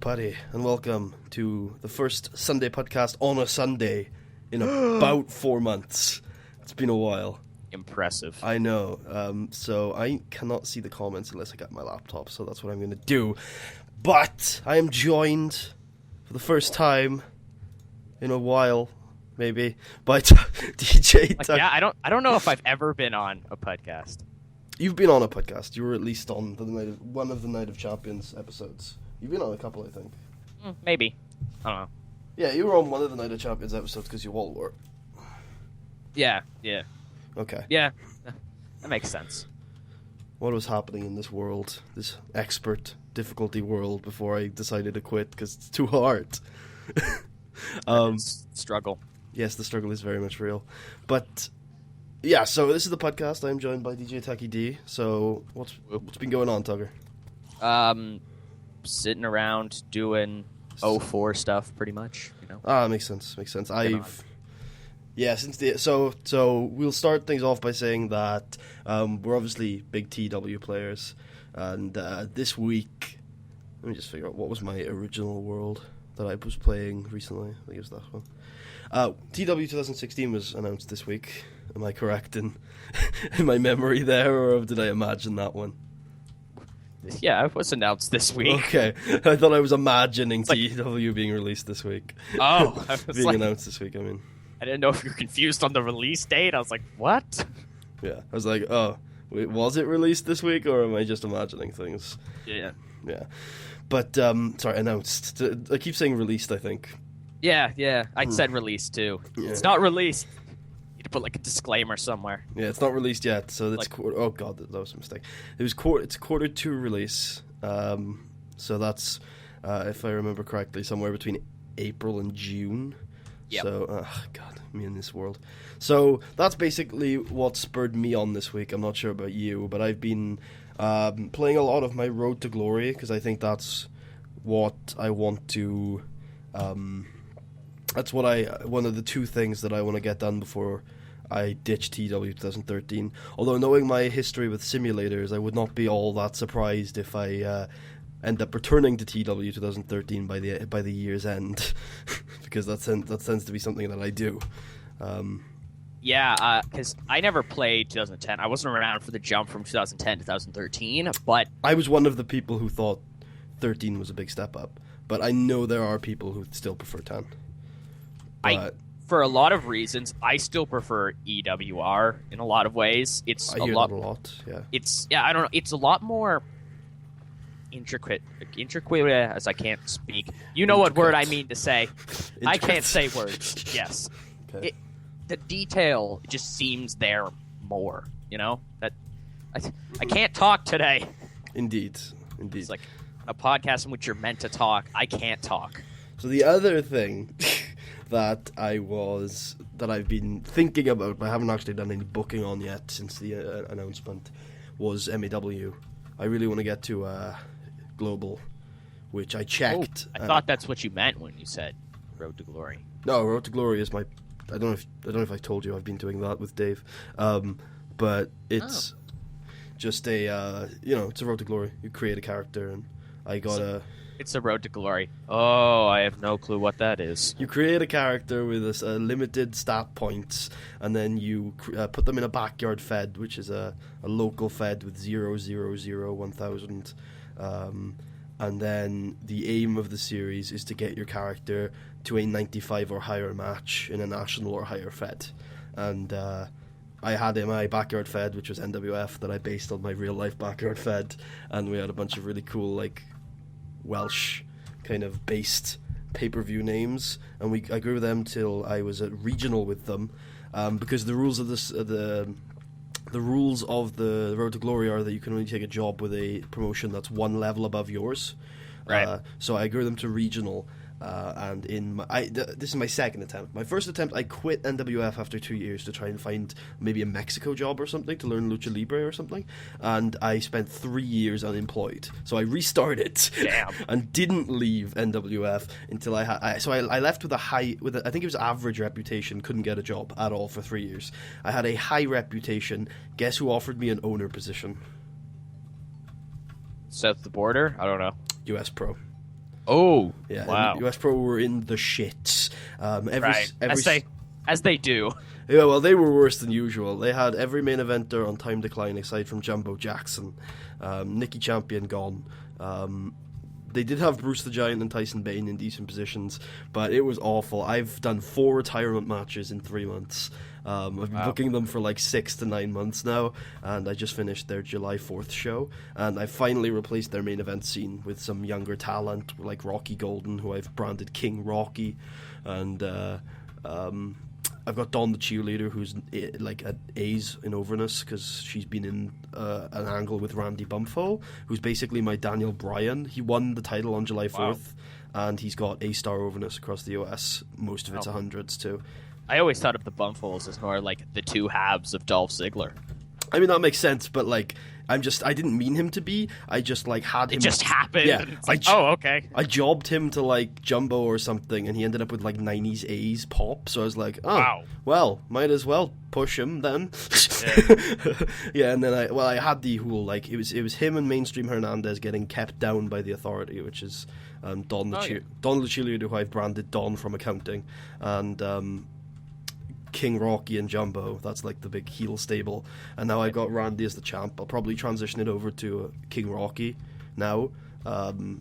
Paddy, and welcome to the first Sunday podcast on a Sunday in about 4 months. It's been a while. Impressive. I know. So I cannot see the comments unless I get my laptop, so that's what I'm going to do. But I am joined for the first time in a while, maybe, by DJ Tuck. Yeah, I don't know if I've ever been on a podcast. You've been on a podcast. You were at least on one of the Night of Champions episodes. You've been on a couple, I think. Maybe. I don't know. Yeah, you were on one of the Night of Champions episodes because you all were. Yeah. Okay. Yeah, that makes sense. What was happening in this world, this expert difficulty world, before I decided to quit because it's too hard? Struggle. Yes, the struggle is very much real. But yeah, so this is the podcast. I'm joined by DJ Tacky D. So what's been going on, Tugger? Sitting around doing 04 stuff, pretty much. You know. Makes sense. So we'll start things off by saying that we're obviously big TEW players, and this week, let me just figure out what was my original world that I was playing recently. I think it was that one. TEW 2016 was announced this week. Am I correct in my memory there, or did I imagine that one? Yeah, it was announced this week. Okay, I thought I was imagining TEW being released this week. Oh, I was being announced this week. I mean, I didn't know if you were confused on the release date. I was like, what? Yeah, I was like, oh, wait, was it released this week, or am I just imagining things? Yeah. But sorry, announced. I keep saying released. I think. Yeah. I said released too. Yeah. It's not released. You need to put like a disclaimer somewhere. Yeah, it's not released yet, so it's oh god, that was a mistake. It's quarter two release. So that's if I remember correctly, somewhere between April and June. Yep. So, God, me in this world. So that's basically what spurred me on this week. I'm not sure about you, but I've been playing a lot of my Road to Glory because I think that's what I want to. That's one of the two things that I want to get done before I ditch TEW 2013. Although knowing my history with simulators, I would not be all that surprised if I end up returning to TEW 2013 by the year's end, because that tends to be something that I do. Yeah, because I never played 2010. I wasn't around for the jump from 2010 to 2013, but I was one of the people who thought 13 was a big step up, but I know there are people who still prefer 10. For a lot of reasons, I still prefer EWR in a lot of ways. I hear that a lot. Yeah. I don't know. It's a lot more intricate as I can't speak. You know what word I mean to say. I can't say words. Yes. Okay. The detail just seems there more, you know? That I can't talk today. Indeed. It's like a podcast in which you're meant to talk. I can't talk. So the other thing that I've been thinking about, but I haven't actually done any booking on yet since the announcement, was MAW. I really want to get to Global, which I checked. I thought that's what you meant when you said Road to Glory. No, Road to Glory is my. I don't know if I told you I've been doing that with Dave, but it's just a it's a Road to Glory. You create a character, and I got It's a Road to Glory. Oh, I have no clue what that is. You create a character with a limited stat points, and then you put them in a backyard fed, which is a local fed with 0, 0, 0, 1000. And then the aim of the series is to get your character to a 95 or higher match in a national or higher fed. And I had my backyard fed, which was NWF, that I based on my real life backyard fed, and we had a bunch of really cool Welsh kind of based pay-per-view names, and I grew them till I was at regional with them, because the rules of the rules of the Road to Glory are that you can only take a job with a promotion that's one level above yours. Right. So I grew them to regional, and this is my second attempt. My first attempt, I quit NWF after 2 years to try and find maybe a Mexico job or something, to learn Lucha Libre or something, and I spent 3 years unemployed. So I restarted. Damn. And didn't leave NWF until I left with I think it was average reputation, couldn't get a job at all for 3 years. I had a high reputation. Guess who offered me an owner position? South of the border? I don't know. US Pro. Oh, Yeah, wow. US Pro were in the shits. Right. As they do. Yeah, well, they were worse than usual. They had every main eventer on time decline aside from Jumbo Jackson. Nicky Champion gone. They did have Bruce the Giant and Tyson Bane in decent positions, but it was awful. I've done 4 retirement matches in 3 months. I've been booking them for like 6 to 9 months now, and I just finished their July 4th show, and I finally replaced their main event scene with some younger talent like Rocky Golden, who I've branded King Rocky, and I've got Dawn the cheerleader, who's like at A's in Overness because she's been in an angle with Randy Bumfo, who's basically my Daniel Bryan. He won the title on July 4th, and he's got A-star Overness across the US. Most of it's 100s too. I always thought of the Bumfuls as more like the two halves of Dolph Ziggler. I mean, that makes sense, but like, I didn't mean him to be. I just like had him. It just happened. Yeah. Like, okay. I jobbed him to like Jumbo or something, and he ended up with like 90s A's pop. So I was like, oh, well, might as well push him then. Yeah, and then I had the whole like it was him and Mainstream Hernandez getting kept down by the Authority, which is Don the cheerleader, who I've branded Don from accounting, and King Rocky and Jumbo. That's like the big heel stable, and now I got Randy as the champ. I'll probably transition it over to King Rocky now, and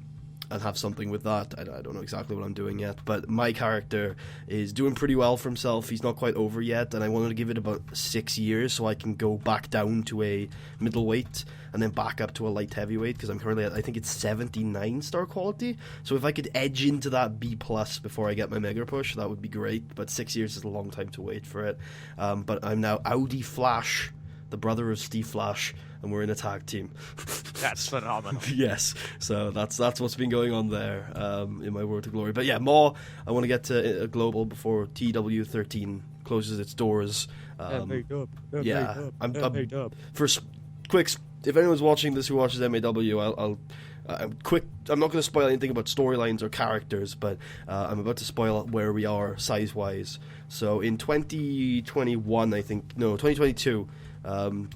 have something with that. I don't know exactly what I'm doing yet, but my character is doing pretty well for himself. He's not quite over yet, and I wanted to give it about 6 years so I can go back down to a middleweight and then back up to a light heavyweight, because I'm currently at, I think it's 79 star quality. So if I could edge into that B+ before I get my mega push, that would be great, but 6 years is a long time to wait for it. But I'm now Audi Flash, the brother of Steve Flash, and we're in a tag team. That's phenomenal. Yes, so that's what's been going on there in my World to Glory. But yeah, more, I want to get to a global before TEW 13 closes its doors. Quick, if anyone's watching this who watches MAW, I'm quick. I'm not going to spoil anything about storylines or characters, but I'm about to spoil where we are size-wise. So in 2022,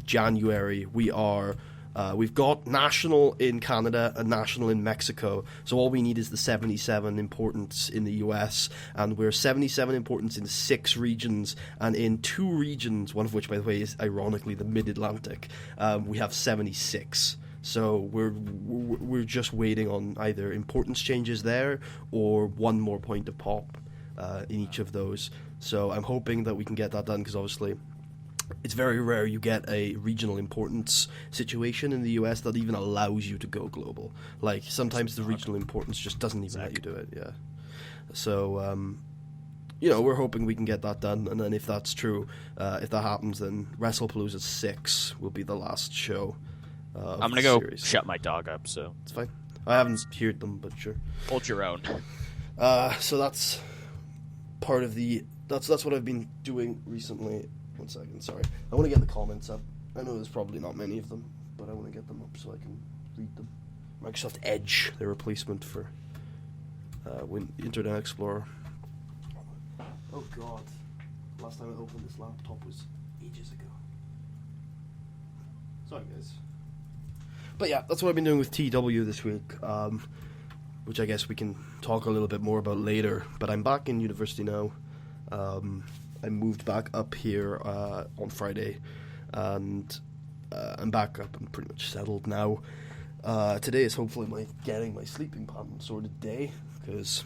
January, we've got national in Canada and national in Mexico, so all we need is the 77 importance in the US, and we're 77 importance in 6 regions, and in 2 regions, one of which by the way is ironically the Mid-Atlantic, we have 76. So we're just waiting on either importance changes there or one more point of pop in each of those. So I'm hoping that we can get that done, because obviously it's very rare you get a regional importance situation in the US that even allows you to go global. Like, sometimes the regional importance just doesn't even let you do it, yeah. So, we're hoping we can get that done, and then if that's true, if that happens, then WrestlePalooza 6 will be the last show. I'm going to go shut my dog up, so... It's fine. I haven't heard them, but sure. Hold your own. So that's part of the... That's what I've been doing recently. 1 second, sorry. I want to get the comments up. I know there's probably not many of them, but I want to get them up so I can read them. Microsoft Edge, their replacement for Internet Explorer. Oh god. Last time I opened this laptop was ages ago. Sorry guys. But yeah, that's what I've been doing with TEW this week, which I guess we can talk a little bit more about later. But I'm back in university now. I moved back up here on Friday, and I'm back up and pretty much settled now. Today is hopefully getting my sleeping pattern sorted day, because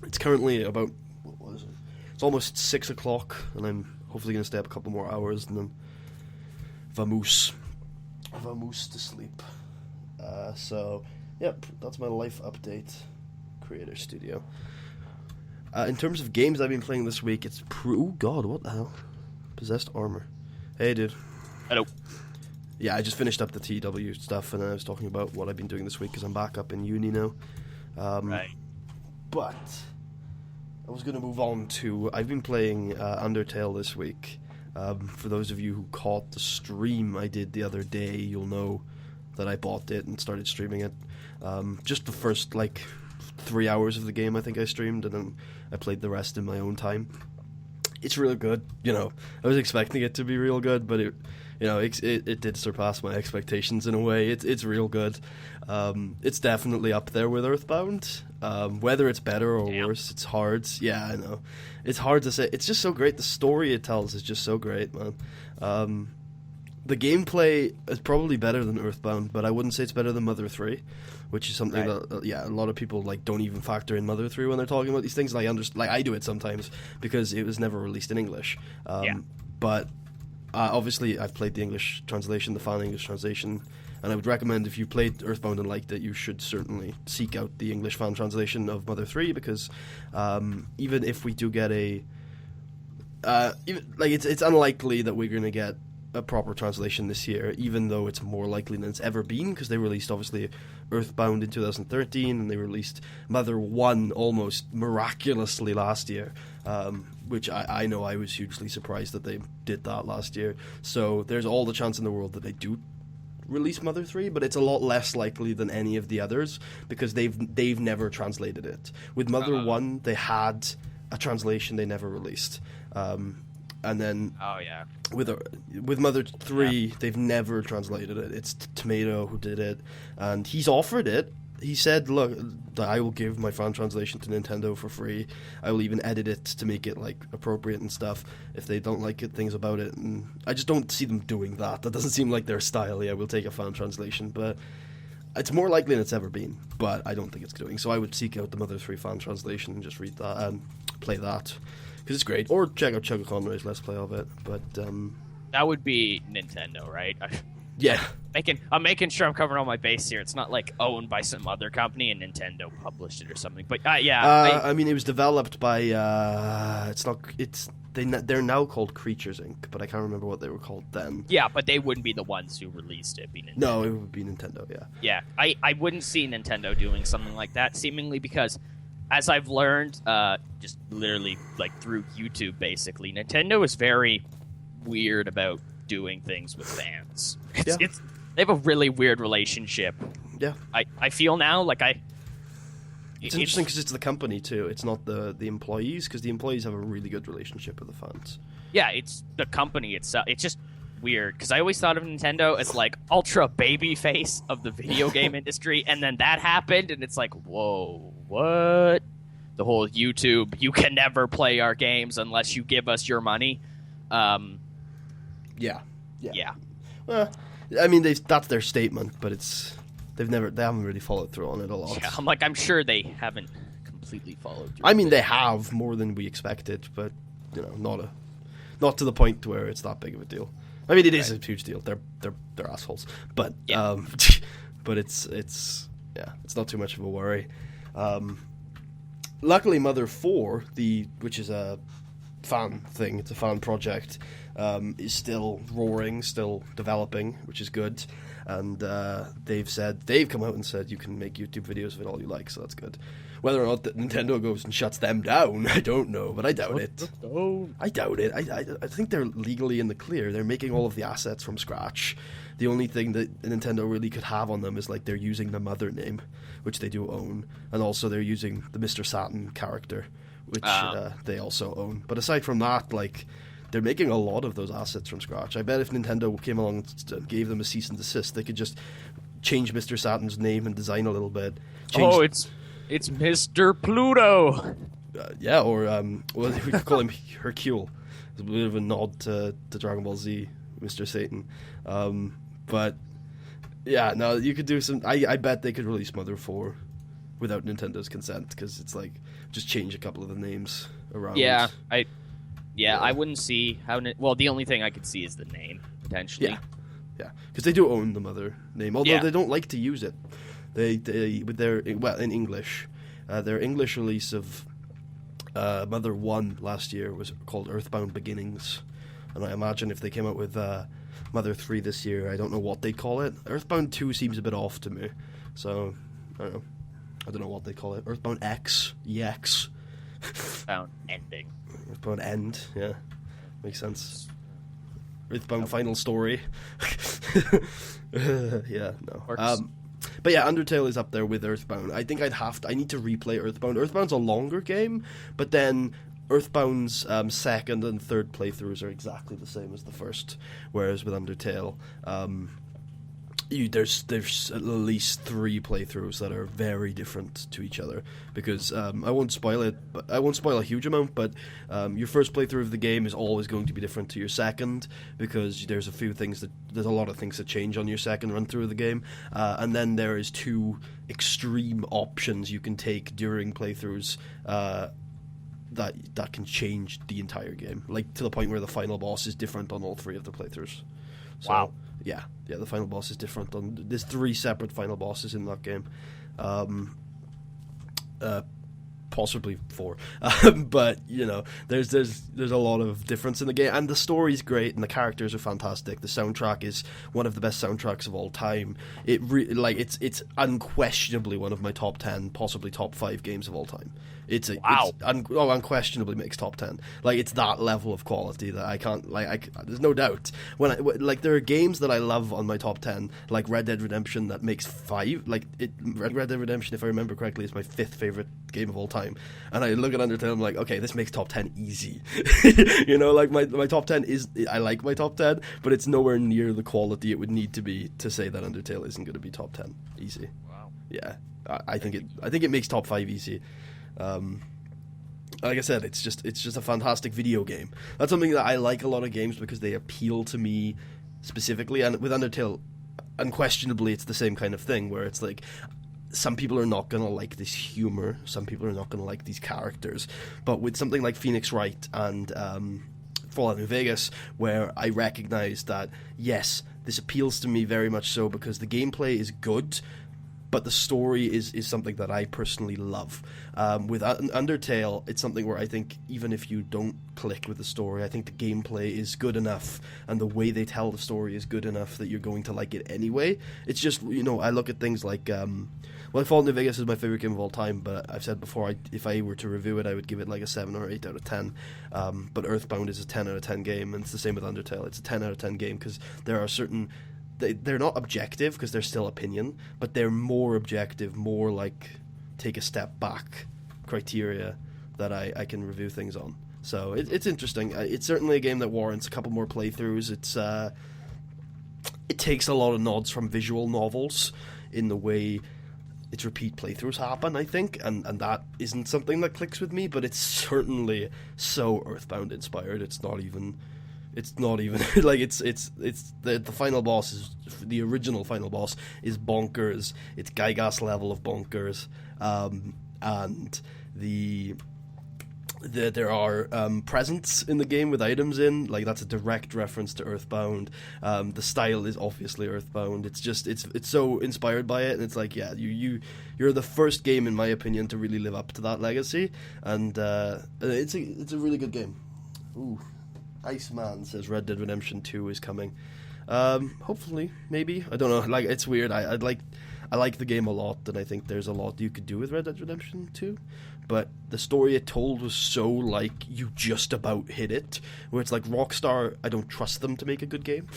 it's currently about, what is it? It's almost 6 o'clock, and I'm hopefully going to stay up a couple more hours and then vamoose to sleep. So, yep, that's my life update, Creator Studio. In terms of games I've been playing this week, it's... oh, God, what the hell? Possessed Armor. Hey, dude. Hello. Yeah, I just finished up the TEW stuff, and I was talking about what I've been doing this week, because I'm back up in uni now. Right. But I was going to move on to... I've been playing Undertale this week. For those of you who caught the stream I did the other day, you'll know that I bought it and started streaming it. Just the first, 3 hours of the game I think I streamed, and then I played the rest in my own time. it's real good. I was expecting it to be real good, but it did surpass my expectations in a way. It's real good. It's definitely up there with Earthbound. Whether it's better or worse, it's hard. Yeah, I know. It's hard to say. It's just so great. The story it tells is just so great, man. The gameplay is probably better than Earthbound, but I wouldn't say it's better than Mother 3, which is something that a lot of people don't even factor in Mother 3 when they're talking about these things. I do it sometimes because it was never released in English. But obviously I've played the English translation, the fan English translation, and I would recommend if you played Earthbound and liked it, you should certainly seek out the English fan translation of Mother 3 because even if we do get it's unlikely that we're going to get a proper translation this year, even though it's more likely than it's ever been, because they released obviously Earthbound in 2013 and they released Mother 1 almost miraculously last year, which I know I was hugely surprised that they did that last year. So there's all the chance in the world that they do release Mother 3, but it's a lot less likely than any of the others because they've never translated it. With Mother 1 they had a translation they never released. And then with Mother 3, they've never translated it. It's Tomato who did it, and he's offered it. He said, look, I will give my fan translation to Nintendo for free. I will even edit it to make it appropriate and stuff if they don't like things about it. And I just don't see them doing that. That doesn't seem like their style. Yeah, we'll take a fan translation, but it's more likely than it's ever been. But I don't think it's doing. So I would seek out the Mother 3 fan translation and just read that and play that. Because it's great. Or check out Chugga Conway's Let's Play of it. But that would be Nintendo, right? Yeah. I'm making sure I'm covering all my base here. It's not owned by some other company and Nintendo published it or something. But I mean, it was developed by they're now called Creatures Inc., but I can't remember what they were called then. Yeah, but they wouldn't be the ones who released it. No, it would be Nintendo. Yeah. Yeah, I wouldn't see Nintendo doing something like that, seemingly because, as I've learned, just literally through YouTube, basically, Nintendo is very weird about doing things with fans. They have a really weird relationship. Yeah, I feel now it's interesting because it's the company too. It's not the employees, because the employees have a really good relationship with the fans. Yeah, it's the company itself. It's just weird because I always thought of Nintendo as ultra baby face of the video game industry, and then that happened, and it's whoa, what? The whole YouTube, you can never play our games unless you give us your money. Yeah. Well, I mean, that's their statement, but they haven't really followed through on it a lot. Yeah, I'm sure they haven't completely followed through. I mean, they have more than we expected, but not to the point where it's that big of a deal. I mean, it is a huge deal. They're assholes, but but it's not too much of a worry. Luckily, Mother 4, which is a fan thing, it's a fan project, is still roaring, still developing, which is good. And they've come out and said you can make YouTube videos of it all you like, so that's good. Whether or not Nintendo goes and shuts them down, I don't know, but I doubt it. I doubt it. I think they're legally in the clear. They're making all of the assets from scratch. The only thing that Nintendo really could have on them is they're using the Mother name, which they do own, and also they're using the Mr. Saturn character, which they also own. But aside from that, they're making a lot of those assets from scratch. I bet if Nintendo came along and gave them a cease and desist, they could just change Mr. Saturn's name and design a little bit. It's Mr. Pluto. Or we could call him Hercule. It's a bit of a nod to Dragon Ball Z, Mr. Satan. But yeah, no, you could do some. I bet they could release Mother 4 without Nintendo's consent, because it's just change a couple of the names around. Yeah, I wouldn't see how. Well, the only thing I could see is the name potentially. Yeah, because they do own the Mother name, although they don't like to use it. They with their in English, their English release of Mother 1 last year was called Earthbound Beginnings, and I imagine if they came out with Mother 3 this year, I don't know what they'd call it. Earthbound 2 seems a bit off to me, so I don't know what they call it. Earthbound X, EX. Earthbound Ending. Earthbound End, yeah. Makes sense. Earthbound Final Story. Yeah, no. But yeah, Undertale is up there with Earthbound. I think I need to replay Earthbound. Earthbound's a longer game, but then Earthbound's second and third playthroughs are exactly the same as the first, whereas with Undertale, there's at least 3 playthroughs that are very different to each other, because I won't spoil it, but I won't spoil a huge amount, but your first playthrough of the game is always going to be different to your second, because there's a lot of things that change on your second run through of the game, and then there is 2 extreme options you can take during playthroughs that can change the entire game, like to the point where the final boss is different on all 3 of the playthroughs. So, wow. Yeah, the final boss is different. There's 3 separate final bosses in that game. Possibly 4. But, there's a lot of difference in the game. And the story's great, and the characters are fantastic. The soundtrack is one of the best soundtracks of all time. It's unquestionably one of my top 10, possibly top 5 games of all time. Unquestionably makes top 10. It's that level of quality that I can't, there's no doubt. There are games that I love on my top 10, like Red Dead Redemption, that makes 5. Red Dead Redemption, if I remember correctly, is my 5th favorite game of all time. And I look at Undertale, I'm like, okay, this makes top 10 easy. My top 10 is, I like my top 10, but it's nowhere near the quality it would need to be to say that Undertale isn't going to be top 10 easy. Wow. Yeah, I think it makes top 5 easy. Like I said, it's just a fantastic video game. That's something that I like a lot of games, because they appeal to me specifically. And with Undertale, unquestionably, it's the same kind of thing, where it's like, some people are not going to like this humor, some people are not going to like these characters. But with something like Phoenix Wright and Fallout New Vegas, where I recognize that, yes, this appeals to me very much so, because the gameplay is good, but the story is something that I personally love. With Undertale, it's something where I think even if you don't click with the story, I think the gameplay is good enough, and the way they tell the story is good enough that you're going to like it anyway. It's just, I look at things like, Fallout New Vegas is my favorite game of all time, but I've said before, if I were to review it, I would give it like a 7 or 8 out of 10. But Earthbound is a 10 out of 10 game, and it's the same with Undertale. It's a 10 out of 10 game, because there are certain... They're not objective, because they're still opinion, but they're more objective, more like take a step back criteria that I can review things on. So it's interesting. It's certainly a game that warrants a couple more playthroughs. It takes a lot of nods from visual novels in the way its repeat playthroughs happen, I think, and that isn't something that clicks with me, but it's certainly so Earthbound inspired. It's not even like it's the final boss is the original final boss is bonkers. It's Gygas level of bonkers, and there are presents in the game with items in, like that's a direct reference to Earthbound. The style is obviously Earthbound. It's so inspired by it, and it's like, yeah, you're the first game, in my opinion, to really live up to that legacy, and it's a really good game. Ooh. Iceman says Red Dead Redemption 2 is coming. Hopefully, maybe. I don't know. Like, it's weird. I like the game a lot, and I think there's a lot you could do with Red Dead Redemption 2. But the story it told was so, like, you just about hit it. Where it's like, Rockstar, I don't trust them to make a good game.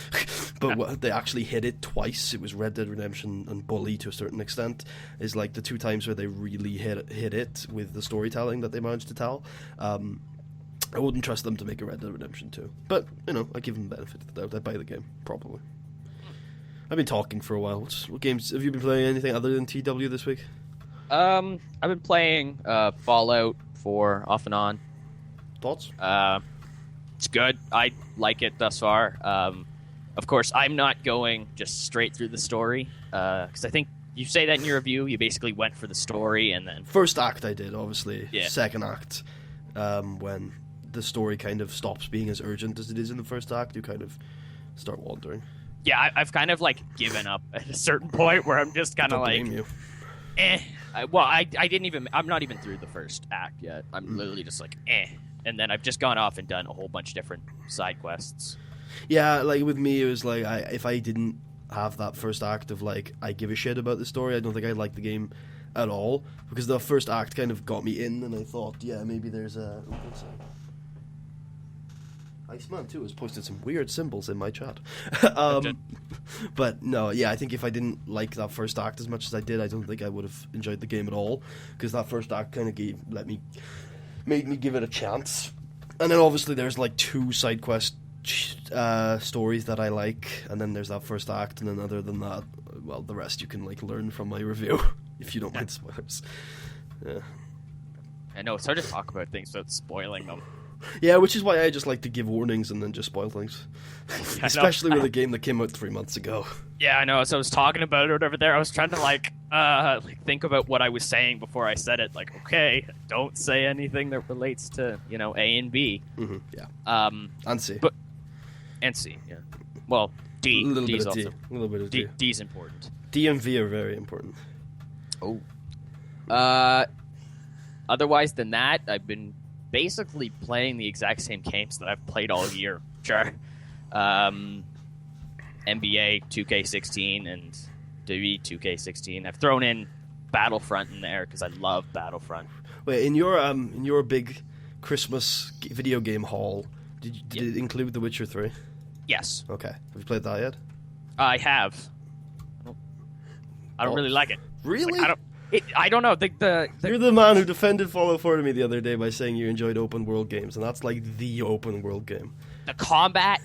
But they actually hit it twice. It was Red Dead Redemption and Bully, to a certain extent, is like the 2 times where they really hit it with the storytelling that they managed to tell. I wouldn't trust them to make a Red Dead Redemption 2. But, I give them the benefit of the doubt. I buy the game, probably. I've been talking for a while. What games have you been playing? Anything other than TEW this week? I've been playing Fallout 4 off and on. Thoughts? It's good. I like it thus far. Of course, I'm not going just straight through the story, because I think you say that in your review. You basically went for the story and then... First act I did, obviously. Yeah. Second act, when the story kind of stops being as urgent as it is in the first act, you kind of start wandering. Yeah, I've kind of like given up at a certain point where I'm just kind of like, blame you. I didn't even. I'm not even through the first act yet. I'm literally just like, and then I've just gone off and done a whole bunch of different side quests. Yeah, like with me, it was like if I didn't have that first act of like I give a shit about the story, I don't think I'd like the game at all, because the first act kind of got me in, and I thought, yeah, maybe there's a. Iceman too has posted some weird symbols in my chat. But no, yeah, I think if I didn't like that first act as much as I did, I don't think I would have enjoyed the game at all, because that first act kind of let me made me give it a chance. And then obviously there's like 2 side quest stories that I like, and then there's that first act, and then other than that, well, the rest you can like learn from my review if you don't mind spoilers. Yeah. I know it's hard to talk about things without spoiling them. Yeah, which is why I just like to give warnings and then just spoil things. Especially with a game that came out 3 months ago. Yeah, I know. So I was talking about it over there. I was trying to like think about what I was saying before I said it. Like, okay, don't say anything that relates to A and B. Mm-hmm, yeah. And C. And C. Yeah. Well, D. A little D's bit of D. also. A little bit of D. D's important. D and V are very important. Oh. Otherwise than that, I've been basically playing the exact same games that I've played all year. Sure. NBA 2K16 and WWE 2K16. I've thrown in Battlefront in there because I love Battlefront. Wait, in your big Christmas video game haul, did it include The Witcher 3? Yes. Okay. Have you played that yet? I have. I don't really like it. Really? Like, I don't know. You're the man who defended Fallout 4 to me the other day by saying you enjoyed open world games, and that's like the open world game. The combat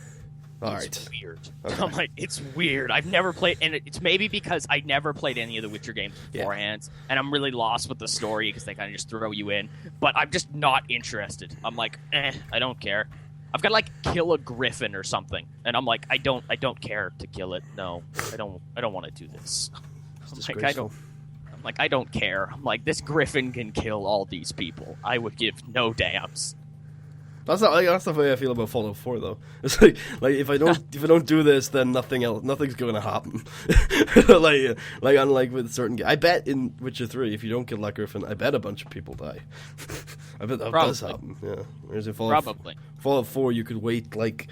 is weird. Okay. I'm like, it's weird. I've never played, and it's maybe because I never played any of the Witcher games beforehand, and I'm really lost with the story because they kind of just throw you in. But I'm just not interested. I'm like, I don't care. I've got to like kill a griffin or something, and I'm like, I don't care to kill it. No, I don't want to do this. I'm like, I don't care. I'm like, this griffin can kill all these people. I would give no damns. That's the way I feel about Fallout 4, though. It's like if I don't do this, then nothing's going to happen. like unlike with certain games, I bet in Witcher 3, if you don't kill that griffin, I bet a bunch of people die. I bet that does happen. Yeah. Whereas in Fallout 4, you could wait like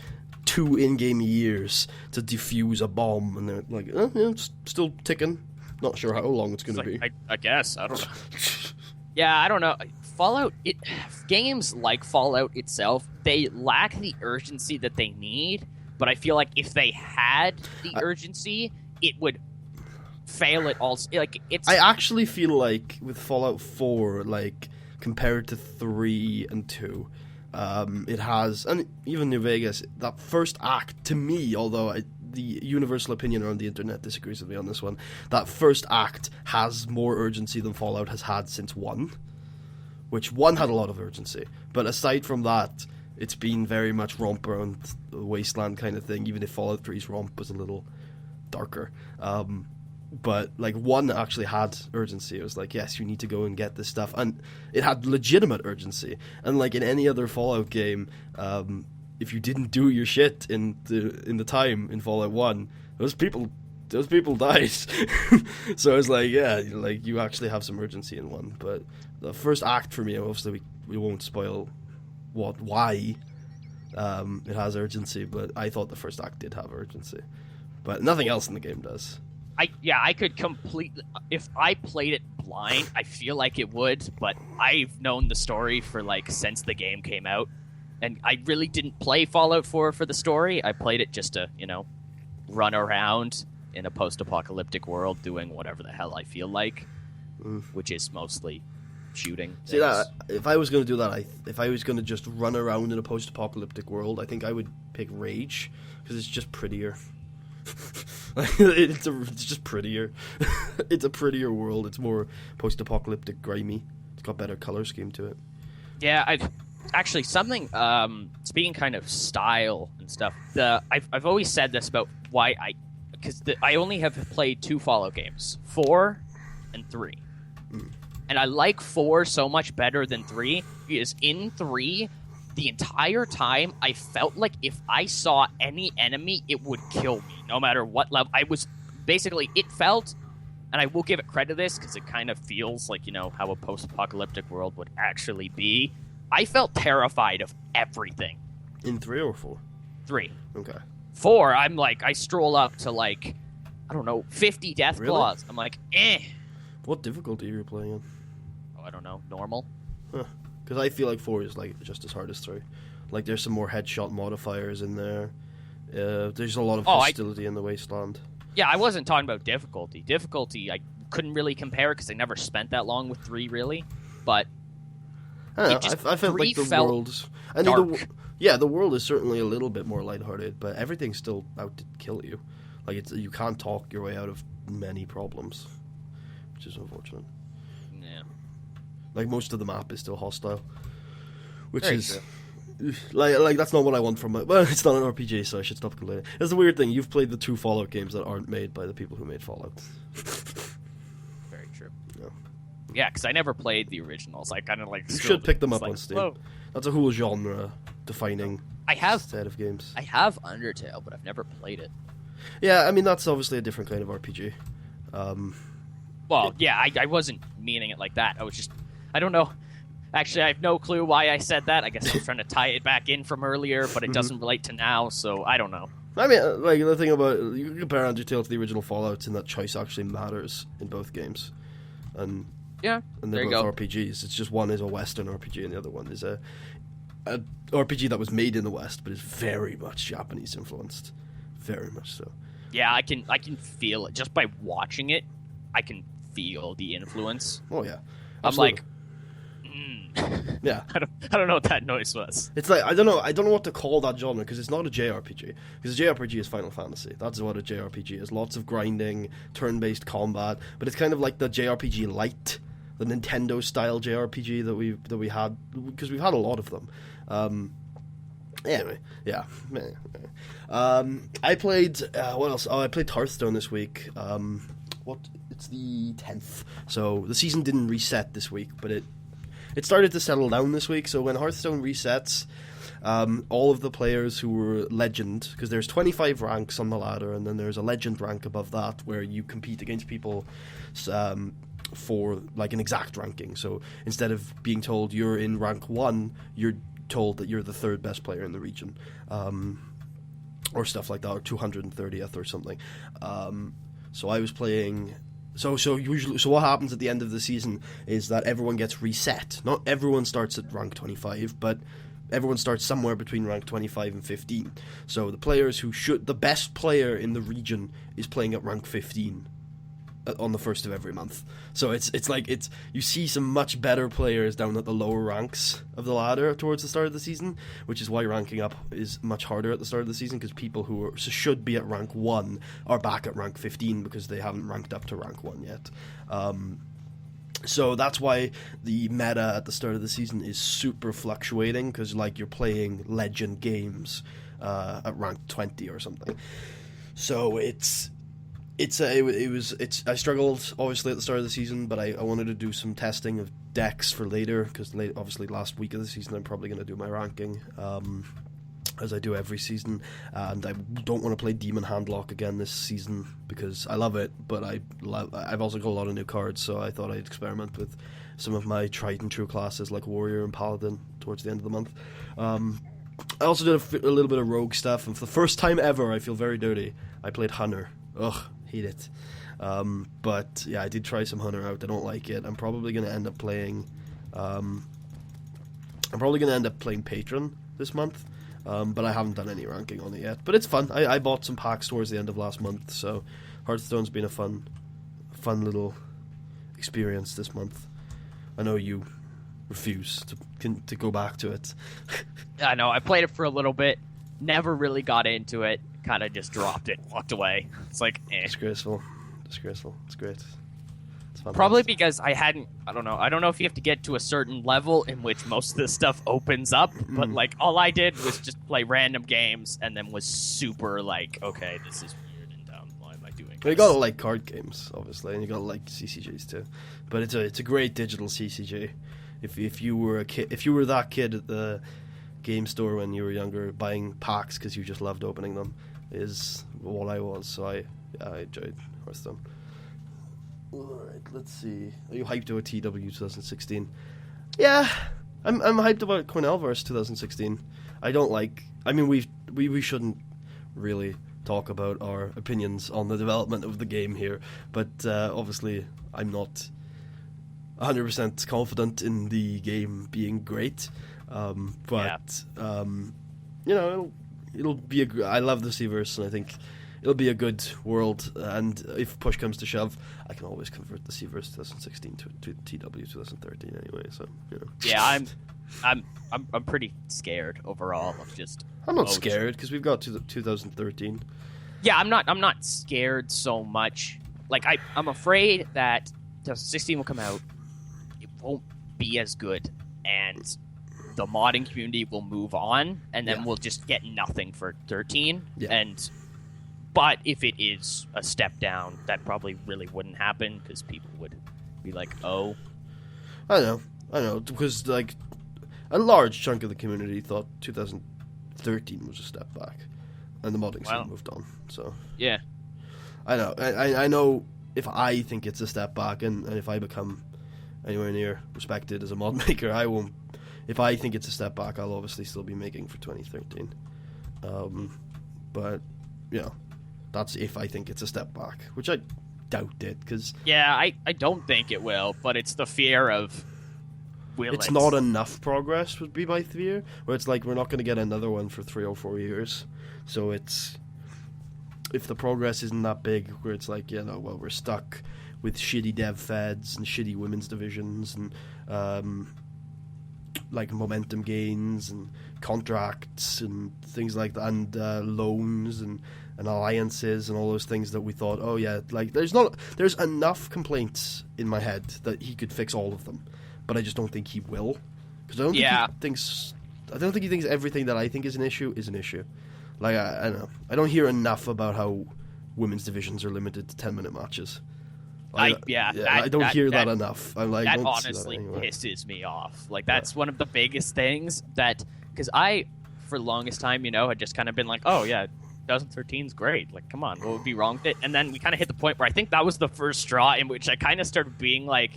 2 in-game years to defuse a bomb, and they're like, it's still ticking. Not sure how long it's going to be. I guess. I don't know. Yeah, I don't know. Fallout, games like Fallout itself, they lack the urgency that they need, but I feel like if they had the urgency, it would fail at all. Like, I actually feel like with Fallout 4, like, compared to 3 and 2, it has, and even New Vegas, that first act, to me, although the universal opinion around the internet disagrees with me on this one, that first act has more urgency than Fallout has had since 1, which 1 had a lot of urgency. But aside from that, it's been very much romp around the wasteland kind of thing, even if Fallout 3's romp was a little darker. But like 1 actually had urgency. It was like, yes, you need to go and get this stuff, and it had legitimate urgency. And like in any other Fallout game, if you didn't do your shit in the time in Fallout 1, those people died. So I was like, yeah, like you actually have some urgency in 1. But the first act for me, obviously we won't spoil why it has urgency, but I thought the first act did have urgency. But nothing else in the game does. I could completely, if I played it blind, I feel like it would, but I've known the story for like since the game came out. And I really didn't play Fallout 4 for the story. I played it just to, run around in a post-apocalyptic world doing whatever the hell I feel like, which is mostly shooting. See, that if I was going to do that, if I was going to just run around in a post-apocalyptic world, I think I would pick Rage, because it's just prettier. It's just prettier. It's a prettier world. It's more post-apocalyptic, grimy. It's got better color scheme to it. Yeah, Actually, something, speaking kind of style and stuff, I've always said this about why because I only have played 2 Fallout games, 4 and 3. And I like 4 so much better than 3, because in 3, the entire time, I felt like if I saw any enemy, it would kill me, no matter what level. It felt, and I will give it credit to this, because it kind of feels like, how a post-apocalyptic world would actually be. I felt terrified of everything. In 3 or 4? 3. Okay. 4, I'm like, I stroll up to like, I don't know, 50 death claws. I'm like, What difficulty are you playing in? Oh, I don't know, normal. Huh. Because I feel like 4 is like just as hard as 3. Like there's some more headshot modifiers in there. There's a lot of hostility in the wasteland. Yeah, I wasn't talking about difficulty. Difficulty, I couldn't really compare because I never spent that long with 3, really. But I It don't know. just I felt like the felt world. dark. The world is certainly a little bit more lighthearted, but everything's still out to kill you. Like you can't talk your way out of many problems, which is unfortunate. Yeah. Like most of the map is still hostile, which Very is true. like that's not what I want from it. Well, it's not an RPG, so I should stop complaining. It's the weird thing. You've played the 2 Fallout games that aren't made by the people who made Fallout. Very true. Yeah. Yeah, because I never played the originals. I kind of You should pick them up on Steam. Whoa. That's a whole genre-defining set of games. I have Undertale, but I've never played it. Yeah, I mean that's obviously a different kind of RPG. Well, yeah, I wasn't meaning it like that. I was just, I don't know. Actually, I have no clue why I said that. I guess I was trying to tie it back in from earlier, but it doesn't relate to now, so I don't know. I mean, like the thing about you can compare Undertale to the original Fallout in that choice actually matters in both games, and Yeah, they're there you both go. RPGs. It's just one is a Western RPG and the other one is a RPG that was made in the West, but is very much Japanese influenced, very much so. Yeah, I can feel it just by watching it. I can feel the influence. Oh yeah, I'm like, yeah. I don't know what that noise was. It's like I don't know what to call that genre because it's not a JRPG. Because a JRPG is Final Fantasy. That's what a JRPG is. Lots of grinding, turn-based combat, but it's kind of like the JRPG Lite, the Nintendo style JRPG that we had because we've had a lot of them. Anyway, yeah. I played what else? Oh, I played Hearthstone this week. It's the 10th. So the season didn't reset this week, but it started to settle down this week. So when Hearthstone resets, all of the players who were legend, because there's 25 ranks on the ladder, and then there's a legend rank above that where you compete against people for like an exact ranking. So instead of being told you're in rank 1, you're told that you're the 3rd best player in the region, or stuff like that, or 230th or something. So I was playing. So what happens at the end of the season is that everyone gets reset. Not everyone starts at rank 25, but everyone starts somewhere between rank 25 and 15. So the best player in the region is playing at rank 15 on the first of every month. So it's like you see some much better players down at the lower ranks of the ladder towards the start of the season, which is why ranking up is much harder at the start of the season because people who should be at rank 1 are back at rank 15 because they haven't ranked up to rank 1 yet. So that's why the meta at the start of the season is super fluctuating because like you're playing legend games at rank 20 or something. So I struggled obviously at the start of the season, but I wanted to do some testing of decks for later because obviously last week of the season I'm probably going to do my ranking as I do every season, and I don't want to play Demon Handlock again this season because I love it, but I've also got a lot of new cards, so I thought I'd experiment with some of my tried and true classes like Warrior and Paladin towards the end of the month. I also did a little bit of rogue stuff, and for the first time ever I feel very dirty. I played Hunter. Ugh, hate it. But yeah, I did try some Hunter out. I don't like it. I'm probably going to end up playing Patron this month, but I haven't done any ranking on it yet. But it's fun. I bought some packs towards the end of last month, so Hearthstone's been a fun little experience this month. I know you refuse to go back to it. I know. I played it for a little bit, never really got into it. Kind of just dropped it, walked away. It's like, Disgraceful. It's great. It's fantastic. Probably because I don't know if you have to get to a certain level in which most of this stuff opens up, but like all I did was just play random games and then was super like, okay, this is weird and dumb. Why am I doing this? You gotta like card games, obviously, and you gotta like CCGs too. But it's a great digital CCG. If you were that kid at the game store when you were younger buying packs because you just loved opening them, is what I was. So I enjoyed Hearthstone. Alright, let's see. Are you hyped about TEW 2016? Yeah, I'm hyped about Cornellverse 2016. We shouldn't really talk about our opinions on the development of the game here, but obviously I'm not 100% confident in the game being great. It'll be I love the Seaverse, and I think it'll be a good world. And if push comes to shove, I can always convert the Seaverse 2016 to TW 2013 anyway. So Yeah, I'm pretty scared overall of just. I'm not scared because we've got to the 2013. Yeah, I'm not scared so much. Like I'm afraid that 2016 will come out. It won't be as good, and the modding community will move on, and then we'll just get nothing for 13. Yeah. But if it is a step down, that probably really wouldn't happen because people would be like, "Oh." I know, because like a large chunk of the community thought 2013 was a step back, and the modding scene moved on. So yeah, I know. I know if I think it's a step back, and if I become anywhere near respected as a mod maker, I won't. If I think it's a step back, I'll obviously still be making for 2013. But that's if I think it's a step back, which I doubt it, because I don't think it will, but it's the fear of it's not enough progress would be my fear, where it's like we're not going to get another one for 3 or 4 years, so it's if the progress isn't that big, where it's like we're stuck with shitty dev feds and shitty women's divisions and like momentum gains and contracts and things like that, and loans and alliances and all those things that we thought, like there's enough complaints in my head that he could fix all of them, but I just don't think he will, because I don't think he thinks everything that I think is an issue is an issue. Like I don't know, I don't hear enough about how women's divisions are limited to 10-minute matches. I don't hear that enough. I'm like, that honestly pisses me off. Like that's one of the biggest things that, because I, for the longest time, had just kind of been like, 2013 is great. Like, come on, what would be wrong with it? And then we kind of hit the point where I think that was the first straw in which I kind of started being like,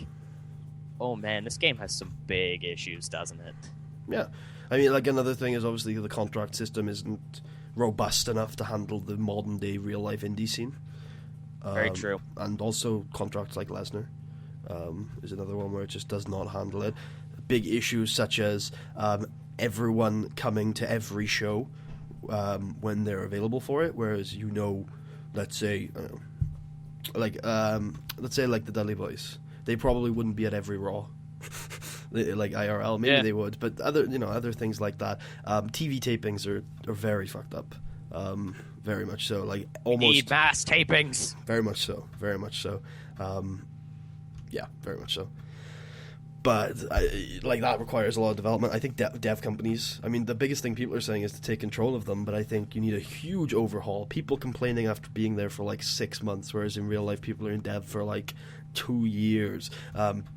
oh man, this game has some big issues, doesn't it? Yeah. I mean, like, another thing is obviously the contract system isn't robust enough to handle the modern day real life indie scene. Very true. And also contracts like Lesnar is another one where it just does not handle it. Big issues such as everyone coming to every show when they're available for it, whereas let's say like the Dudley Boys, they probably wouldn't be at every Raw. Like IRL, maybe they would, but other things like that. TV tapings are very fucked up. Very much so. Like almost need mass tapings. Very much so. Very much so. Yeah, very much so. But like that requires a lot of development. I think dev companies. I mean, the biggest thing people are saying is to take control of them. But I think you need a huge overhaul. People complaining after being there for like 6 months, whereas in real life people are in dev for like 2 years.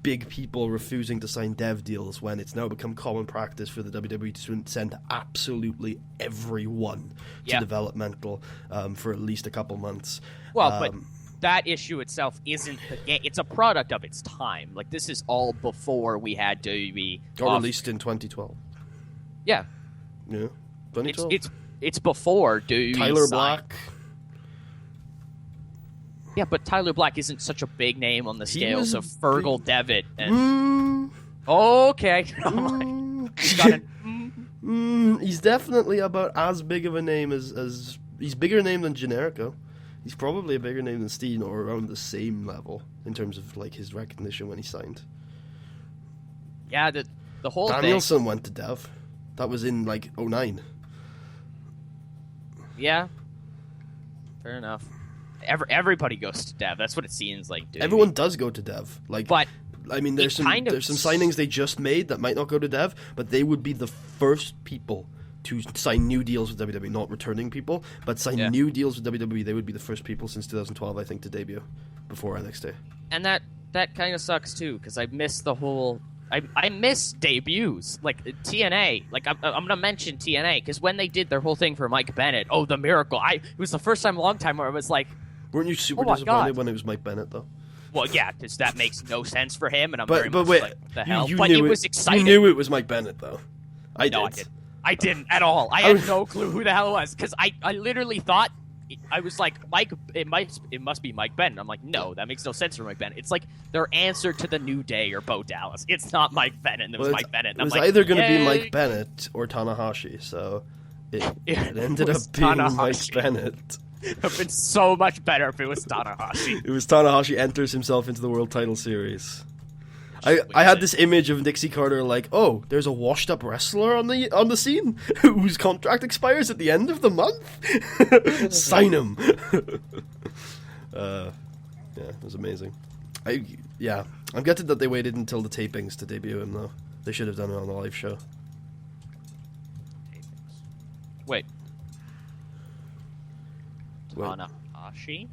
Big people refusing to sign dev deals when it's now become common practice for the WWE to send absolutely everyone to developmental for at least a couple months. Well, but that issue itself isn't the game. It's a product of its time. Like, this is all before we had WWE. Got released in 2012. Yeah. Yeah. 2012. It's before WWE. Tyler Black. Yeah, but Tyler Black isn't such a big name on the scales of Fergal Devitt. And... Okay. He's definitely about as big of a name as... He's bigger name than Generico. He's probably a bigger name than Steen, or around the same level in terms of like his recognition when he signed. Yeah, the whole Danielson went to Dev. That was in like 2009. Yeah. Fair enough. Everybody goes to Dev. That's what it seems like, dude. Everyone does go to Dev. Like, but I mean, there's some signings they just made that might not go to Dev, but they would be the first people to sign new deals with WWE, not returning people, but sign new deals with WWE. They would be the first people since 2012, I think, to debut before NXT. And that kind of sucks too, because I miss the whole. I miss debuts like TNA. Like I'm gonna mention TNA because when they did their whole thing for Mike Bennett, the miracle! It was the first time in a long time where I was like, weren't you super disappointed when it was Mike Bennett though? Well, yeah, because that makes no sense for him, and I'm but much wait, like, the hell. You but knew it was exciting. You knew it was Mike Bennett though. I didn't. I didn't at all. I had no clue who the hell it was because I literally thought I was like Mike. It must be Mike Bennett. I'm like, no, that makes no sense for Mike Bennett. It's like their answer to the New Day or Bo Dallas. It's not Mike Bennett. It was Mike Bennett. And it was I'm like, either going to be Mike Bennett or Tanahashi. So it ended up being Mike Bennett. It would have been so much better if it was Tanahashi. It was Tanahashi enters himself into the world title series. I had this image of Dixie Carter like, oh, there's a washed up wrestler on the scene whose contract expires at the end of the month. Sign him. Yeah, it was amazing. I'm gutted that they waited until the tapings to debut him though. They should have done it on the live show. Wait. Tanahashi?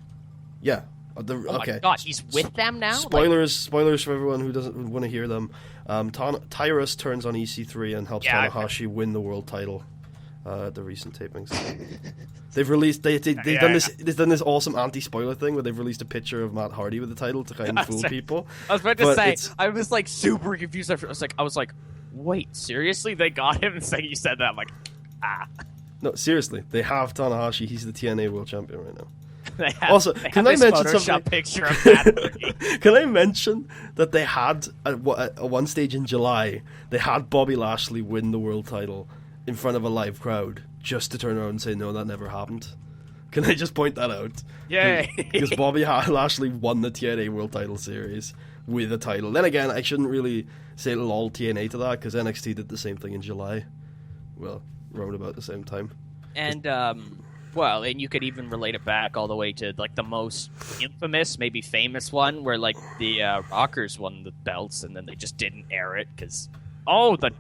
Yeah. Oh my god, he's with them now? Spoilers for everyone who doesn't want to hear them. Tyrus turns on EC3 and helps Tanahashi win the world title at the recent tapings. They've released they've done this awesome anti-spoiler thing where they've released a picture of Matt Hardy with the title to kind of fool people. I was about to say, I was like super confused. I was like, wait, seriously? They got him? The second you said that, I'm like, ah. No, seriously, they have Tanahashi. He's the TNA world champion right now. Can I mention something? Picture of Matt Can I mention that they had at one stage in July they had Bobby Lashley win the world title in front of a live crowd just to turn around and say no, that never happened. Can I just point that out? Yay! Because Bobby Lashley won the TNA world title series with a title. Then again, I shouldn't really say lol TNA to that because NXT did the same thing in July. Well, around about the same time. And well, and you could even relate it back all the way to like the most infamous, maybe famous one, where like the Rockers won the belts and then they just didn't air it because the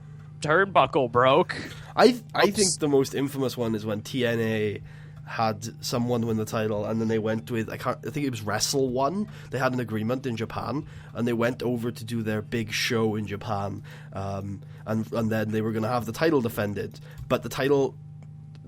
turnbuckle broke. I think the most infamous one is when TNA had someone win the title and then they went with I think it was Wrestle One. They had an agreement in Japan and they went over to do their big show in Japan, and then they were going to have the title defended, but the title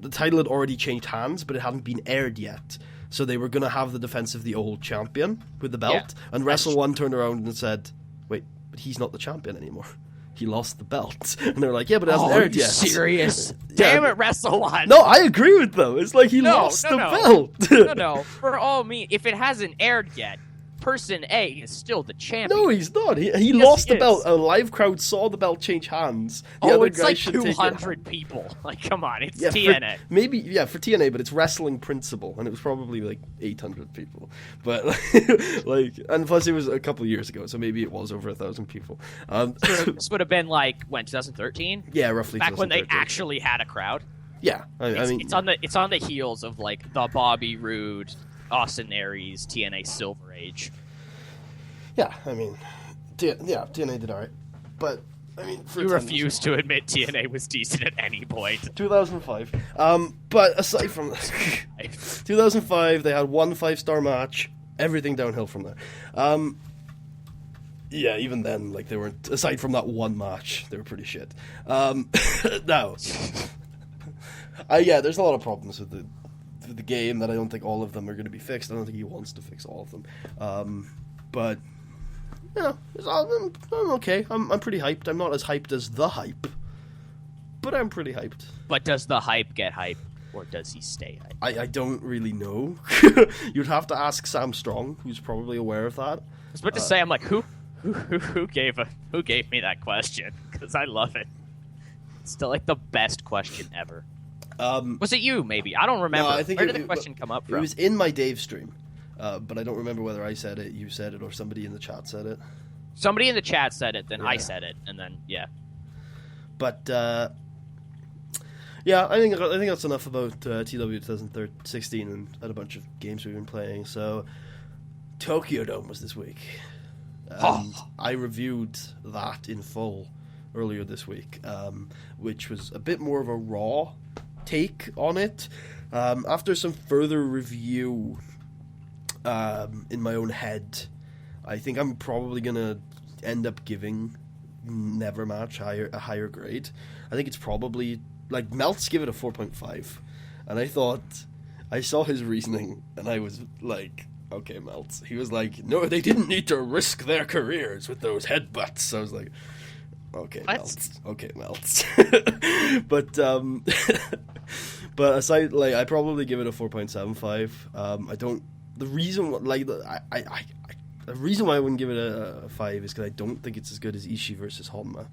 had already changed hands, but it hadn't been aired yet. So they were going to have the defense of the old champion with the belt, and Wrestle One turned around and said, "Wait, but he's not the champion anymore. He lost the belt." And they're like, "Yeah, but it hasn't aired yet." Serious? Damn it, Wrestle One. No, I agree with them. It's like he lost the belt. No. For all me, if it hasn't aired yet, Person A is still the champion. No, he's not. He lost the belt. A live crowd saw the belt change hands. It's like 200 people. Like, come on, it's TNA. For TNA, but it's wrestling principle, and it was probably like 800 people. But and plus it was a couple of years ago, so maybe it was over 1,000 people. This would have been like when 2013. Yeah, roughly. Back when they actually had a crowd. Yeah, I mean, it's on the heels of like the Bobby Roode, Austin Aries, TNA Silver Age. Yeah, I mean, TNA did alright, but I mean, you refuse to admit TNA was decent at any point. 2005. But aside from that, 2005, they had one 5-star match. Everything downhill from there. Yeah, even then, like they weren't. Aside from that one match, they were pretty shit. Now, there's a lot of problems with the game that I don't think all of them are going to be fixed. I don't think he wants to fix all of them. But yeah, I'm okay. I'm pretty hyped. I'm not as hyped as the hype, but I'm pretty hyped. But does the hype get hype, or does he stay hyped? I don't really know. You'd have to ask Sam Strong, who's probably aware of that. I was about to say, I'm like, who gave me that question? Because I love it. It's still like the best question ever. Was it you? Maybe I don't remember. No, I think where did the question come up from? It was in my Dave stream. But I don't remember whether I said it, you said it, or somebody in the chat said it. Somebody in the chat said it, then I said it, and then But I think that's enough about TEW 2016 and a bunch of games we've been playing. So Tokyo Dome was this week. I reviewed that in full earlier this week, which was a bit more of a raw take on it. After some further review in my own head, I think I'm probably gonna end up giving Nevermatch a higher grade. I think it's probably like Melt's give it a 4.5, and I saw his reasoning and I was like, okay, Melt. He was like, no, they didn't need to risk their careers with those headbutts. I was like, okay, Melt. Okay, Melt. But aside, like, I probably give it a 4.75. The reason why I wouldn't give it a 5 is because I don't think it's as good as Ishii versus Honma.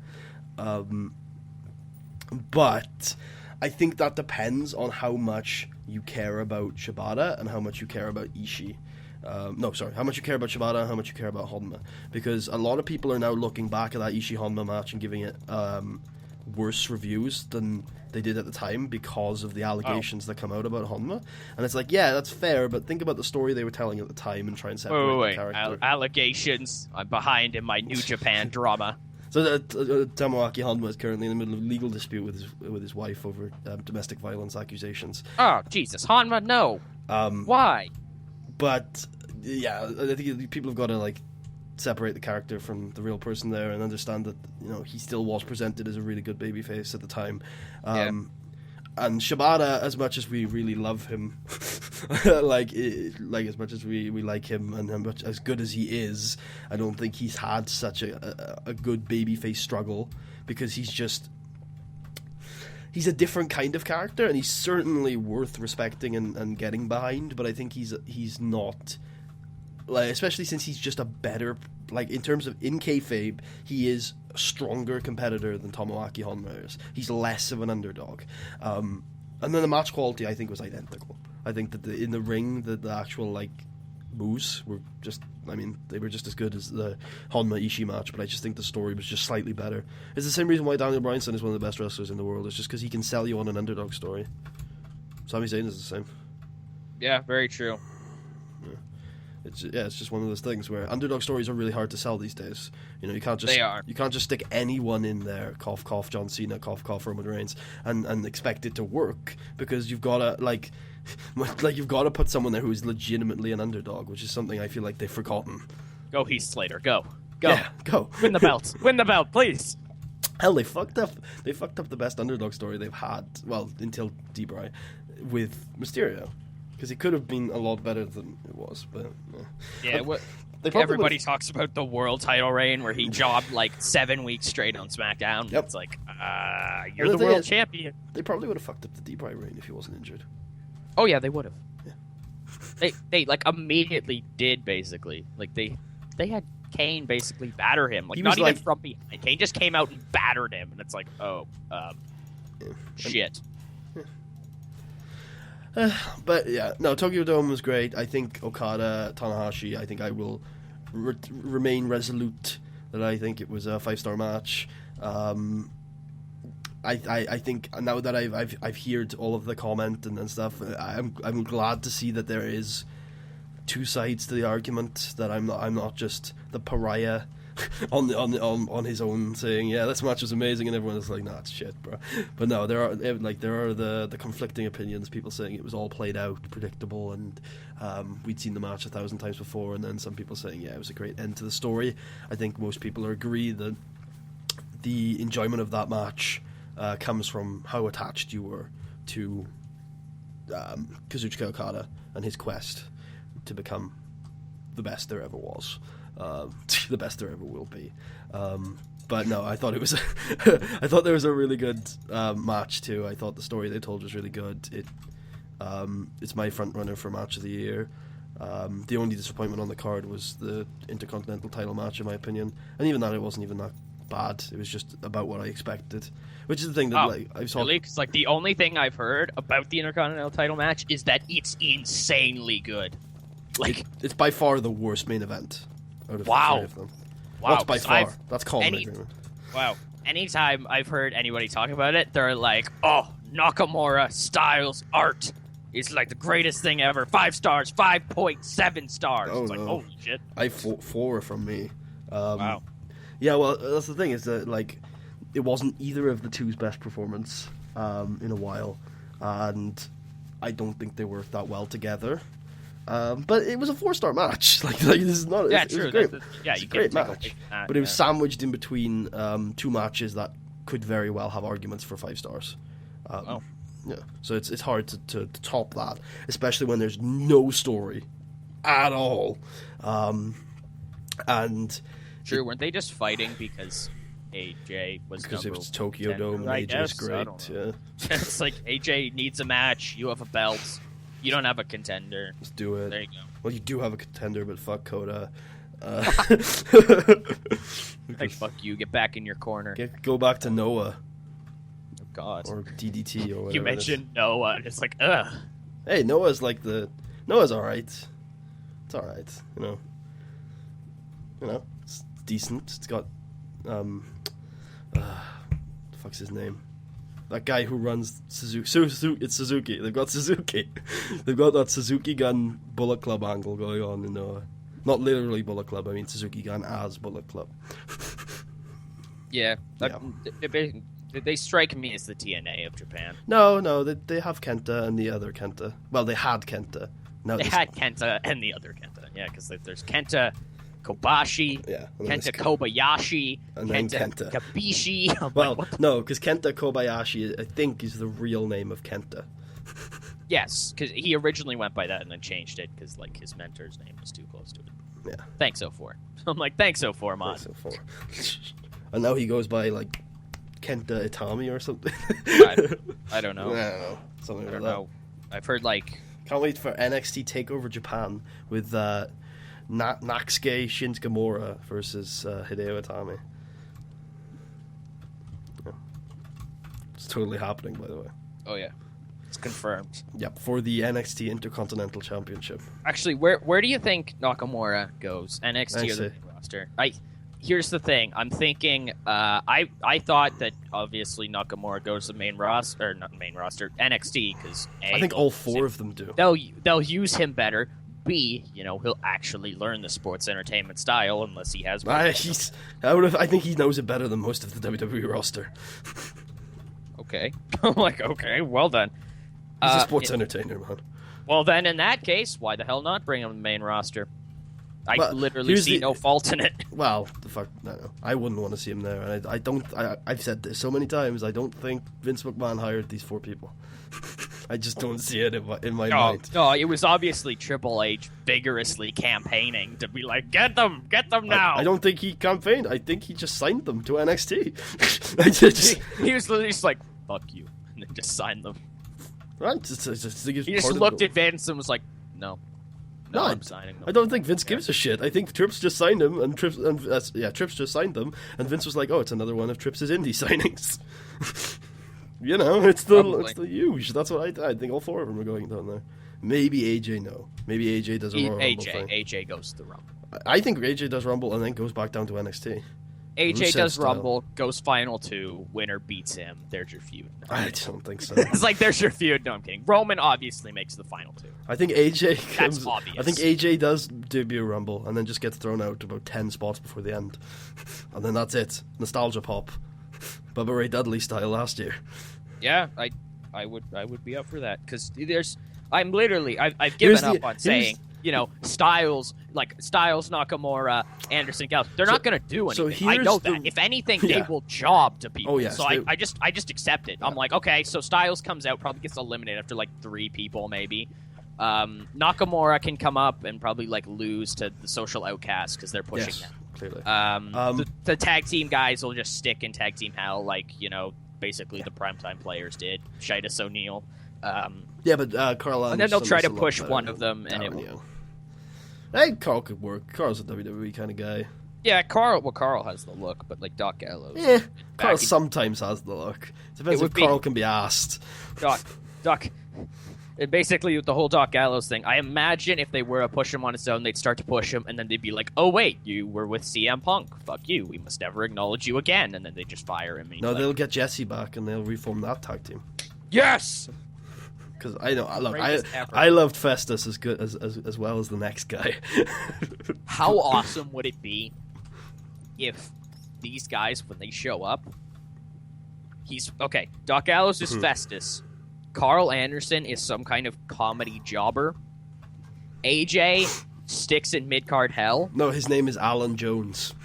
But I think that depends on how much you care about Shibata and how much you care about Ishii. No, sorry. How much you care about Shibata, how much you care about Honma. Because a lot of people are now looking back at that Ishii-Honma match and giving it worse reviews than they did at the time because of the allegations that come out about Honma. And it's like, yeah, that's fair, but think about the story they were telling at the time and try and separate the character. Allegations. I'm behind in my New Japan drama. So Tomoaki Honma is currently in the middle of a legal dispute with his wife over domestic violence accusations. Oh, Jesus. Honma, no. Why? But, yeah, I think people have got to, like, separate the character from the real person there and understand that, you know, he still was presented as a really good babyface at the time. And Shibata, as much as we really love him, like as much as we like him and as good as he is, I don't think he's had such a good babyface struggle, because he's a different kind of character, and he's certainly worth respecting and getting behind, but I think he's not, like, especially since he's just a better, like, in terms of in kayfabe, he is a stronger competitor than Tomoaki Honma is. He's less of an underdog. And then the match quality, I think, was identical. I think that in the ring, the actual, like, moves were just, I mean, they were just as good as the Honma Ishii match, but I just think the story was just slightly better. It's the same reason why Daniel Bryanson is one of the best wrestlers in the world. It's just because he can sell you on an underdog story. Sami Zayn is the same. Yeah, very true. It's just one of those things where underdog stories are really hard to sell these days. You know, you can't just stick anyone in there, cough cough John Cena, cough cough Roman Reigns, and expect it to work, because you've got to you've got to put someone there who is legitimately an underdog, which is something I feel like they've forgotten. Go Heath Slater, go. Yeah, go. Win the belt, please. Hell, they fucked up the best underdog story they've had, well, until D-Bry, with Mysterio. Because it could have been a lot better than it was, but yeah. Everybody talks about the world title reign where he jobbed like 7 weeks straight on SmackDown. Yep. It's like, you're the world champion. They probably would have fucked up the D-Bry reign if he wasn't injured. Oh yeah, they would have. Yeah. They like immediately did, basically. Like they had Kane basically batter him, like not even from behind. Kane just came out and battered him, and it's like, shit. But yeah, no, Tokyo Dome was great. I think Okada, Tanahashi, I think I will remain resolute that I think it was a 5-star match. I think now that I've heard all of the comment and stuff, I'm glad to see that there is two sides to the argument, that I'm not just the pariah on his own saying, yeah, this match was amazing, and everyone is like, nah, it's shit, bro. But no, there are the conflicting opinions, people saying it was all played out, predictable, and we'd seen the match 1,000 times before, and then some people saying, yeah, it was a great end to the story. I think most people agree that the enjoyment of that match comes from how attached you were to Kazuchika Okada and his quest to become the best there ever was. The best there ever will be. But no, I thought it was I thought there was a really good match too. I thought the story they told was really good. It's my front runner for match of the year. The only disappointment on the card was the Intercontinental title match, in my opinion, and even that, it wasn't even that bad. It was just about what I expected, which is the thing that I saw. Really? 'Cause, like, the only thing I've heard about the Intercontinental title match is that it's insanely good. Like, it's by far the worst main event out of the three of them. Wow, that's by far. That's called an agreement. Wow. Anytime I've heard anybody talk about it, they're like, "Oh, Nakamura Styles art is like the greatest thing ever. 5 stars, 5.7 stars." Oh, it's like, holy shit. 4 from me. Wow. Yeah, well, that's the thing, is that, like, it wasn't either of the two's best performance in a while, and I don't think they worked that well together. But it was a 4-star match. Like this is not. Yeah, it's true. A great, you great match. But it was sandwiched in between 2 matches that could very well have arguments for 5 stars. Yeah, so it's hard to top that, especially when there's no story at all. And true, weren't they just fighting because AJ was because it was Tokyo contender, Dome and AJ is great? Yeah. It's like, AJ needs a match. You have a belt. You don't have a contender. Let's do it. There you go. Well, you do have a contender, but fuck Coda. Like, fuck you. Get back in your corner. Go back to Noah. Oh, God. Or DDT or whatever. You mentioned Noah, and it's like, ugh. Hey, Noah's alright. It's all right. It's decent. It's got fuck's his name? That guy who runs Suzuki. It's Suzuki. They've got Suzuki. They've got that Suzuki Gun Bullet Club angle going on. Not literally Bullet Club. I mean Suzuki Gun as Bullet Club. Yeah. They strike me as the TNA of Japan. No, they have Kenta and the other Kenta. Well, they had Kenta. No, they had Kenta and the other Kenta. Yeah, because there's Kenta Kobashi, Kenta Kobayashi, and Kenta Kabishi. Well, no, because Kenta Kobayashi, I think, is the real name of Kenta. Yes, because he originally went by that and then changed it because his mentor's name was too close to it. Yeah. Thanks 04. I'm like, thanks 04, man. Thanks 04. And now he goes by Kenta Itami or something. I don't know. I don't know. Something like that. Know. I've heard Can't wait for NXT TakeOver Japan with Naksuke Shinsuke versus Hideo Itami. Yeah. It's totally happening, by the way. Oh yeah, it's confirmed. Yep, for the NXT Intercontinental Championship. Actually, where do you think Nakamura goes? NXT or the main roster? Here's the thing. I'm thinking. I thought that obviously Nakamura goes to the main roster, or not main roster, NXT, because I think all four of them do. They'll use him better. B, he'll actually learn the sports entertainment style unless he has. I think he knows it better than most of the WWE roster. Okay, I'm like, okay, well then. He's a sports entertainer, man. Well then, in that case, why the hell not bring him to the main roster? I literally see no fault in it. Well, the fuck, no. I wouldn't want to see him there, and I don't. I've said this so many times. I don't think Vince McMahon hired these four people. I just don't see it in my mind. No, it was obviously Triple H vigorously campaigning to be like, get them now. I don't think he campaigned. I think he just signed them to NXT. He was literally just like, fuck you, and then just signed them. Right? He just looked at Vince and was like, no. No, I'm signing them. I don't think Vince gives a shit. I think Trips just signed him, and Trips just signed them, and Vince was like, "Oh, it's another one of Trips' indie signings." It's the huge. That's what I think. All four of them are going down there. Maybe AJ, no. Maybe AJ does a Royal Rumble thing. AJ goes to the Rumble. I think AJ does Rumble and then goes back down to NXT. AJ Rusev does style. Rumble, goes Final 2, winner beats him. There's your feud. I don't think so. It's like, there's your feud. No, I'm kidding. Roman obviously makes the Final 2. I think AJ That's obvious. I think AJ does debut Rumble and then just gets thrown out about 10 spots before the end. And then that's it. Nostalgia pop. Bubba Ray Dudley style last year. Yeah, I would be up for that. Because I've given up on saying, Styles, Nakamura, Anderson, Gallows, they're not going to do anything. I know that. If anything, they will job to people. Oh, yes, so I just accept it. Yeah. I'm like, okay, so Styles comes out, probably gets eliminated after 3 people maybe. Nakamura can come up and probably lose to the Social Outcasts because they're pushing them. Clearly. The tag team guys will just stick in tag team hell basically the primetime players did. Shitus O'Neal. But Carl Anderson. And then they'll try to push one of them, and it will. Hey, Carl could work. Carl's a WWE kind of guy. Yeah, Carl has the look, but Doc Gallows. Yeah, Carl sometimes has the look. Depends if Carl can be asked. Doc. Basically, with the whole Doc Gallows thing, I imagine if they were to push him on his own, they'd start to push him, and then they'd be like, "Oh wait, you were with CM Punk. Fuck you. We must never acknowledge you again." And then they just fire him. No, they'll get Jesse back, and they'll reform that tag team. Yes. Because I loved Festus as well as the next guy. How awesome would it be if these guys, when they show up, Doc Gallows is Festus, Carl Anderson is some kind of comedy jobber, AJ sticks in mid-card hell. No, his name is Alan Jones.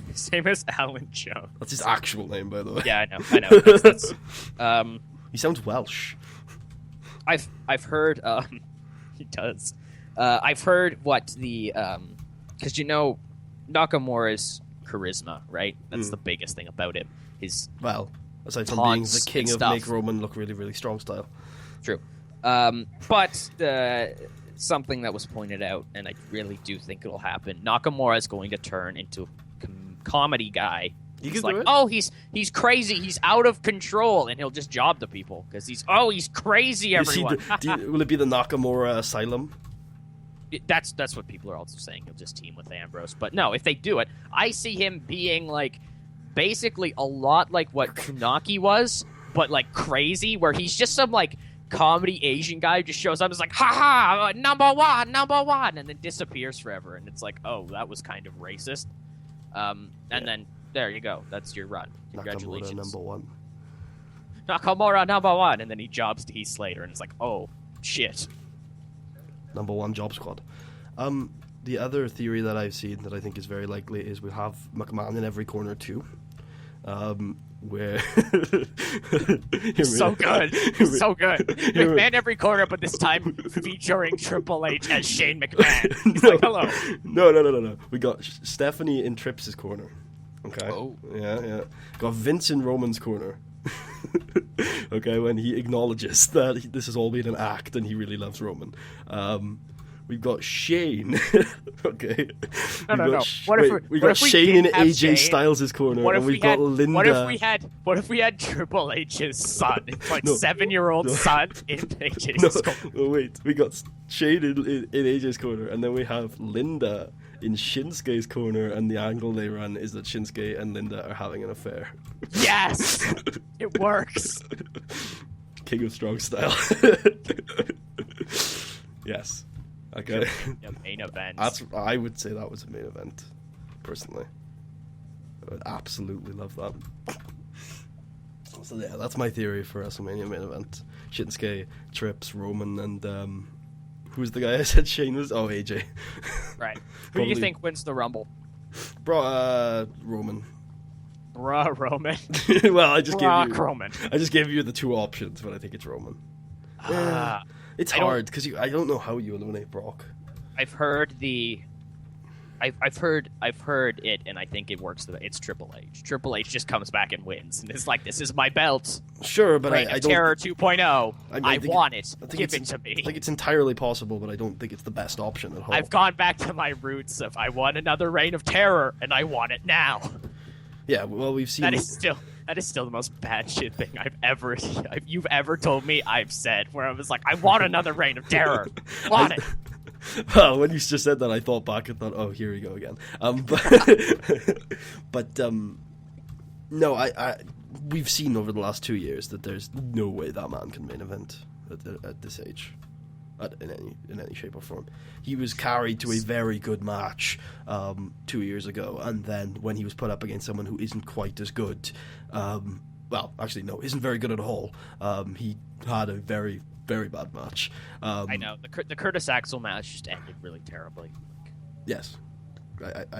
His name is Alan Jones. That's his actual name, by the way. Yeah, I know. That's, he sounds Welsh. I've heard he does. I've heard what the because Nakamura's charisma, right? That's the biggest thing about him. His aside from being the king of make Roman look really, really strong style. True. But something that was pointed out, and I really do think it'll happen. Nakamura is going to turn into a comedy guy. He's like, oh, he's crazy, he's out of control, and he'll just job to people because he's crazy. Everyone. Will it be the Nakamura Asylum? That's what people are also saying. He'll just team with Ambrose. But no, if they do it, I see him being like basically a lot like what Funaki was, but like crazy, where he's just some like comedy Asian guy who just shows up and is like, ha ha, number one, and then disappears forever. And it's like, oh, that was kind of racist. And then there you go. That's your run. Congratulations. Nakamura number one. Nakamura number one. And then he jobs to Heath Slater, and it's like, oh, shit. Number one job squad. The other theory that I've seen that I think is very likely is we'll have McMahon in every corner too. Where so good, so good. McMahon every corner, but this time featuring Triple H as Shane McMahon. He's like, hello. No. We got Stephanie in Trips' corner. Okay. Oh. Yeah. Got Vince in Roman's corner. Okay, when he acknowledges that this has all been an act and he really loves Roman. We've got Shane. Okay. No. We got Shane in AJ Styles' corner, and we've got Linda. What if we had Triple H's son, like 7-year-old son in AJ's corner? No, wait. We got Shane in AJ's corner, and then we have Linda in Shinsuke's corner, and the angle they run is that Shinsuke and Linda are having an affair. Yes, it works. King of Strong Style. Yes. Okay. Main event. I would say that was a main event, personally. I would absolutely love that. So yeah, that's my theory for WrestleMania main event. Shinsuke, Trips, Roman, and who's the guy I said Shane was? Oh, AJ. Right. Who do you think wins the Rumble? Roman. Roman. Well, I just Roman. I just gave you the two options, but I think it's Roman. It's hard because I don't know how you eliminate Brock. I've heard I've heard it, and I think it works. It's Triple H. Triple H just comes back and wins, and it's like, this is my belt. Sure, but Reign I of don't. Terror 2.0. I want it. Give it to me. I think it's entirely possible, but I don't think it's the best option at all. I've gone back to my roots of I want another Reign of Terror, and I want it now. Yeah, well, we've seen that is still the most batshit thing you've ever told me I've said, where I was like, I want another Reign of Terror. Want it. Well, when you just said that, I thought back and thought, oh, here we go again. No, we've seen over the last 2 years that there's no way that man can main event at this age, in any shape or form. He was carried to a very good match 2 years ago, and then when he was put up against someone who isn't quite as good, well, actually no, isn't very good at all, he had a very, very bad match. I know the Curtis Axel match just ended really terribly. Yes,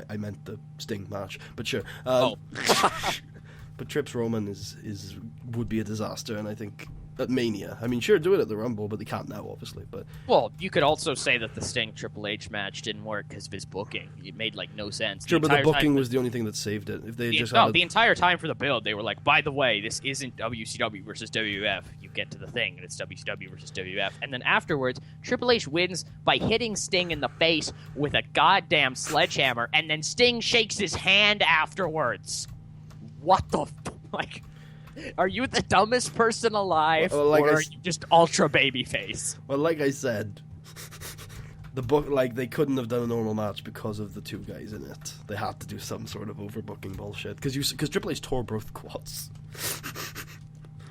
I meant the Sting match, but sure. But Trips Roman would be a disaster, and I think at Mania. I mean, sure, do it at the Rumble, but they can't now, obviously. But well, you could also say that the Sting Triple H match didn't work because of his booking. It made no sense. Sure, but the booking was the only thing that saved it. If they the entire time for the build, they were like, by the way, this isn't WCW versus WWF. You get to the thing, and it's WCW versus WWF. And then afterwards, Triple H wins by hitting Sting in the face with a goddamn sledgehammer, and then Sting shakes his hand afterwards. What the like? Are you the dumbest person alive, or are you just ultra babyface? Well, like I said, the book, they couldn't have done a normal match because of the two guys in it. They had to do some sort of overbooking bullshit because Triple H tore both quads.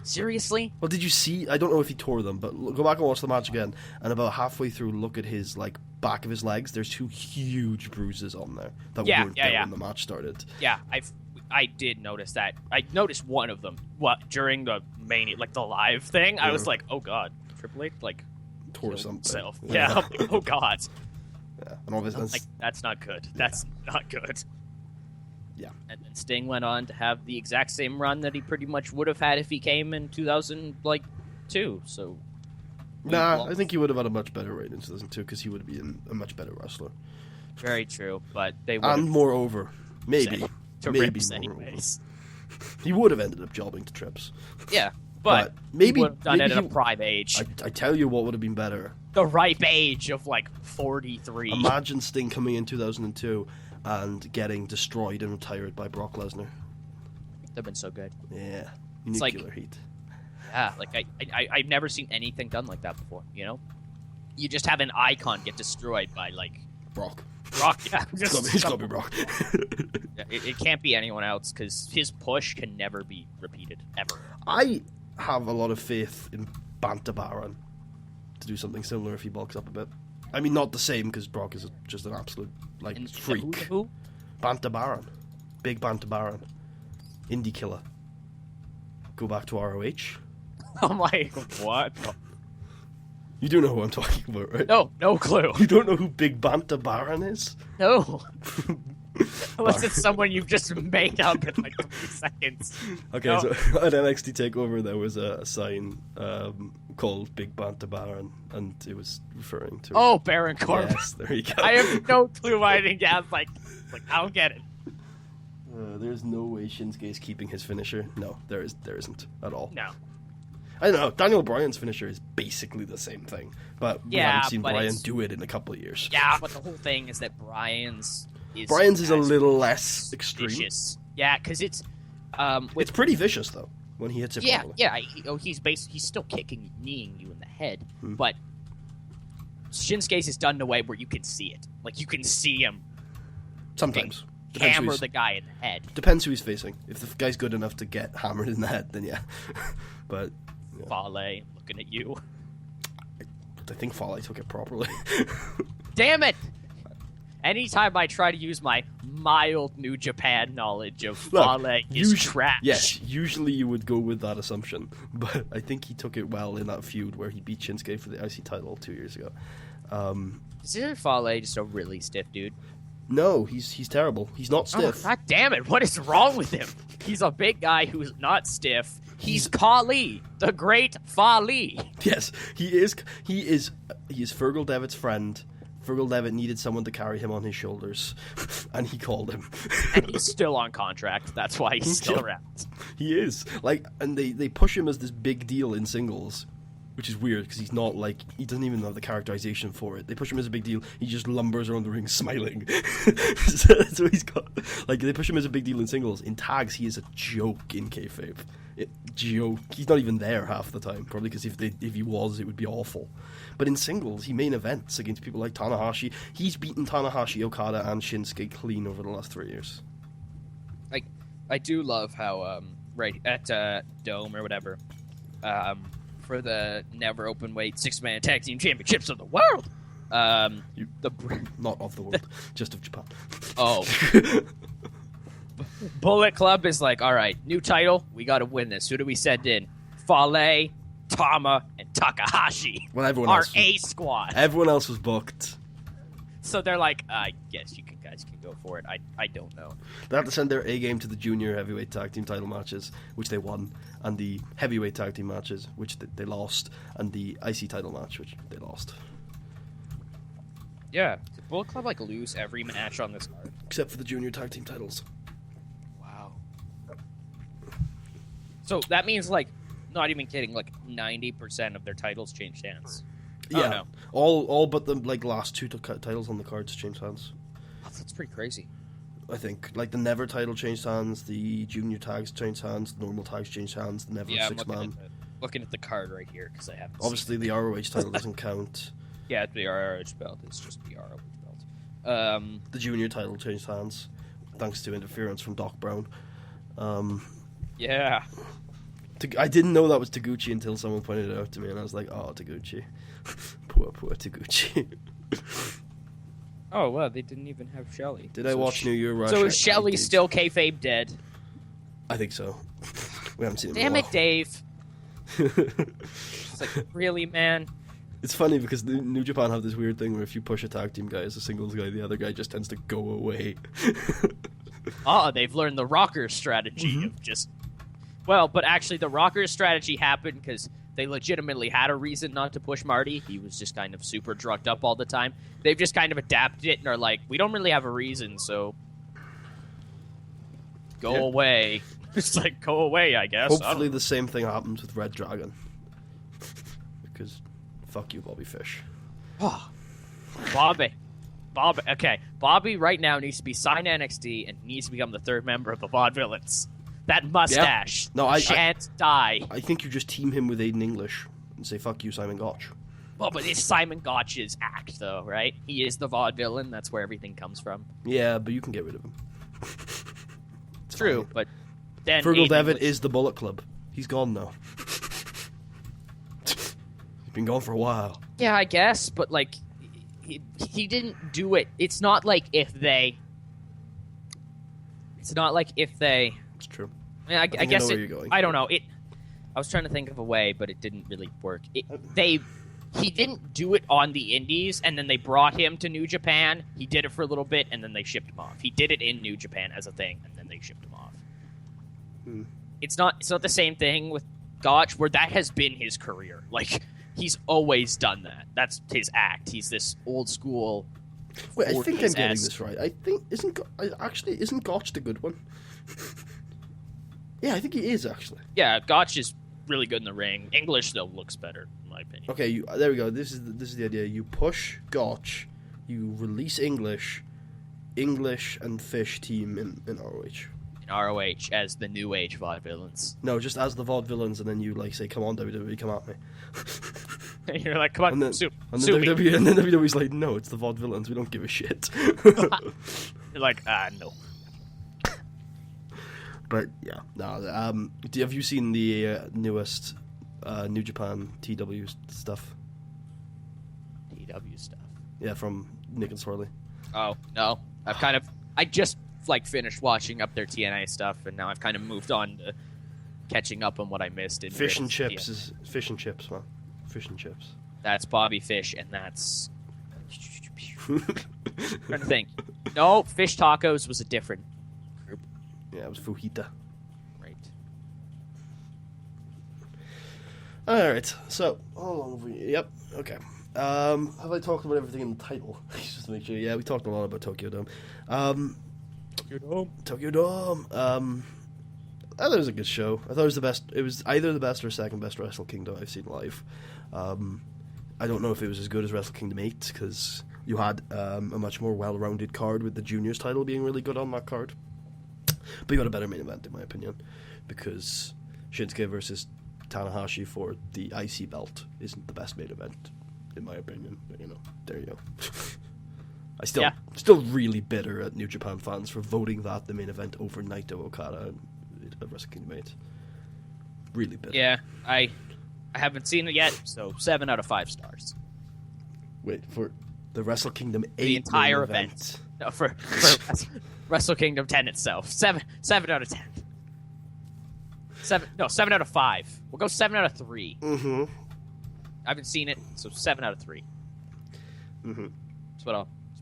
Seriously? Well, did you see? I don't know if he tore them, but go back and watch the match again. And about halfway through, look at his back of his legs. There's two huge bruises on there that weren't there when the match started. Yeah, I did notice that. I noticed one of them during the Mania, the live thing. Yeah. I was like, oh god, Triple H tore something. Himself. Yeah. Oh god. Yeah, and obviously that's not good. That's not good. Yeah. And then Sting went on to have the exact same run that he pretty much would have had if he came in 2002. So. Nah, I think he would have had a much better reign in 2002 because he would have been a much better wrestler. Very true, but they would. And moreover, maybe. Rips anyways. He would have ended up jobbing to Trips. Yeah, but maybe he would have done it at a prime age. I tell you what would have been better. The ripe age of 43. Imagine Sting coming in 2002 and getting destroyed and retired by Brock Lesnar. They've been so good. Yeah, nuclear heat. Yeah, I've never seen anything done like that before. You know. you just have an icon get destroyed by, like... Brock. Brock, yeah. It's gotta be Brock. It can't be anyone else, because his push can never be repeated, ever. I have a lot of faith in Banter Baron to do something similar if he bulks up a bit. I mean, not the same, because Brock is just an absolute, like, And freak. Who? Banter Baron. Big Banter Baron. Indie killer. Go back to ROH. I'm like, what? You do know who I'm talking about, right? No clue. You don't know who Big Banter Baron is? No. Unless it's someone you've just made up in like 3 seconds. Okay, No. so at NXT TakeOver there was a sign called Big Banter Baron, and it was referring to... Oh, Baron Corbin. Yes, there you go. I have no clue why I didn't get it. Like, I don't get it. There's no way Shinsuke's keeping his finisher. No, there isn't at all. No. I don't know. Daniel Bryan's finisher is basically the same thing, but we Yeah, haven't seen but Bryan it's- do it in a couple of years. Yeah, but the whole thing is that Bryan's is a little less extreme. vicious. Yeah, because it's It's pretty vicious though when he hits it. yeah, properly. yeah. He's still kicking, kneeing you in the head, Hmm. but Shinsuke's is done in a way where you can see it. Like you can see him Sometimes. Depends who hammer he's- the guy in the head. Depends who he's facing. If the guy's good enough to get hammered in the head, then yeah. But Fale, looking at you. I think Fale took it properly. Damn it! Anytime I try to use my mild New Japan knowledge of Fale is trash. Yes, usually you would go with that assumption, but I think he took it well in that feud where he beat Shinsuke for the IC title 2 years ago. Isn't Fale just a really stiff dude? No, he's terrible. He's not stiff. Oh, God damn it! What is wrong with him? He's a big guy who's not stiff. He's Kali, the great Fale. Yes, he is. He is Fergal Devitt's friend. Fergal Devitt needed someone to carry him on his shoulders, and he called him. And he's still on contract. That's why he's still around. He is. Like, and they push him as this big deal in singles, which is weird because he's not like, he doesn't even have the characterization for it. They push him as a big deal. He just lumbers around the ring smiling. So he's got, like, they push him as a big deal in singles. In tags, he is a joke in kayfabe. Joke. He's not even there half the time, probably because if he was, it would be awful. But in singles, he main events against people like Tanahashi. He's beaten Tanahashi, Okada, and Shinsuke clean over the last 3 years. I do love how right at Dome or whatever, for the never open weight 6-man tag team championships of the world. Not of the world, just of Japan. Oh. Bullet Club is like, all right, new title, we got to win this. Who do we send in? Fale, Tama, and Takahashi. Well, everyone Our else was, A squad. everyone else was booked. So they're like, I guess you guys can go for it. I don't know. They had to send their A game to the junior heavyweight tag team title matches, which they won, and the heavyweight tag team matches, which they lost, and the IC title match, which they lost. Yeah. Did Bullet Club like lose every match on this card? Except for the junior tag team titles. Wow. So that means like, not even kidding, like 90% of their titles changed hands. Yeah, Oh, no. all but the last two titles on the cards changed hands. Oh, that's pretty crazy. I think like the Never title changed hands, the junior tags changed hands, the normal tags changed hands, the Never Yeah, I'm 6-man. looking at the card right here because I haven't. Obviously, the ROH title doesn't count. Yeah, the ROH belt. It's just the ROH belt. The junior title changed hands, thanks to interference from Doc Brown. Yeah. I didn't know that was Taguchi until someone pointed it out to me, and I was like, "Oh, Taguchi, poor Taguchi." Oh well, they didn't even have Shelly. Did I watch New Year Rush? So is Shelly still kayfabe dead? I think so. We haven't seen him. Damn in a it, Dave. It's like, really, man? It's funny because New Japan have this weird thing where if you push a tag team guy as a singles guy, the other guy just tends to go away. They've learned the rocker strategy of just... Well, but actually the rocker strategy happened because they legitimately had a reason not to push Marty. He was just kind of super drugged up all the time. They've just kind of adapted it and are like, we don't really have a reason, so go away. It's like, go away, I guess. Hopefully the same thing happens with Red Dragon. Because fuck you, Bobby Fish. Bobby. Okay, Bobby right now needs to be signed to NXT and needs to become the third member of the Vaudevillains. That mustache No, shan't die. I think you just team him with Aiden English and say fuck you, Simon Gotch. Well, but it's Simon Gotch's act, though, right? He is the vaudevillain. That's where everything comes from. Yeah, but you can get rid of him. It's true, fine. but then Fergal Aiden Devitt was- is the Bullet Club. He's gone now. He's been gone for a while. Yeah, I guess, but like, he didn't do it. It's not like if they. It's not like if they. It's true. I mean, I think I guess know where it. you're going. I don't know. I was trying to think of a way, but it didn't really work. He didn't do it on the indies, and then they brought him to New Japan. He did it for a little bit, and then they shipped him off. He did it in New Japan as a thing, and then they shipped him off. It's not the same thing with Gotch, where that has been his career. Like, he's always done that. That's his act. He's this old school. Wait, I think I'm 40s-esque. getting this right. I think isn't Gotch the good one? Yeah, I think he is actually. Yeah, Gotch is really good in the ring. English though looks better, in my opinion. Okay, there we go. This is the idea. You push Gotch, you release English and Fish team in ROH. In ROH as the new age vaudevillains. No, just as the vaudevillains, and then you like say, "Come on, WWE, come at me." And you're like, come on, And then, sue me. WWE's like, "No, it's the vaudevillains. We don't give a shit." You're like, no. But yeah, no. Have you seen the newest New Japan TEW stuff? TEW stuff. Yeah, from Nick and Swirly. Oh, no. I just finished watching up their TNA stuff, and now I've kind of moved on to catching up on what I missed. In Fish and TNA. chips is fish and chips, man. Fish and chips. That's Bobby Fish, and that's. Trying to think. No, Fish Tacos was a different group. Yeah, it was Fujita. Right. Alright, so, how long have we... Yep, okay. Have I talked about everything in the title? Just to make sure. Yeah, we talked a lot about Tokyo Dome. Tokyo Dome. I thought it was a good show. I thought it was the best. It was either the best or second best Wrestle Kingdom I've seen live. I don't know if it was as good as Wrestle Kingdom 8, because you had a much more well-rounded card with the juniors title being really good on that card. But you had a better main event, in my opinion, because Shinsuke versus Tanahashi for the IC belt isn't the best main event, in my opinion. But, there you go. Still really bitter at New Japan fans for voting that the main event over Naito Okada at Wrestle Kingdom 8. Really bitter. Yeah, I haven't seen it yet, so 7 out of 5 stars. Wait, for the Wrestle Kingdom 8 The entire main event. No, for Wrestle Kingdom 10 itself. 7 out of 10. 7 out of 5. We'll go 7 out of 3. Mm-hmm. I haven't seen it, so 7 out of 3. Mm-hmm. That's what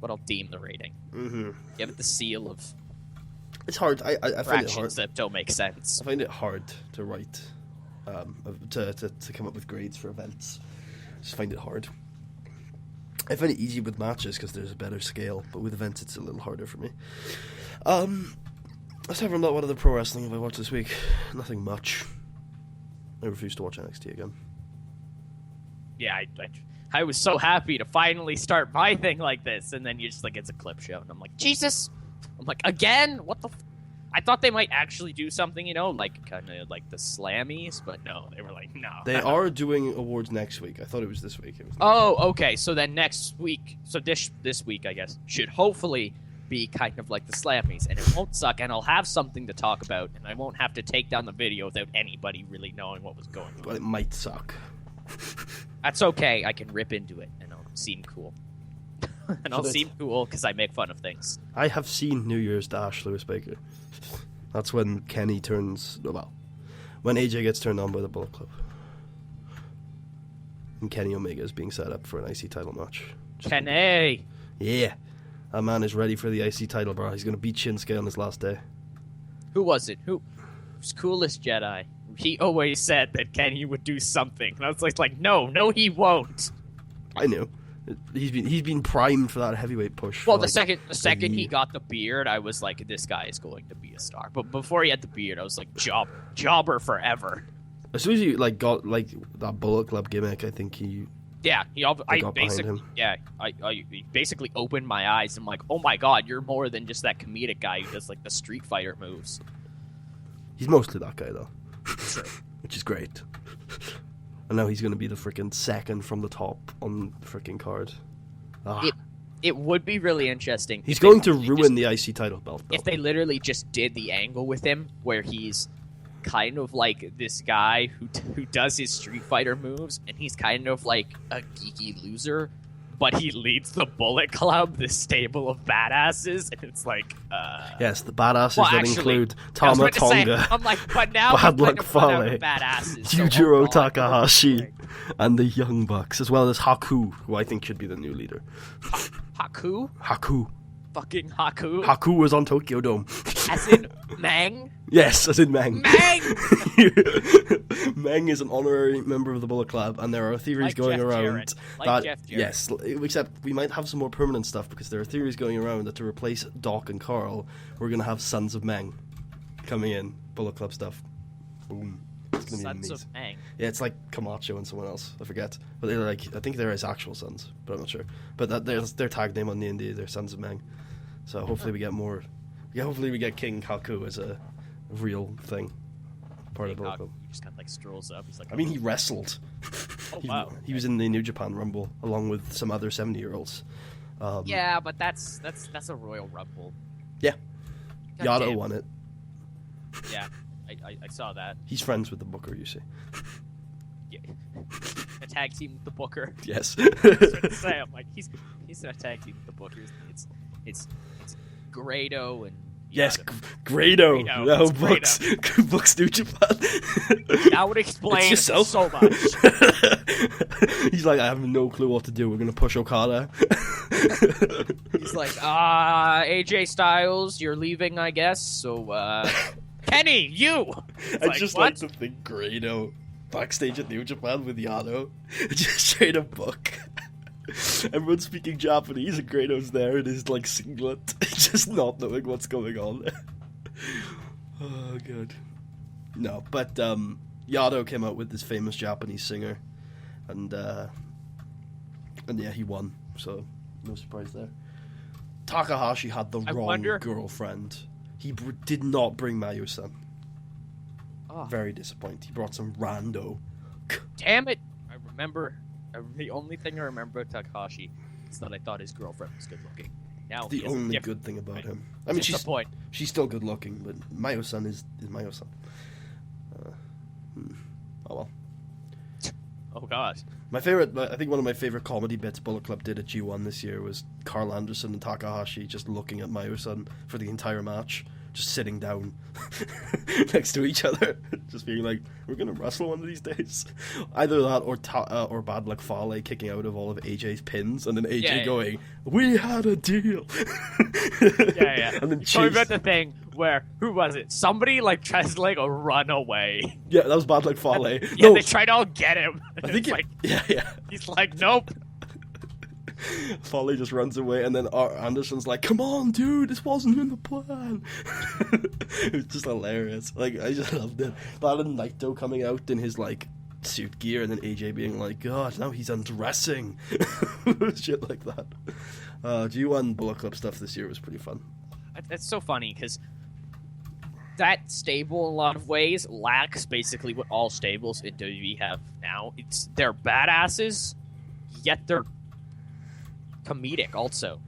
I'll deem the rating. Mm-hmm. Give it the seal of It's hard. I find it hard. fractions that don't make sense. I find it hard to write, to come up with grades for events. Just find it hard. I find it easy with matches because there's a better scale, but with events it's a little harder for me. Aside from that, what other pro wrestling have I watched this week? Nothing much. I refuse to watch NXT again. Yeah, I was so happy to finally start my thing like this, and then you're just like, it's a clip show, and I'm like, Jesus! I'm like, again? What the I thought they might actually do something, like kind of like the Slammies, but no, they were like, no. They are doing awards next week. I thought it was this week. Oh, okay, so then next week, so this week, I guess, should hopefully be kind of like the Slammies, and it won't suck, and I'll have something to talk about, and I won't have to take down the video without anybody really knowing what was going on. But it might suck. That's okay, I can rip into it, and I'll seem cool. And I'll seem cool because I make fun of things. I have seen New Year's Dash, Lewis Baker. That's when Kenny turns... when AJ gets turned on by the Bullet Club. And Kenny Omega is being set up for an IC title match. Kenny! Yeah. That man is ready for the IC title, bro. He's going to beat Shinsuke on his last day. Who was it? Who's coolest Jedi? He always said that Kenny would do something. And I was like, no, he won't. I knew. He's been primed for that heavyweight push. Well, the second he got the beard, I was like, this guy is going to be a star. But before he had the beard, I was like, jobber forever. As soon as he got that Bullet Club gimmick, I think he... Yeah, I basically opened my eyes. I'm like, oh my god, you're more than just that comedic guy who does like the Street Fighter moves. He's mostly that guy though, Sure. which is great. And now he's going to be the freaking second from the top on the freaking card. Ah. It would be really interesting. He's going to ruin the IC title belt, though. If they literally just did the angle with him, where he's kind of like this guy who does his Street Fighter moves, and he's kind of like a geeky loser, but he leads the Bullet Club, this stable of badasses, and it's like, yes, the badasses that include Tama Tonga, I'm like, but now Bad Luck Fale, Yujiro Takahashi, and the Young Bucks, as well as Haku, who I think should be the new leader. Haku? Haku. Fucking Haku? Haku was on Tokyo Dome. As in Mang? Yes, as in Mang. Mang! Meng is an honorary member of the Bullet Club, and there are theories like going Jeff around Jarrett. that Jeff Jarrett. yes, except we might have some more permanent stuff because there are theories going around that to replace Doc and Carl, we're going to have Sons of Meng coming in, Bullet Club stuff. Boom. It's gonna Sons be of Meng. Yeah, it's like Camacho and someone else. I forget, but they're like I think they're his actual sons, but I'm not sure. But that's their tag name on the indie. They're Sons of Meng. So hopefully we get more. Yeah, hopefully we get King Haku as a real thing. Part of the Bullet Club. He just kind of like strolls up. He's like, I mean, he wrestled. Oh, wow. He was in the New Japan Rumble along with some other 70-year-olds. Yeah, but that's a Royal Rumble. Yeah. God Yado damn. won it. Yeah, I saw that. He's friends with the Booker, you see. Yeah. A tag team with the Booker. Yes. I was trying to say, I'm like, he's in a tag team with the Bookers. It's Grado and yes, Grado. No, Books. Grado. Books New Japan. That would explain so much. He's like, I have no clue what to do. We're going to push Okada. He's like, AJ Styles, you're leaving, I guess. So, Kenny, you. I like, just what? like to think Grado backstage at New Japan with Yano, just straight up book. Everyone's speaking Japanese and Grado's there in his like singlet, just not knowing what's going on. Oh god. No, but Yado came out with this famous Japanese singer, and yeah, he won. So no surprise there. Takahashi had the wrong girlfriend. He did not bring Mayu-san. Oh. Very disappointed. He brought some rando. Damn it! I remember. The only thing I remember about Takahashi is that I thought his girlfriend was good looking. Now the only good thing about him. I mean, she's still good looking, but Mayo-san is Mayo-san. Oh well. Oh god. My favorite, I think one of my favorite comedy bits Bullet Club did at G1 this year was Carl Anderson and Takahashi just looking at Mayo-san for the entire match, just sitting down next to each other, just being like, "We're gonna wrestle one of these days." Either that or Bad Luck Fale kicking out of all of AJ's pins, and then AJ going, "We had a deal." Yeah. And then Talking about the thing where who was it? Somebody like tries to like run away. Yeah, that was Bad Luck Fale. Yeah, they try to all get him. I think yeah. He's like, nope. Foley just runs away, and then Anderson's like, "Come on, dude, this wasn't in the plan." It was just hilarious. Like, I just loved it. That and Naito coming out in his like suit gear, and then AJ being like, "God, now he's undressing." Shit like that. G1 Bullet Club stuff this year was pretty fun. That's so funny because that stable, in a lot of ways, lacks basically what all stables in WWE have now. They're badasses, yet they're comedic also.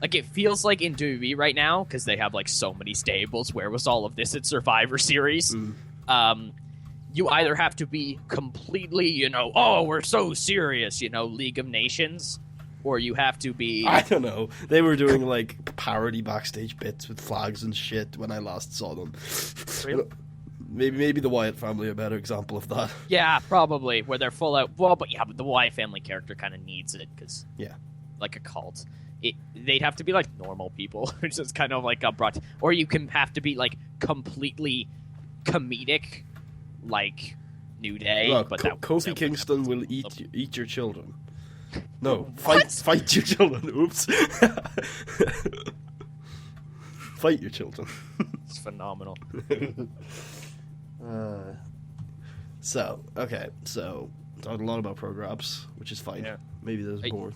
Like, it feels like in WWE right now, because they have like so many stables, where was all of this at Survivor Series? You either have to be completely, oh, we're so serious, League of Nations, or you have to be... I don't know. They were doing like parody backstage bits with flags and shit when I last saw them. Really? Maybe the Wyatt family are a better example of that. Yeah, probably, where they're full out... Well, but the Wyatt family character kind of needs it, because... Yeah. Like a cult. They'd have to be like normal people, which is kind of like or you can have to be like completely comedic, like New Day. Look, but Kofi Kingston will eat your children. No, fight your children. Oops. Fight your children. It's phenomenal. So talked a lot about programs, which is fine. Yeah. Maybe there's more.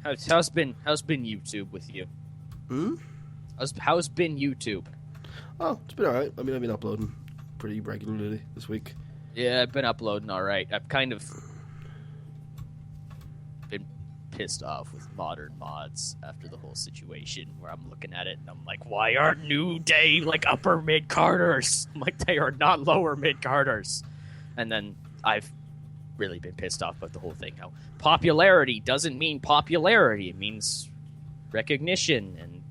How's been YouTube with you? How's been YouTube? Oh, it's been alright. I mean, I've been uploading pretty regularly this week. Yeah, I've been uploading all right. I've kind of been pissed off with modern mods after the whole situation where I'm looking at it and I'm like, why aren't New Day like upper mid carders? I'm like, they are not lower mid carders. And then I've really been pissed off about the whole thing. How popularity doesn't mean popularity. It means recognition, and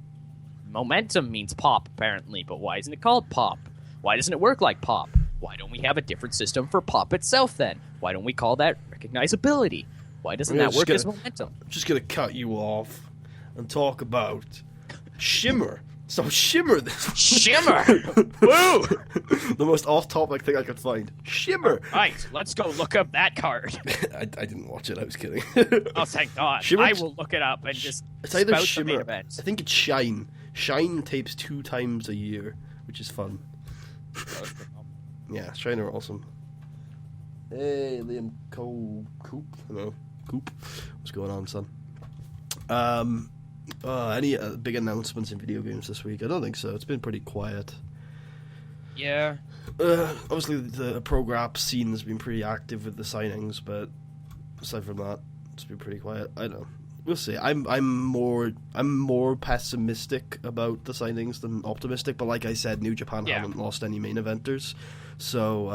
momentum means pop, apparently. But why isn't it called pop? Why doesn't it work like pop? Why don't we have a different system for pop itself then? Why don't we call that recognizability? Why doesn't that work as momentum? I'm just going to cut you off and talk about Shimmer. So Shimmer this Shimmer! Woo! The most off-topic thing I could find. Shimmer! Right, let's go look up that card. I didn't watch it, I was kidding. Oh, thank God. Shimmer, I will look it up and just it's either spout Shimmer, the main events. I think it's Shine. Shine tapes 2 times a year, which is fun. Yeah, Shine are awesome. Hey, Liam Coop. Hello, Coop. What's going on, son? Any big announcements in video games this week? I don't think so. It's been pretty quiet. Yeah. Obviously, the ProGrap scene has been pretty active with the signings, but aside from that, it's been pretty quiet. I don't know. We'll see. I'm more pessimistic about the signings than optimistic. But like I said, New Japan haven't lost any main eventers, so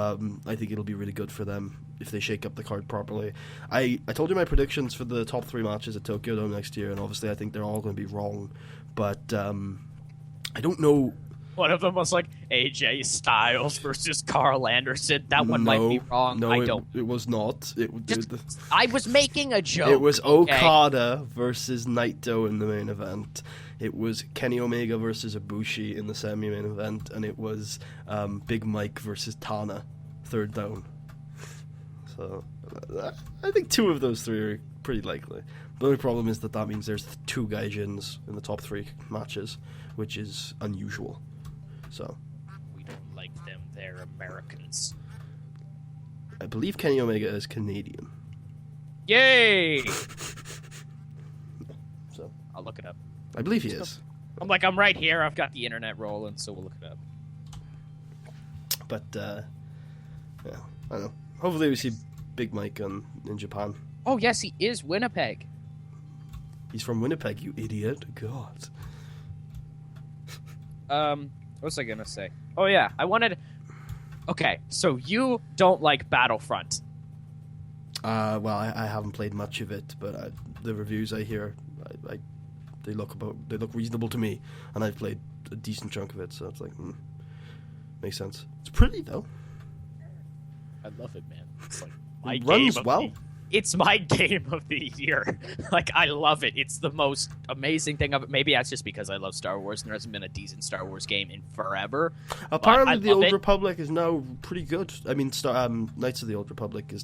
I think it'll be really good for them if they shake up the card properly. I told you my predictions for the top 3 matches at Tokyo Dome next year, and obviously I think they're all going to be wrong. But I don't know. One of them was like AJ Styles versus Carl Anderson. That one might be wrong. No, I don't. It was not. I was making a joke. It was Okada versus Naito in the main event. It was Kenny Omega versus Ibushi in the semi-main event, and it was Big Mike versus Tana, third down. So I think 2 of those 3 are pretty likely. The only problem is that means there's 2 gaijins in the top 3 matches, which is unusual. So we don't like them. They're Americans. I believe Kenny Omega is Canadian. Yay! So I'll look it up. I believe he is. I'm right here. I've got the internet rolling, so we'll look it up. But yeah, I don't know. Hopefully we see Big Mike in Japan. Oh yes, he is Winnipeg. He's from Winnipeg, you idiot. God. What was I gonna say? Oh yeah, I wanted. Okay, so you don't like Battlefront. Well, I haven't played much of it, but the reviews I hear, they look reasonable to me, and I've played a decent chunk of it, so it's like, makes sense. It's pretty though. I love it, man. It's like my it runs well. It's my game of the year. Like, I love it. It's the most amazing thing of it. Maybe that's just because I love Star Wars, and there hasn't been a decent Star Wars game in forever. Apparently, the Old Republic is now pretty good. I mean, Knights of the Old Republic has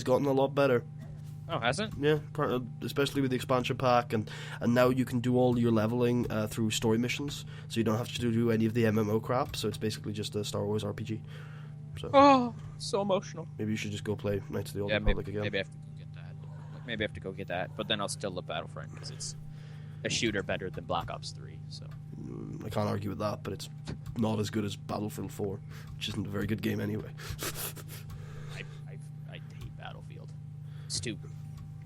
gotten a lot better. Oh, has it? Yeah, especially with the expansion pack, and now you can do all your leveling through story missions, so you don't have to do any of the MMO crap. So it's basically just a Star Wars RPG. So. Oh, so emotional. Maybe you should just go play Knights of the Old Republic again. Maybe I have to go get that. Maybe I have to go get that, but then I'll still love Battlefront because it's a shooter better than Black Ops 3. So I can't argue with that, but it's not as good as Battlefield 4, which isn't a very good game anyway. I hate Battlefield. It's stupid.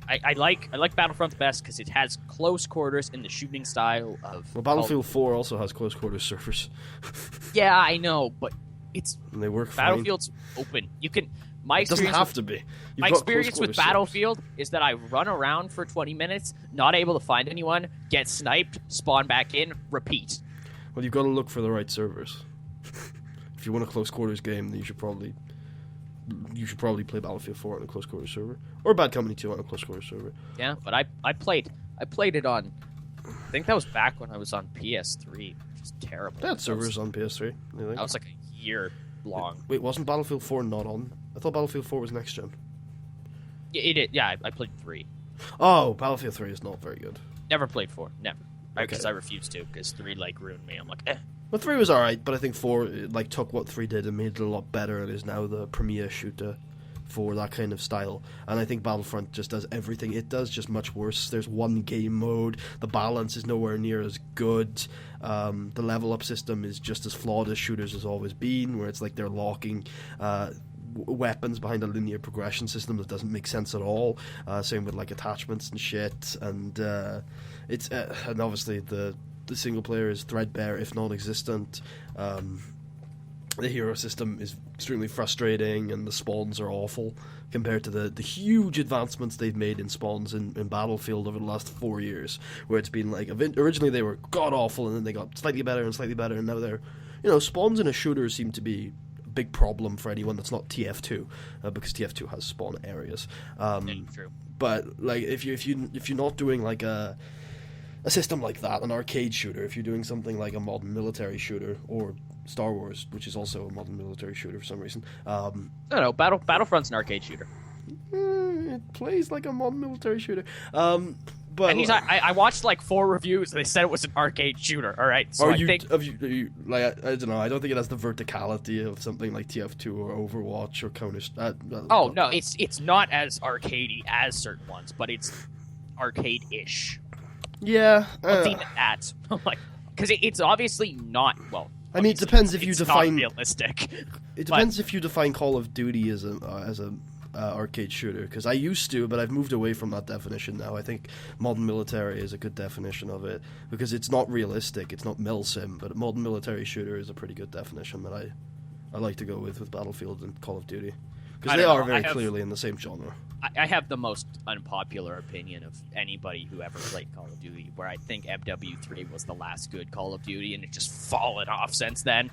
I like Battlefront the best because it has close quarters in the shooting style of. Well, Battlefield 4 also has close quarters servers. Yeah, I know, but and they work Battlefield's fine. open. You can. It doesn't have to be. My experience with Battlefield is that I run around for 20 minutes, not able to find anyone, get sniped, spawn back in, repeat. Well, you've got to look for the right servers. If you want a close quarters game, then you should probably play Battlefield 4 on a close quarters server, or Bad Company 2 on a close quarters server. Yeah, but I played it on. I think that was back when I was on PS3, which is terrible. They had servers on PS3. That was like a year long. Wait, wasn't Battlefield 4 not on? I thought Battlefield 4 was next gen. Yeah, it did. Yeah, I played 3. Oh, Battlefield 3 is not very good. Never played 4. Never. Okay. Because I refused to. Because 3 ruined me. I'm like, eh. Well, 3 was alright, but I think 4 took what 3 did and made it a lot better, and is now the premier shooter for that kind of style. And I think Battlefront just does everything it does, just much worse. There's one game mode, the balance is nowhere near as good, the level up system is just as flawed as shooters has always been, where it's like they're locking weapons behind a linear progression system that doesn't make sense at all. Same with like attachments and shit, and it's and obviously the single player is threadbare if non-existent. The hero system is extremely frustrating, and the spawns are awful compared to the huge advancements they've made in spawns in Battlefield over the last 4 years, where it's been like originally they were god awful, and then they got slightly better, and now they're, spawns in a shooter seem to be a big problem for anyone that's not TF2, because TF2 has spawn areas. True. But like if you're not doing like a system like that, an arcade shooter, if you're doing something like a modern military shooter, or Star Wars, which is also a modern military shooter for some reason. No, Battlefront's an arcade shooter. It plays like a modern military shooter. But and I watched like 4 reviews, and they said it was an arcade shooter. All right, so I don't know. I don't think it has the verticality of something like TF2 or Overwatch or Counter. No, it's not as arcadey as certain ones, but it's arcade-ish. Yeah, Let's even that. Like, because it's obviously not well. I mean, it depends if you define not realistic. It depends if you define Call of Duty as a arcade shooter. Because I used to, but I've moved away from that definition now. I think modern military is a good definition of it, because it's not realistic. It's not milsim, but modern military shooter is a pretty good definition that I like to go with Battlefield and Call of Duty, because they are very clearly in the same genre. I have the most unpopular opinion of anybody who ever played Call of Duty, where I think MW3 was the last good Call of Duty, and it's just fallen off since then.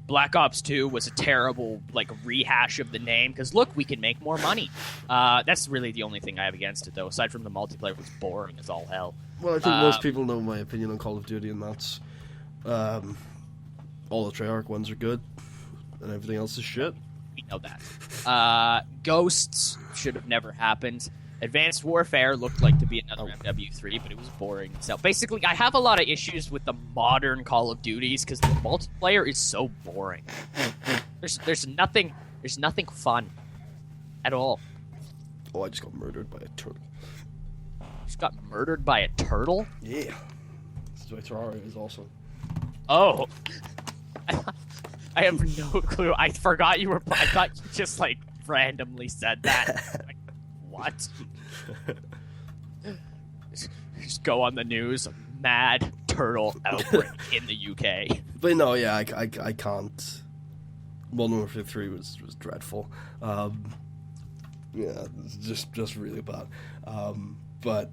Black Ops 2 was a terrible rehash of the name, because look, we can make more money. That's really the only thing I have against it, though. Aside from the multiplayer, it was boring as all hell. Well, I think most people know my opinion on Call of Duty, and that's all the Treyarch ones are good, and everything else is shit. We know that. Ghosts should have never happened. Advanced Warfare looked like to be another MW3, but it was boring. So basically, I have a lot of issues with the modern Call of Duties, because the multiplayer is so boring. There's nothing fun at all. Oh, I just got murdered by a turtle. Just got murdered by a turtle? Yeah. This is why Terraria is awesome. Oh. I have no clue. I forgot you were. I thought you just randomly said that. What? Just go on the news. Mad turtle outbreak in the UK. But no, yeah, I can't. Modern Warfare 3 was dreadful. Yeah, it's just really bad. But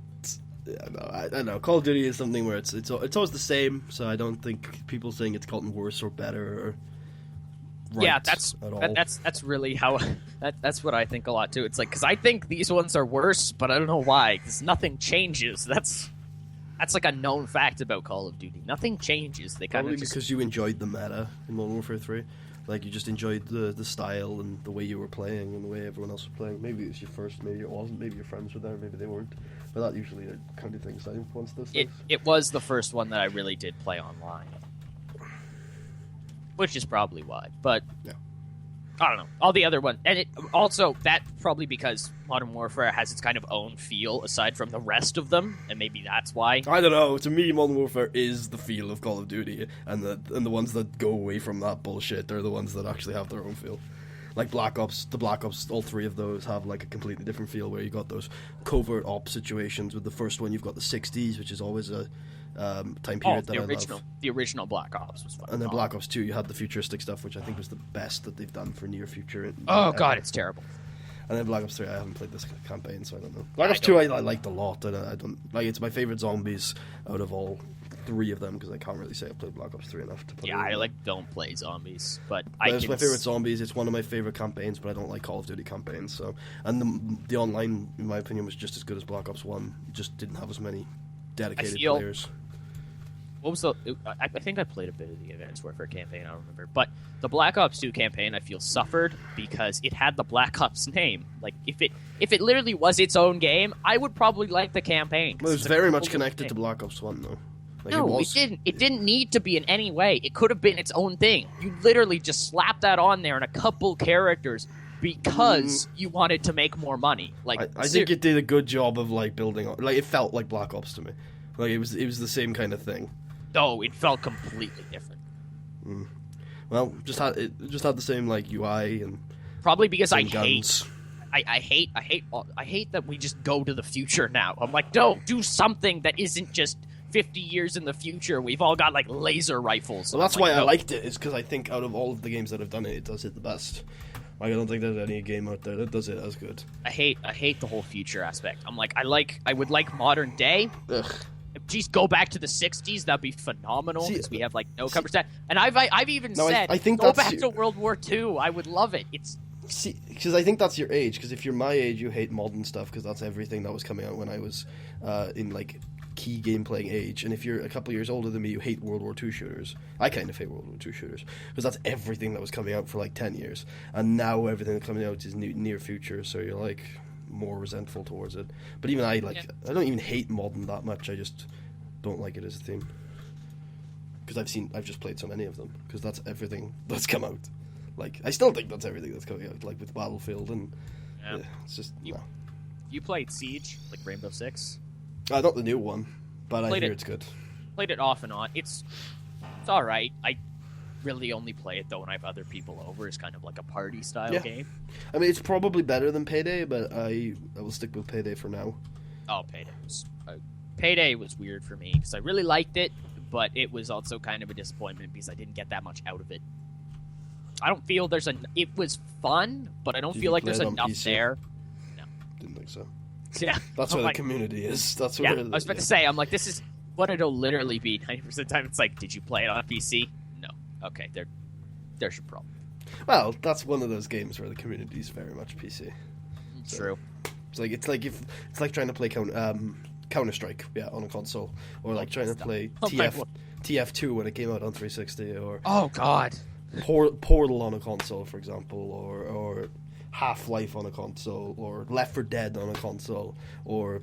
yeah, no, I know Call of Duty is something where it's always the same. So I don't think people saying it's gotten worse or better or right yeah, that's really how that's what I think a lot too. It's because I think these ones are worse, but I don't know why. Because nothing changes. That's a known fact about Call of Duty. Nothing changes. They kind of because you enjoyed the meta in Modern Warfare 3. You just enjoyed the style and the way you were playing and the way everyone else was playing. Maybe it was your first, maybe it wasn't. Maybe your friends were there, maybe they weren't. But that usually kind of things I influence those things. It was the first one that I really did play online. Which is probably why, but yeah. I don't know. All the other ones, and it also that probably because Modern Warfare has its kind of own feel aside from the rest of them, and maybe that's why. I don't know. To me, Modern Warfare is the feel of Call of Duty, and the ones that go away from that bullshit are the ones that actually have their own feel. Like Black Ops, all 3 of those have a completely different feel. Where you got those covert ops situations. With the first one, you've got the '60s, which is always a time period that I love. The original Black Ops was fun. And then Black Ops 2, you had the futuristic stuff, which I think was the best that they've done for near future. God, it's terrible. And then Black Ops 3, I haven't played this campaign, so I don't know. Black Ops 2, I liked a lot, and I don't it's my favorite zombies out of all 3 of them, because I can't really say I played Black Ops 3 enough to put it in. I don't play zombies, but it's my favorite zombies. It's one of my favorite campaigns, but I don't like Call of Duty campaigns. So, and the online, in my opinion, was just as good as Black Ops 1. It just didn't have as many dedicated players. What was I think I played a bit of the Advanced Warfare campaign, I don't remember. But the Black Ops 2 campaign, I feel, suffered because it had the Black Ops name. If it literally was its own game, I would probably like the campaign. Well, it was very much connected to Black Ops 1, though. No, it didn't. It didn't need to be in any way. It could have been its own thing. You literally just slapped that on there and a couple characters because you wanted to make more money. I think it did a good job of building on. It felt like Black Ops to me. It was the same kind of thing. No, it felt completely different. Well, just had the same UI and Probably because I guns. hate that we just go to the future now. I'm like, no, do something that isn't just 50 years in the future. We've all got like laser rifles. Well, that's why I liked it. Is because I think out of all of the games that have done it, it does it the best. Like, I don't think there's any game out there that does it as good. I hate the whole future aspect. I'm like, I would like modern day. Ugh. Geez, go back to the 60s. That'd be phenomenal because we have like no cover stat. And I've even said, I think go back to World War II. I would love it. Because I think that's your age. Because if you're my age, you hate modern stuff because that's everything that was coming out when I was in like key game playing age. And if you're a couple years older than me, you hate World War II shooters. I kind of hate World War II shooters because that's everything that was coming out for like 10 years. And now everything that's coming out is near future. So you're like more resentful towards it. But even I don't even hate modern that much. I just don't like it as a theme because I've just played so many of them because that's everything that's come out. Like, I still think that's everything that's coming out, like with Battlefield and it's just You played Siege, like Rainbow Six? Not the new one, but I hear it's good. Played it off and on. It's all right. I really only play it though when I have other people over. It's kind of like a party style game. I mean, it's probably better than Payday, but I will stick with Payday for now. Oh, Payday was weird for me because I really liked it, but it was also kind of a disappointment because I didn't get that much out of it. I don't feel it was fun, but I don't feel like there's enough there. No. Didn't think so. Yeah. That's where the community is. That's where I was about to say, I'm like, this is what it'll literally be 90% of the time. It's like, did you play it on PC? No. Okay, there's your problem. Well, that's one of those games where the community is very much PC. So, true. It's like trying to play Counter-Strike, on a console, or like trying to play TF2 when it came out on 360, or oh god, Portal on a console, for example, or Half-Life on a console, or Left 4 Dead on a console, or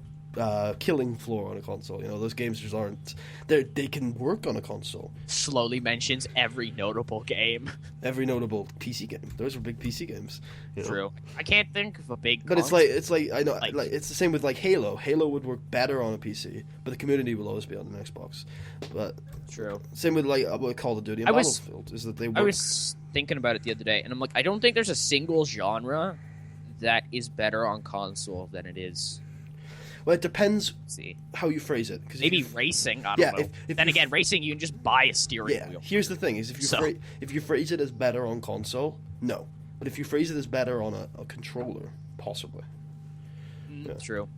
Killing Floor on a console. Those games just aren't. They can work on a console. Slowly mentions every notable game. Every notable PC game. Those were big PC games. True. I can't think of a big. But it's like I know, like it's the same with like Halo. Halo would work better on a PC, but the community will always be on an Xbox. But true. Same with like Call of Duty and Battlefield. Is that they work. I was thinking about it the other day, and I'm like, I don't think there's a single genre that is better on console than it is. Well, it depends how you phrase it. Maybe racing, I don't know. Then again, racing, you can just buy a steering wheel. Here's the thing, is if you phrase it as better on console, no. But if you phrase it as better on a controller, possibly. True.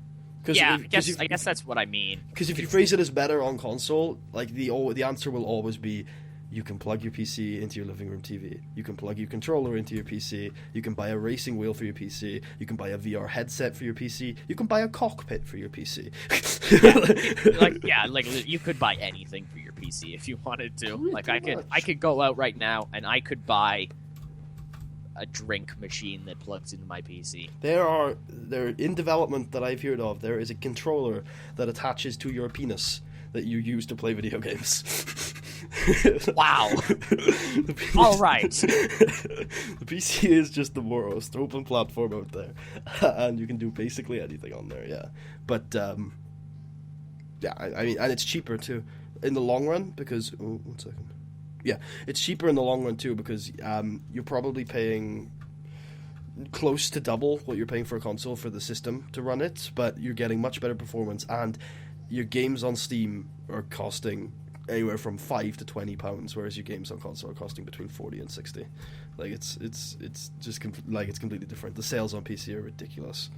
I guess that's what I mean. Because if you phrase it as better on console, like the answer will always be, you can plug your PC into your living room TV. You can plug your controller into your PC. You can buy a racing wheel for your PC. You can buy a VR headset for your PC. You can buy a cockpit for your PC. You could buy anything for your PC if you wanted to. Like I could go out right now and I could buy a drink machine that plugs into my PC. They're in development that I've heard of. There is a controller that attaches to your penis that you use to play video games. Wow. All right. The PC is just the most open platform out there, and you can do basically anything on there. Yeah, but I mean, and it's cheaper too in the long run because. Oh, 1 second. Yeah, it's cheaper in the long run too because you're probably paying close to double what you're paying for a console for the system to run it, but you're getting much better performance, and your games on Steam are costing anywhere from £5 to £20, whereas your games on console are costing between 40 and 60. Like it's just it's completely different. The sales on PC are ridiculous,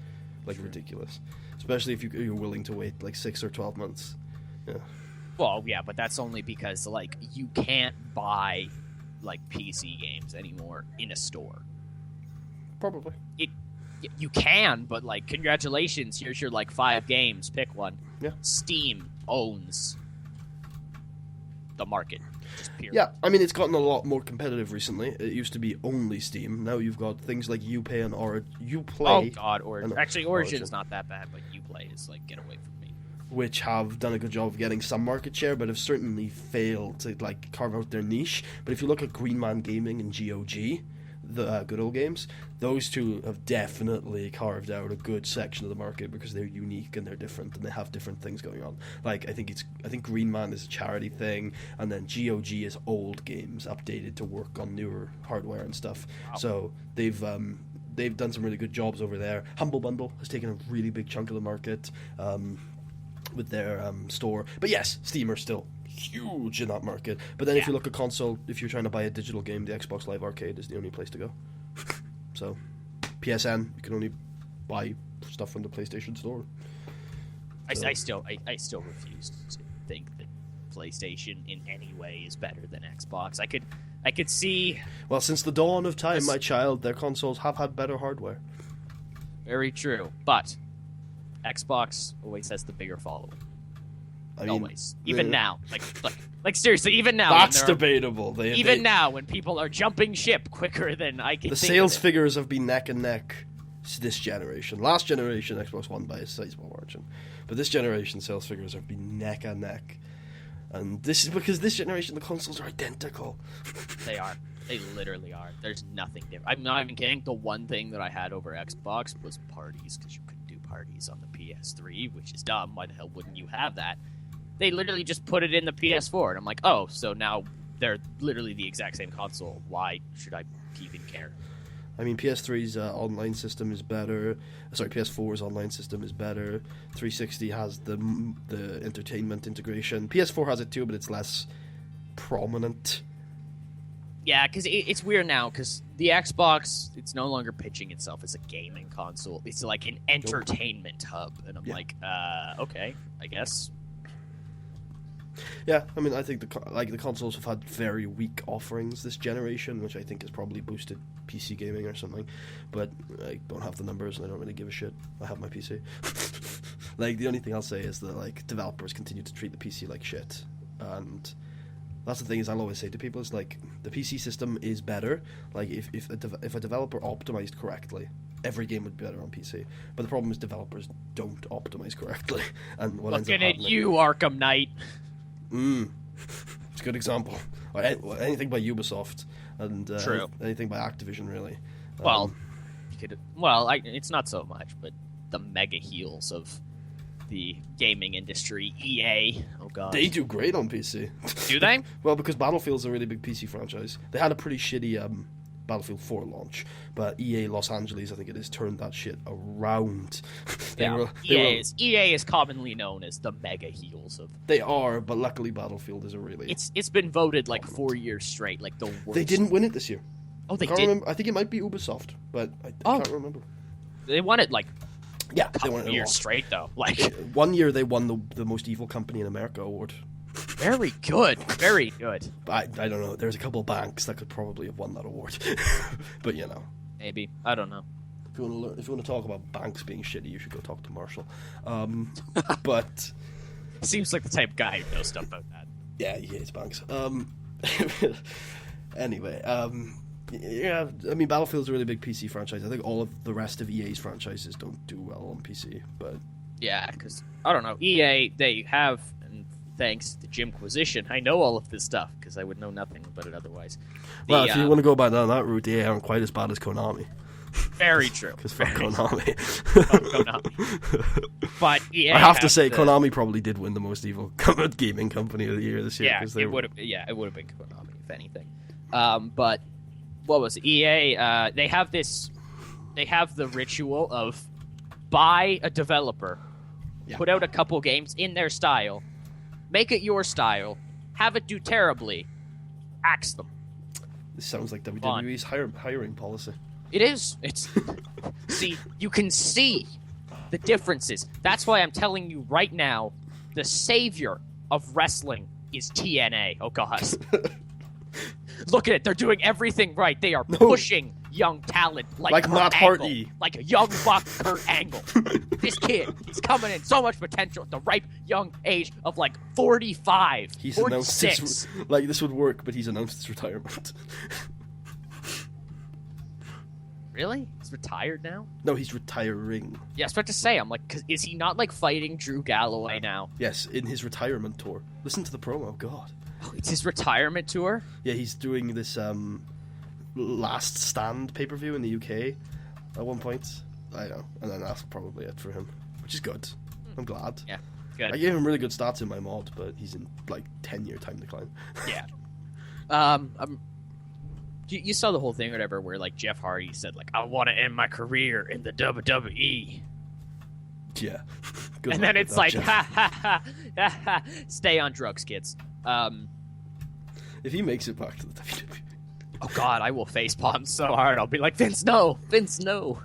ridiculous, especially if you're willing to wait like 6 or 12 months. Yeah. Well, yeah, but that's only because like you can't buy like PC games anymore in a store. Probably. You can, but like, congratulations, here's your like 5 games, pick one. Yeah. Steam owns the market. Just period. Yeah, I mean, it's gotten a lot more competitive recently. It used to be only Steam. Now you've got things like Uplay and Uplay. Oh god, Origin. Actually, Origin is not that bad, but Uplay is like, get away from me. Which have done a good job of getting some market share, but have certainly failed to like carve out their niche. But if you look at Green Man Gaming and GOG, the good old games, those two have definitely carved out a good section of the market because they're unique and they're different and they have different things going on. Like I think Green Man is a charity thing, and then GOG is old games updated to work on newer hardware and stuff. Wow. So they've they've done some really good jobs over there. Humble Bundle has taken a really big chunk of the market with their store. But yes, Steam are still huge in that market. But then if you look at console, if you're trying to buy a digital game, the Xbox Live Arcade is the only place to go. So, PSN, you can only buy stuff from the PlayStation Store. So. I still refuse to think that PlayStation in any way is better than Xbox. I could see. Well, since the dawn of time, my child, their consoles have had better hardware. Very true, but Xbox always has the bigger following. I mean, always, even now, like seriously, even now. That's debatable. Now, when people are jumping ship quicker than I can. The sales figures have been neck and neck this generation. Last generation, Xbox One by a sizable margin, but this generation, sales figures have been neck and neck. And this is because this generation, the consoles are identical. They are. They literally are. There's nothing different. I'm not even kidding. The one thing that I had over Xbox was parties, because you couldn't do parties on the PS3, which is dumb. Why the hell wouldn't you have that? They literally just put it in the PS4, and I'm like, oh, so now they're literally the exact same console. Why should I even care? I mean, PS3's online system is better. Sorry, PS4's online system is better. 360 has the entertainment integration. PS4 has it too, but it's less prominent. Yeah, because it's weird now, because the Xbox, it's no longer pitching itself as a gaming console. It's like an entertainment hub, and I'm like, okay, I guess. Yeah, I mean, I think the consoles have had very weak offerings this generation, which I think has probably boosted PC gaming or something. But I don't have the numbers, and I don't really give a shit. I have my PC. Like, the only thing I'll say is that, like, developers continue to treat the PC like shit, and that's the thing is I'll always say to people is, like, the PC system is better. Like, if a developer optimized correctly, every game would be better on PC. But the problem is developers don't optimize correctly, and what ends up happening... Looking at you, Arkham Knight. It's a good example. Or anything by Ubisoft and True. Anything by Activision, really. It's not so much, but the mega heels of the gaming industry, EA. Oh god, they do great on PC. Do they? Well, because Battlefield's a really big PC franchise. They had a pretty shitty Battlefield 4 launch, but EA Los Angeles, I think it is, turned that shit around. EA is commonly known as the mega heels of. They are, but luckily Battlefield is a really. It's been voted like 4 years straight, like the worst. They didn't win it this year. Oh, they did. I think it might be Ubisoft, but I can't remember. They won it like. Yeah, they won it years straight though. Like 1 year they won the most evil company in America award. Very good, very good. But I don't know. There's a couple of banks that could probably have won that award, but you know, maybe I don't know. If you want to talk about banks being shitty, you should go talk to Marshall. But seems like the type of guy who knows stuff about that. Yeah, he hates banks. Anyway, yeah, I mean, Battlefield's a really big PC franchise. I think all of the rest of EA's franchises don't do well on PC, but yeah, because I don't know, EA they have. Thanks to Jimquisition, I know all of this stuff because I would know nothing about it otherwise. Well, if you want to go down that route, they aren't quite as bad as Konami. Very true. Because fuck Konami. Konami. But EA I have to say, Konami probably did win the most evil gaming company of the year this year. Yeah, it would have. Yeah, it would have been Konami if anything. But what was it? EA? They have this. They have the ritual of buy a developer, put out a couple games in their style. Make it your style. Have it do terribly. Axe them. This sounds like WWE's hiring policy. It is. It's see, you can see the differences. That's why I'm telling you right now, the savior of wrestling is TNA. Oh god. Look at it. They're doing everything right. They are pushing young talent like Matt Hardy. Like a young buck Kurt Angle. This kid, he's coming in so much potential at the ripe young age of like 45, he's 46. Announced like this would work, but he's announced his retirement. Really? He's retired now? No, he's retiring. Yeah, I was about to say, I'm like, is he not like fighting Drew Galloway now? Yes, in his retirement tour. Listen to the promo, God. Oh, it's his retirement tour? Yeah, he's doing this Last Stand pay-per-view in the UK at one point. I know, and then that's probably it for him, which is good. I'm glad. Yeah, good. I gave him really good stats in my mod, but he's in like 10-year time decline. Yeah. Do You saw the whole thing or whatever where, like, Jeff Hardy said, like, I want to end my career in the WWE. Yeah. And then it's like, ha, stay on drugs, kids. If he makes it back to the WWE. Oh, God, I will facepalm so hard. I'll be like, Vince, no. Vince, no.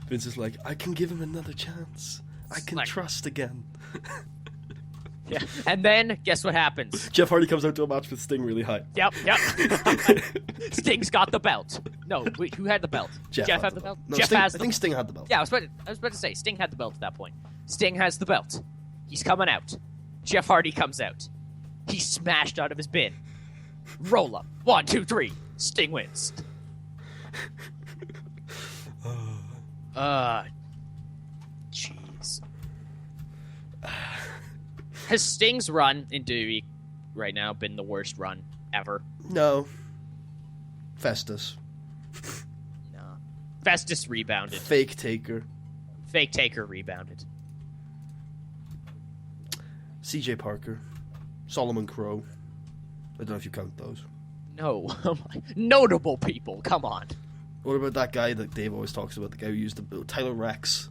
Vince is like, I can give him another chance. I can trust again. Yeah. And then, guess what happens? Jeff Hardy comes out to a match with Sting really high. Yep. Sting's got the belt. No, wait, who had the belt? Jeff had the belt? No, Jeff Sting, has I think Sting had the belt. Yeah, I was about to say, Sting had the belt at that point. Sting has the belt. He's coming out. Jeff Hardy comes out. He's smashed out of his bin. Roll up. 1, 2, 3. Sting wins. Jeez. Has Sting's run in WWE right now been the worst run ever? No. Festus. No. Festus rebounded. Fake Taker. Fake Taker rebounded. CJ Parker. Solomon Crowe. I don't know if you count those. No. Notable people. Come on. What about that guy that Dave always talks about? The guy who used Tyler Rex.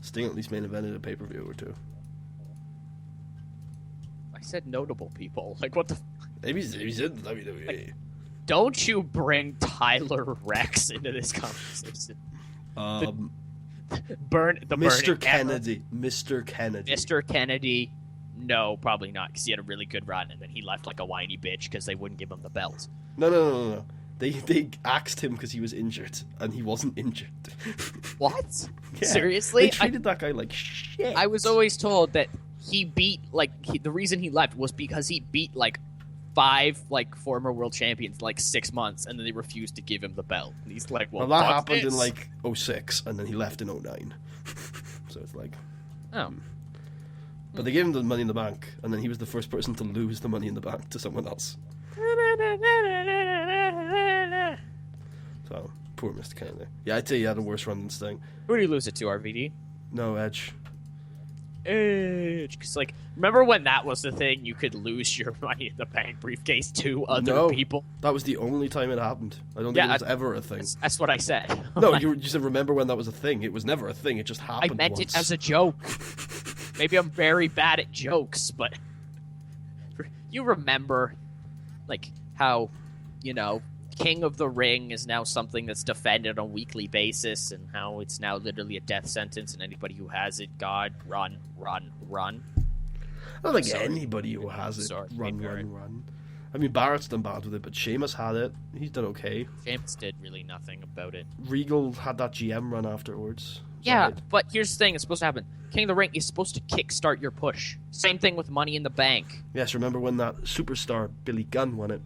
Sting at least main evented a pay-per-view or two. I said notable people. Like, what the... Maybe he's in the WWE. Like, don't you bring Tyler Rex into this conversation. Mr. Kennedy. Mr. Kennedy. Mr. Kennedy. No, probably not, because he had a really good run, and then he left like a whiny bitch because they wouldn't give him the belt. No. They axed him because he was injured, and he wasn't injured. What? Yeah, Seriously? They treated that guy like shit. I was always told that he beat, the reason he left was because he beat, 5, former world champions, 6 months, and then they refused to give him the belt. And he's like, well, that happened in, 2006, and then he left in 2009. So it's like... Oh. But they gave him the Money in the Bank, and then he was the first person to lose the Money in the Bank to someone else. So, poor Mr. Kennedy. Yeah, I'd say he had a worse run than Sting. Who did he lose it to, RVD? No, Edge. Because, remember when that was the thing? You could lose your Money in the Bank briefcase to other people? That was the only time it happened. I don't think it was ever a thing. That's what I said. No, you said remember when that was a thing. It was never a thing. It just happened I meant once. it as a joke. Maybe I'm very bad at jokes, but... You remember, how, King of the Ring is now something that's defended on a weekly basis, and how it's now literally a death sentence, and anybody who has it, God, run. I don't think anybody who has it, run. I mean, Barrett's done bad with it, but Sheamus had it. He's done okay. Sheamus did really nothing about it. Regal had that GM run afterwards. Yeah, but here's the thing that's supposed to happen. King of the Ring is supposed to kickstart your push. Same thing with Money in the Bank. Yes, remember when that superstar Billy Gunn won it?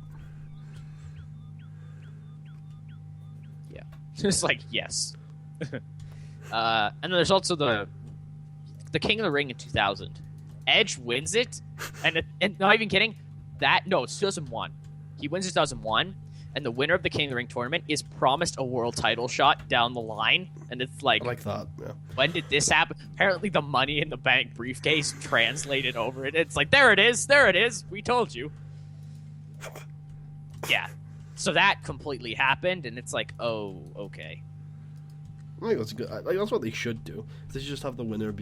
Yeah. It's yes. And then there's also the King of the Ring in 2000. Edge wins it, and not even kidding, it's 2001. He wins it 2001, and the winner of the King of the Ring tournament is promised a world title shot down the line, and it's I like that, yeah. When did this happen? Apparently the Money in the Bank briefcase translated over it. It's there it is, we told you. Yeah. So that completely happened, and it's oh, okay. I think that's good. That's what they should do. They should just have the winner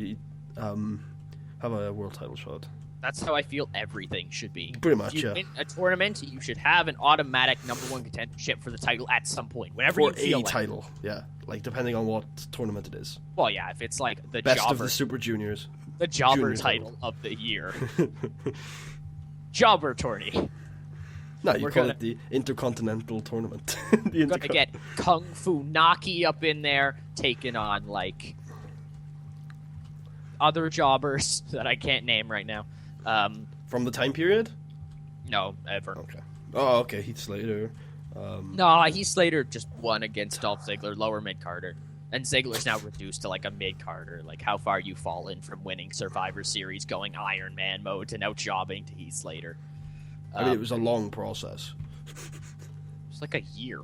have a world title shot. That's how I feel everything should be. Pretty much, if you win a tournament, you should have an automatic #1 contendership for the title at some point, whenever you feel like. title, yeah. Depending on what tournament it is. Well, yeah, if it's the Best Jobber, of the Super Juniors. the Jobber title of the year. Jobber tourney. No, you call it the Intercontinental Tournament. We're going to get Kung Fu Naki up in there, taking on, other jobbers that I can't name right now. From the time period? No, ever. Okay. Oh, okay. Heath Slater. No, Heath Slater just won against Dolph Ziggler, lower mid-carder. And Ziggler's now reduced to, a mid-carder. How far you've fallen from winning Survivor Series, going Iron Man mode, to now jobbing to Heath Slater. I mean, it was a long process. It's a year.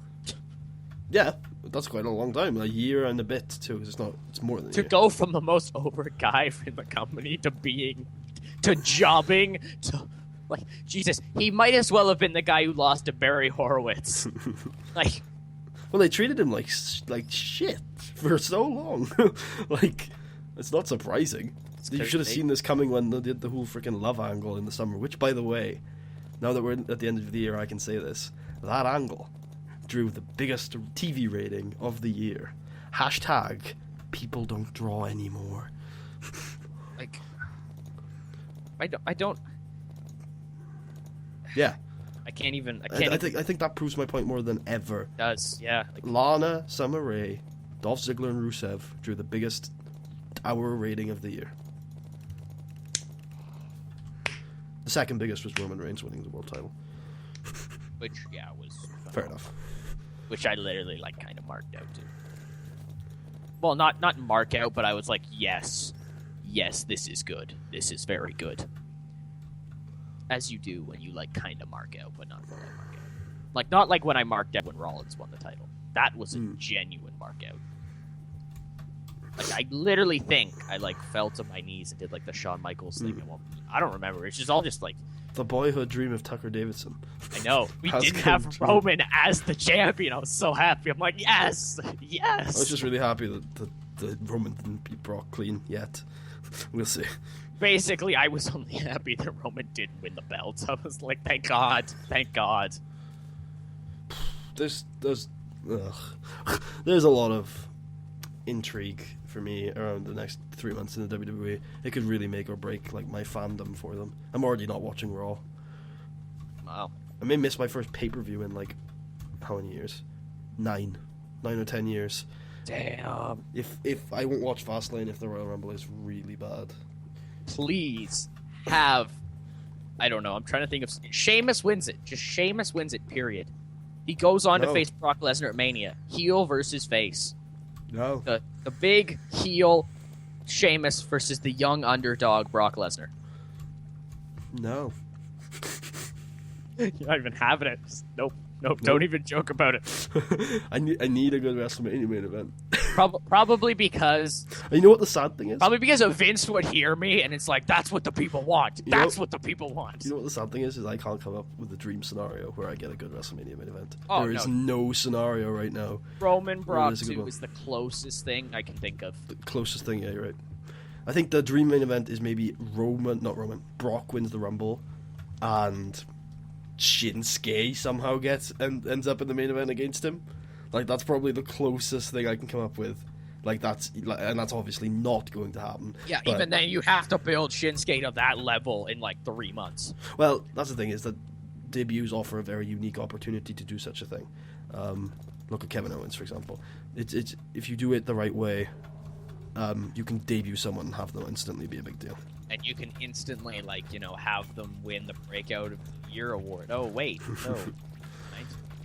Yeah, that's quite a long time. A year and a bit, too. It's more than a year. To go from the most over guy in the company to jobbing to Like, Jesus, he might as well have been the guy who lost to Barry Horowitz. Like, well, they treated him like shit for so long. Like, it's not surprising. You should have seen this coming when they did the whole freaking love angle in the summer. Which, by the way, now that we're at the end of the year, I can say this: that angle drew the biggest TV rating of the year. Hashtag people don't draw anymore. like, I don't. Yeah. I can't even. I think that proves my point more than ever. It does, yeah. Like, Lana, Summer Rae, Dolph Ziggler, and Rusev drew the biggest hour rating of the year. The second biggest was Roman Reigns winning the world title. which, yeah, was fair enough. Which I literally like kind of marked out too. Well, not mark out, but I was like, yes, this is good. This is very good. As you do when you like kind of mark out, but not fully mark out. Like not like when I marked out when Rollins won the title. That was a genuine mark out. Like I literally think I like fell to my knees and did like the Shawn Michaels thing. I don't remember. It's just all just like the boyhood dream of Tucker Davidson. I know. We didn't have Roman as the champion. I was so happy. I'm like, yes. I was just really happy that Roman didn't beat Brock clean yet. We'll see. Basically, I was only happy that Roman didn't win the belt. I was like, thank God. There's a lot of intrigue for me around the next 3 months in the WWE. It could really make or break like my fandom for them. I'm already not watching Raw. Wow. I may miss my first pay-per-view in like how many years? 9 or 10 years. Damn. If I won't watch Fastlane if the Royal Rumble is really bad. Please have, I don't know, I'm trying to think of, Sheamus wins it. Just Sheamus wins it, period. He goes on to face Brock Lesnar at Mania. Heel versus face. No. The big heel Sheamus versus the young underdog Brock Lesnar. No. You're not even having it. Nope. Don't even joke about it. I need a good WrestleMania main event. Probably because... You know what the sad thing is? Probably because Vince would hear me, and it's like, that's what the people want. That's what the people want. You know what the sad thing is I can't come up with a dream scenario where I get a good WrestleMania main event. Oh, there is no scenario right now. Roman Brock 2 is the closest thing I can think of. The closest thing, yeah, you're right. I think the dream main event is maybe Brock wins the Rumble, and Shinsuke somehow ends up in the main event against him. Like, that's probably the closest thing I can come up with. Like, that's obviously not going to happen. Yeah, but even then, you have to build Shinsuke to that level in, like, 3 months. Well, that's the thing, is that debuts offer a very unique opportunity to do such a thing. Look at Kevin Owens, for example. It's if you do it the right way, you can debut someone and have them instantly be a big deal. And you can instantly, have them win the Breakout of the Year award. Oh, wait, no.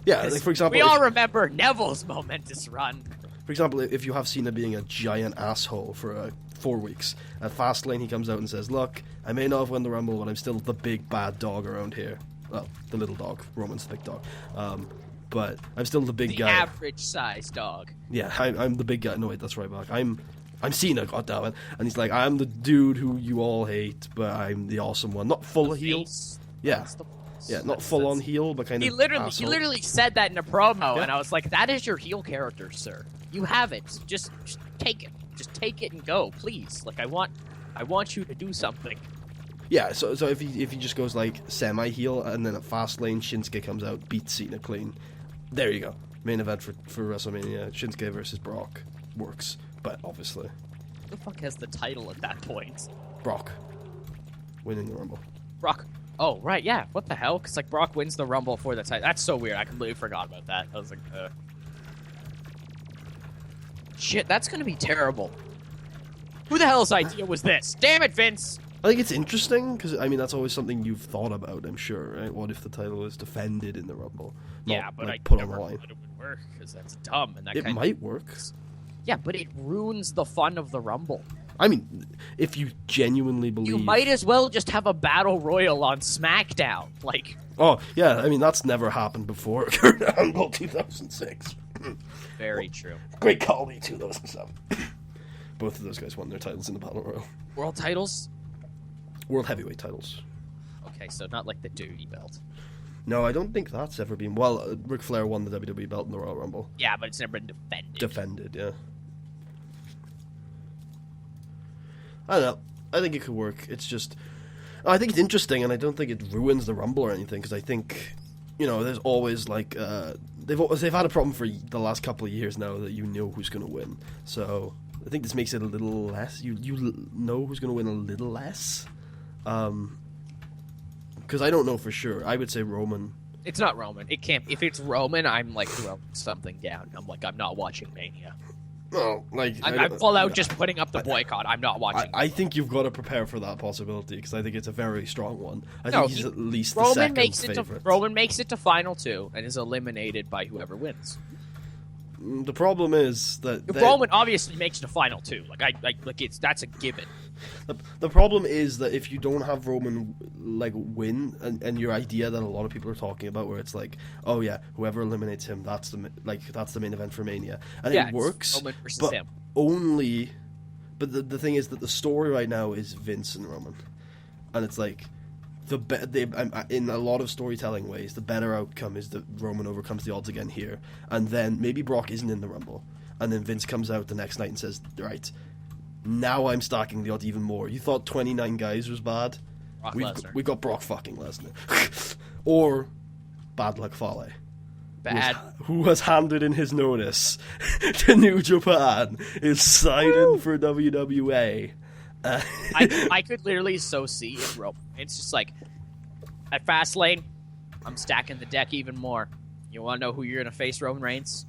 Yeah, like, for example... We all remember Neville's momentous run. For example, if you have Cena being a giant asshole for 4 weeks, at Fastlane he comes out and says, look, I may not have won the Rumble, but I'm still the big bad dog around here. Well, the little dog. Roman's the big dog. But I'm still the big guy. The average-sized dog. Yeah, I'm the big guy. No, wait, that's right back. I'm Cena, goddammit. And he's like, I'm the dude who you all hate, but I'm the awesome one. Not full of heel. Yeah. Yeah, not full on heel, but kind of asshole. He literally said that in a promo, and I was like, that is your heel character, sir. You have it. Just take it. Just take it and go, please. Like, I want you to do something. Yeah, so if he just goes like semi-heel, and then at Fastlane, Shinsuke comes out, beats Cena clean. There you go. Main event for WrestleMania, Shinsuke versus Brock. Works, but obviously. Who the fuck has the title at that point? Brock. Winning the Rumble. Brock. Oh, right, yeah. What the hell? Because, Brock wins the Rumble for the title. That's so weird. I completely forgot about that. I was like, Shit, that's going to be terrible. Who the hell's idea was this? Damn it, Vince! I think it's interesting, because, that's always something you've thought about, I'm sure, right? What if the title is defended in the Rumble? But I put never on the line. thought it would work, because that's dumb. And it might work. Yeah, but it ruins the fun of the Rumble. If you genuinely believe... You might as well just have a Battle Royal on SmackDown. Oh, yeah, that's never happened before. Rumble 2006. Very true. Great call, 2007. Both of those guys won their titles in the Battle Royal. World titles? World heavyweight titles. Okay, so not like the duty belt. No, I don't think that's ever been... Well, Ric Flair won the WWE belt in the Royal Rumble. Yeah, but it's never been defended. Yeah. I don't know. I think it could work. It's just... I think it's interesting, and I don't think it ruins the Rumble or anything, because I think, there's always, like... They've had a problem for the last couple of years now that you know who's going to win. So I think this makes it a little less... You know who's going to win a little less. Because I don't know for sure. I would say Roman. It's not Roman. It can't. If it's Roman, I'm like throwing something down. I'm like, I'm not watching Mania. No, like I'm full out just putting up the boycott. I'm not watching. I think you've got to prepare for that possibility because I think it's a very strong one. I think he's at least the Roman second makes favorite. Roman makes it to final 2 and is eliminated by whoever wins. The problem is that Roman obviously makes it to final 2. That's a given. The problem is that if you don't have Roman win, and your idea that a lot of people are talking about, where it's like, oh yeah, whoever eliminates him, that's the main event for Mania, and it works, Roman versus but him. only. But the thing is that the story right now is Vince and Roman, and it's like in a lot of storytelling ways, the better outcome is that Roman overcomes the odds again here, and then maybe Brock isn't in the Rumble, and then Vince comes out the next night and says, right, now I'm stacking the odds even more. You thought 29 guys was bad? We've got Brock fucking Lesnar. Or Bad Luck Fale. Who has handed in his notice to New Japan, is signing for WWE. I could literally so see it, Roman. It's just like, at Fastlane, I'm stacking the deck even more. You want to know who you're going to face, Roman Reigns?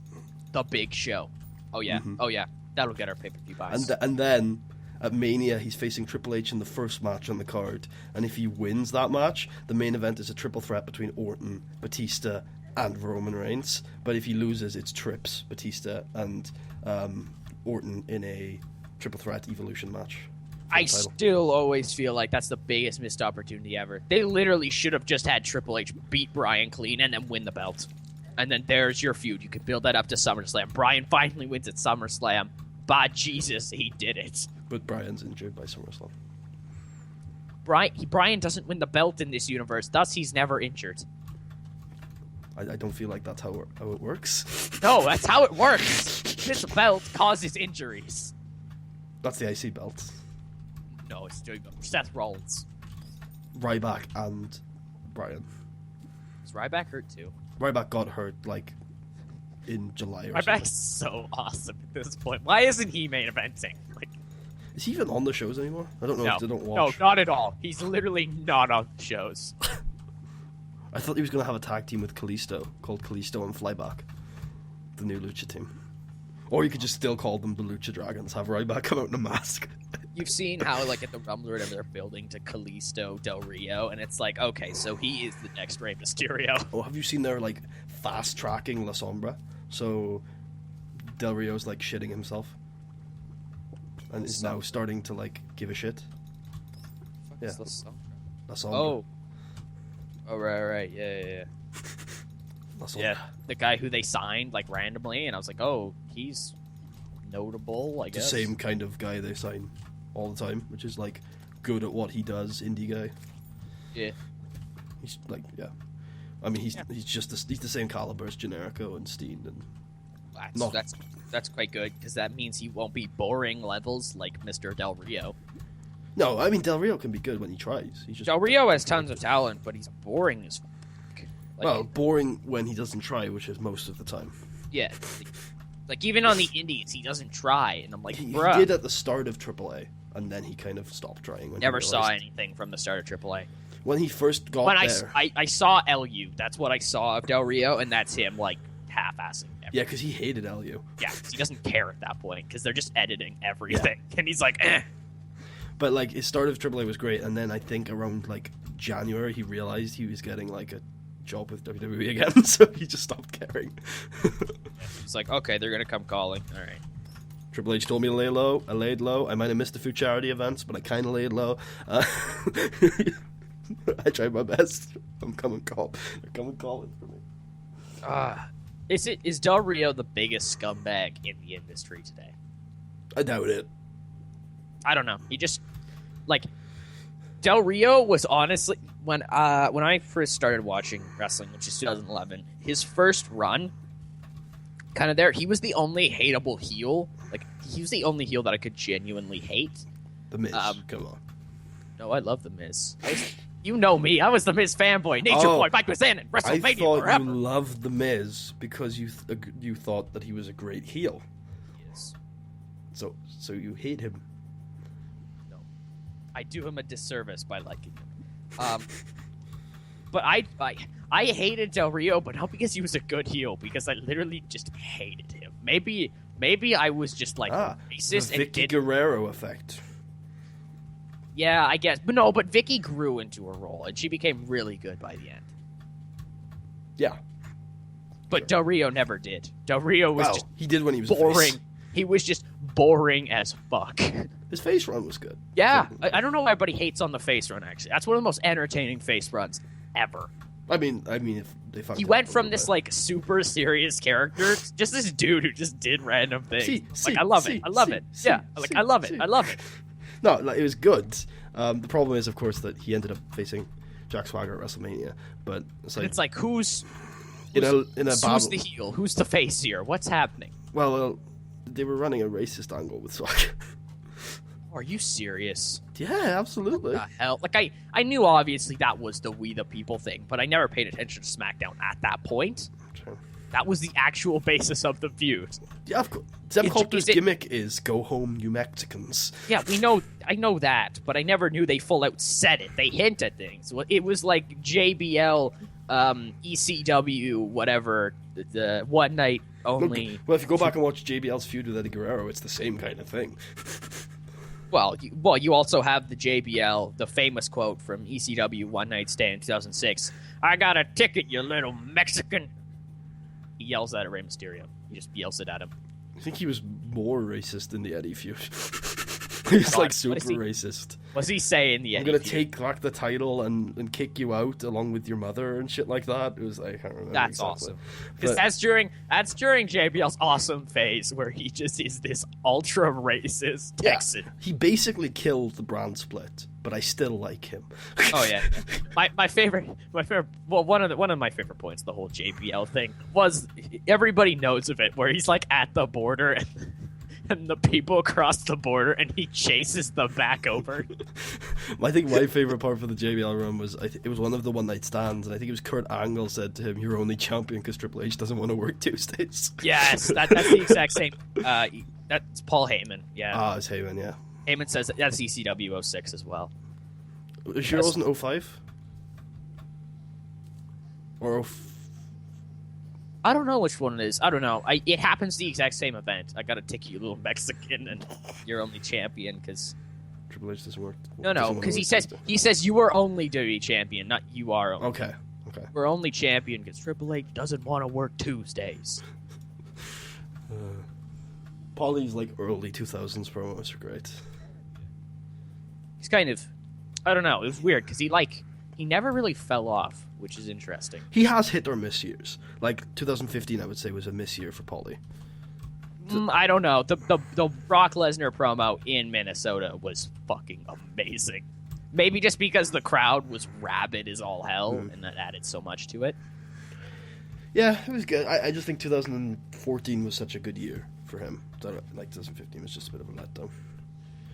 The Big Show. Oh, yeah. Mm-hmm. Oh, yeah. That'll get our pay-per-view buys. And then at Mania, he's facing Triple H in the first match on the card. And if he wins that match, the main event is a triple threat between Orton, Batista, and Roman Reigns. But if he loses, it's Trips, Batista, and Orton in a triple threat Evolution match. I still always feel like that's the biggest missed opportunity ever. They literally should have just had Triple H beat Bryan clean and then win the belt. And then there's your feud. You could build that up to SummerSlam. Bryan finally wins at SummerSlam. By Jesus, he did it. But Bryan's injured by SummerSlam. Bryan doesn't win the belt in this universe, thus he's never injured. I don't feel like that's how it works. No, that's how it works. This belt causes injuries. That's the IC belt. No, it's Seth Rollins. Ryback and Bryan. Is Ryback hurt too? Ryback got hurt, in July or something. Ryback's so awesome at this point. Why isn't he main eventing? Is he even on the shows anymore? I don't know if they don't watch. No, not at all. He's literally not on the shows. I thought he was going to have a tag team with Kalisto, called Kalisto and Flyback. The new Lucha team. Or you could just still call them the Lucha Dragons, have Ryback come out in a mask. You've seen how, at the Rumble or whatever, they're building to Kalisto Del Rio, and it's like, okay, so he is the next Rey Mysterio. Oh, have you seen their, fast-tracking La Sombra? So, Del Rio's, shitting himself. And is now starting to, give a shit. Yeah. La Sombra. Oh, right, yeah. La Sombra. Yeah, the guy who they signed, randomly, and I was like, oh, he's notable, I guess. The same kind of guy they sign all the time, which is, good at what he does, indie guy. Yeah. He's, yeah. I mean, he's he's the same caliber as Generico and Steen. And that's quite good, because that means he won't be boring levels like Mr. Del Rio. No, I mean, Del Rio can be good when he tries. Del Rio has tons of talent, but he's boring as fuck. Boring when he doesn't try, which is most of the time. Yeah. Even on the indies, he doesn't try, and I'm like, he bruh. He did at the start of AAA, and then he kind of stopped trying. When Never saw anything from the start of AAA. When he first got there... I saw LU. That's what I saw of Del Rio, and that's him, half-assing everything. Yeah, because he hated LU. Yeah, because he doesn't care at that point, because they're just editing everything. Yeah. And he's like, eh. But, his start of AAA was great, and then I think around, January, he realized he was getting, a job with WWE again, so he just stopped caring. He's like, okay, they're gonna come calling. All right. Triple H told me to lay low. I laid low. I might have missed a few charity events, but I kind of laid low. I tried my best. I'm coming calling. They're coming calling for me. Is Del Rio the biggest scumbag in the industry today? I doubt it. I don't know. He just Del Rio was honestly when I first started watching wrestling, which is 2011, his first run, kind of there, he was the only hateable heel. Like, he was the only heel that I could genuinely hate. The Miz, come on. No, I love The Miz. You know me. I was The Miz fanboy. Nature Boy, Mike Mizanin, WrestleMania I thought forever. you loved The Miz because you thought that he was a great heel. Yes. So you hate him. No. I do him a disservice by liking him. But I hated Del Rio, but not because he was a good heel, because I literally just hated him. Maybe I was just like racist. The Vicky Guerrero effect. Yeah, I guess. But no, but Vicky grew into her role, and she became really good by the end. Yeah. But sure. Del Rio never did. Del Rio was just he did when he was boring. A face. He was just boring as fuck. His face run was good. Yeah, I don't know why everybody hates on the face run, actually. That's one of the most entertaining face runs ever. I mean, if they fucked he went from this like super serious character, just this dude who just did random things. I love it. I love it. I love it. No, like, it was good. The problem is, of course, that he ended up facing Jack Swagger at WrestleMania. But it's like who's in a battle? Who's the heel? Who's the face here? What's happening? Well, they were running a racist angle with Swagger. Are you serious? Yeah, absolutely. What the hell? Like, I knew obviously that was the We the People thing, but I never paid attention to SmackDown at that point. Sure. That was the actual basis of the feud. Yeah, of course. Zeb Coulter's gimmick is "Go home, you Mexicans." Yeah, I know that, but I never knew they full out said it. They hint at things. It was like JBL, ECW, whatever, the one night only. Well, if you go back and watch JBL's feud with Eddie Guerrero, it's the same kind of thing. Well, you also have the JBL, the famous quote from ECW One Night Stand in 2006. "I got a ticket, you little Mexican." He yells that at Rey Mysterio. He just yells it at him. I think he was more racist in the Eddie feud. He's like super racist. What's he saying in the Eddie feud? I'm feud? gonna take back the title and kick you out along with your mother and shit like that. It was I can't remember. That's exactly. awesome. Because that's during JBL's awesome phase where he just is this ultra racist Texan. Yeah, he basically killed the brand split, but I still like him. Oh yeah, my favorite. Well, one of my favorite points of the whole JBL thing was everybody knows of it, where he's like at the border and the people cross the border and he chases them back over. I think my favorite part for the JBL run was it was one of the one night stands, and I think it was Kurt Angle said to him, "You're only champion because Triple H doesn't want to work Tuesdays." Yes, that's the exact same. That's Paul Heyman. Yeah. It's Heyman. Yeah. Heyman says that's ECW 06 as well. Are you sure it wasn't 05? Or I don't know which one it is. I don't know. It happens the exact same event. I got to tick you, little Mexican, and you're only champion because Triple H doesn't work. No, because he says you are only WWE champion, not you are only. Okay. We're only champion because Triple H doesn't want to work Tuesdays. Paulie's like early 2000s promos are great. He's kind of, I don't know. It was weird because he never really fell off, which is interesting. He has hit or miss years. Like 2015, I would say, was a miss year for Paulie. I don't know. The Brock Lesnar promo in Minnesota was fucking amazing. Maybe just because the crowd was rabid as all hell, and that added so much to it. Yeah, it was good. I just think 2014 was such a good year for him. Like 2015 was just a bit of a letdown.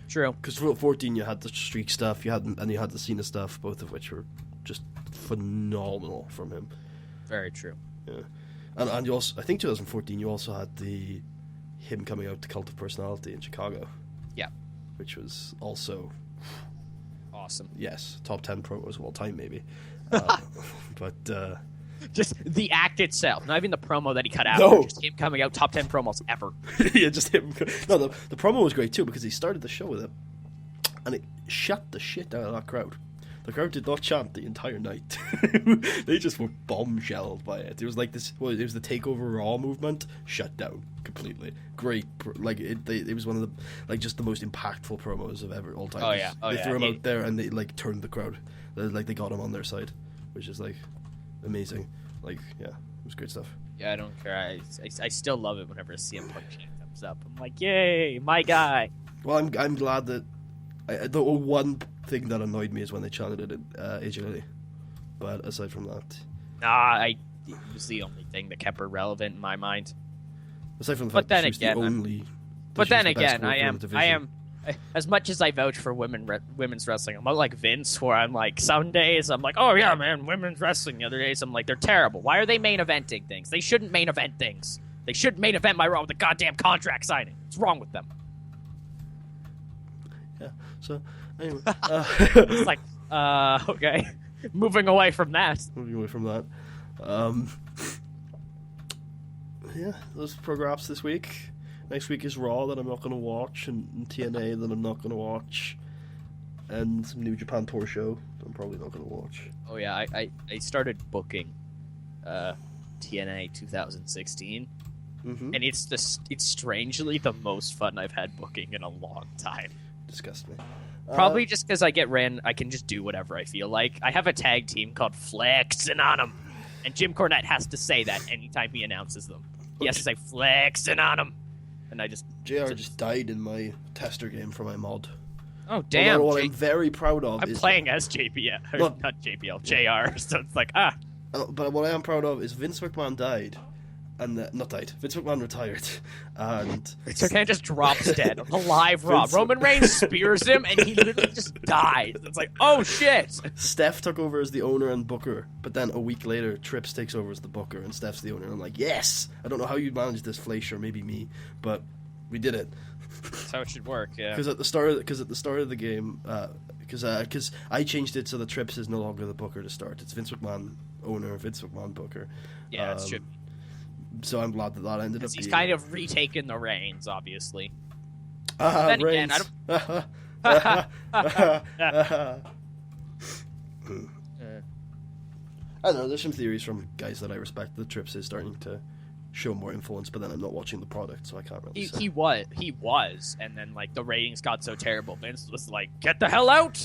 True. Because 2014 you had the streak stuff, you had the Cena stuff, both of which were just phenomenal from him. Very true. Yeah, and you also, I think 2014 you also had him coming out to Cult of Personality in Chicago. Yeah, which was also awesome. Yes, top 10 promos of all time, maybe. But just the act itself, not even the promo that he cut out. Just him coming out, top 10 promos ever. Yeah, just him. No, the promo was great too because he started the show with it, and it shut the shit out of that crowd. The crowd did not chant the entire night. They just were bombshelled by it. It was like this. Well, it was the Takeover Raw movement shut down completely. Great, like it was one of the just the most impactful promos of all time. Oh yeah, they threw him out there and they like turned the crowd. They got him on their side, which is like amazing. Like yeah, it was great stuff. Yeah, I don't care. I still love it whenever a CM Punk chant comes up. I'm like, yay, my guy. Well, I'm glad that the one thing that annoyed me is when they chanted it at AJ Lee. But aside from that, it was the only thing that kept her relevant in my mind. aside from the fact that she was the only. But then again, I am. As much as I vouch for women's wrestling, I'm not like Vince, where I'm like, some days I'm like, oh yeah, man, women's wrestling. The other days I'm like, they're terrible. Why are they main eventing things? They shouldn't main event things. They should main event my Raw with the goddamn contract signing. What's wrong with them? Yeah. So anyway, it's like, okay, moving away from that. Yeah, those programs this week. Next week is Raw that I'm not going to watch, and TNA that I'm not going to watch, and some New Japan Tour show that I'm probably not going to watch. Oh yeah, I started booking TNA 2016, and it's strangely the most fun I've had booking in a long time. Disgust me. Probably just because I can just do whatever I feel like. I have a tag team called Flexin' on 'em, and Jim Cornette has to say that anytime he announces them. He has to say Flexin' on 'em. And I just... JR just died in my tester game for my mod. Oh, damn. What I'm very proud of I'm playing as JBL. Not JBL, JR. So it's like, But what I am proud of is Vince McMahon died. And Vince McMahon retired. And... Vince McMahon just drops dead on the live Raw. Roman Reigns spears him, and he literally just dies. It's like, oh, shit. Steph took over as the owner and booker, but then a week later, Trips takes over as the booker, and Steph's the owner. And I'm like, yes! I don't know how you managed this, Fleischer, maybe me, but we did it. That's how it should work, yeah. Because at the start of the game, because I changed it so that Trips is no longer the booker to start. It's Vince McMahon owner, Vince McMahon booker. Yeah, it's true. So I'm glad that ended up being... He's kind of retaken the reins, obviously. Then again, I don't know, there's some theories from guys that I respect that Trips is starting to show more influence, but then I'm not watching the product, so I can't really say. He was, and then like the ratings got so terrible, Vince was like, get the hell out!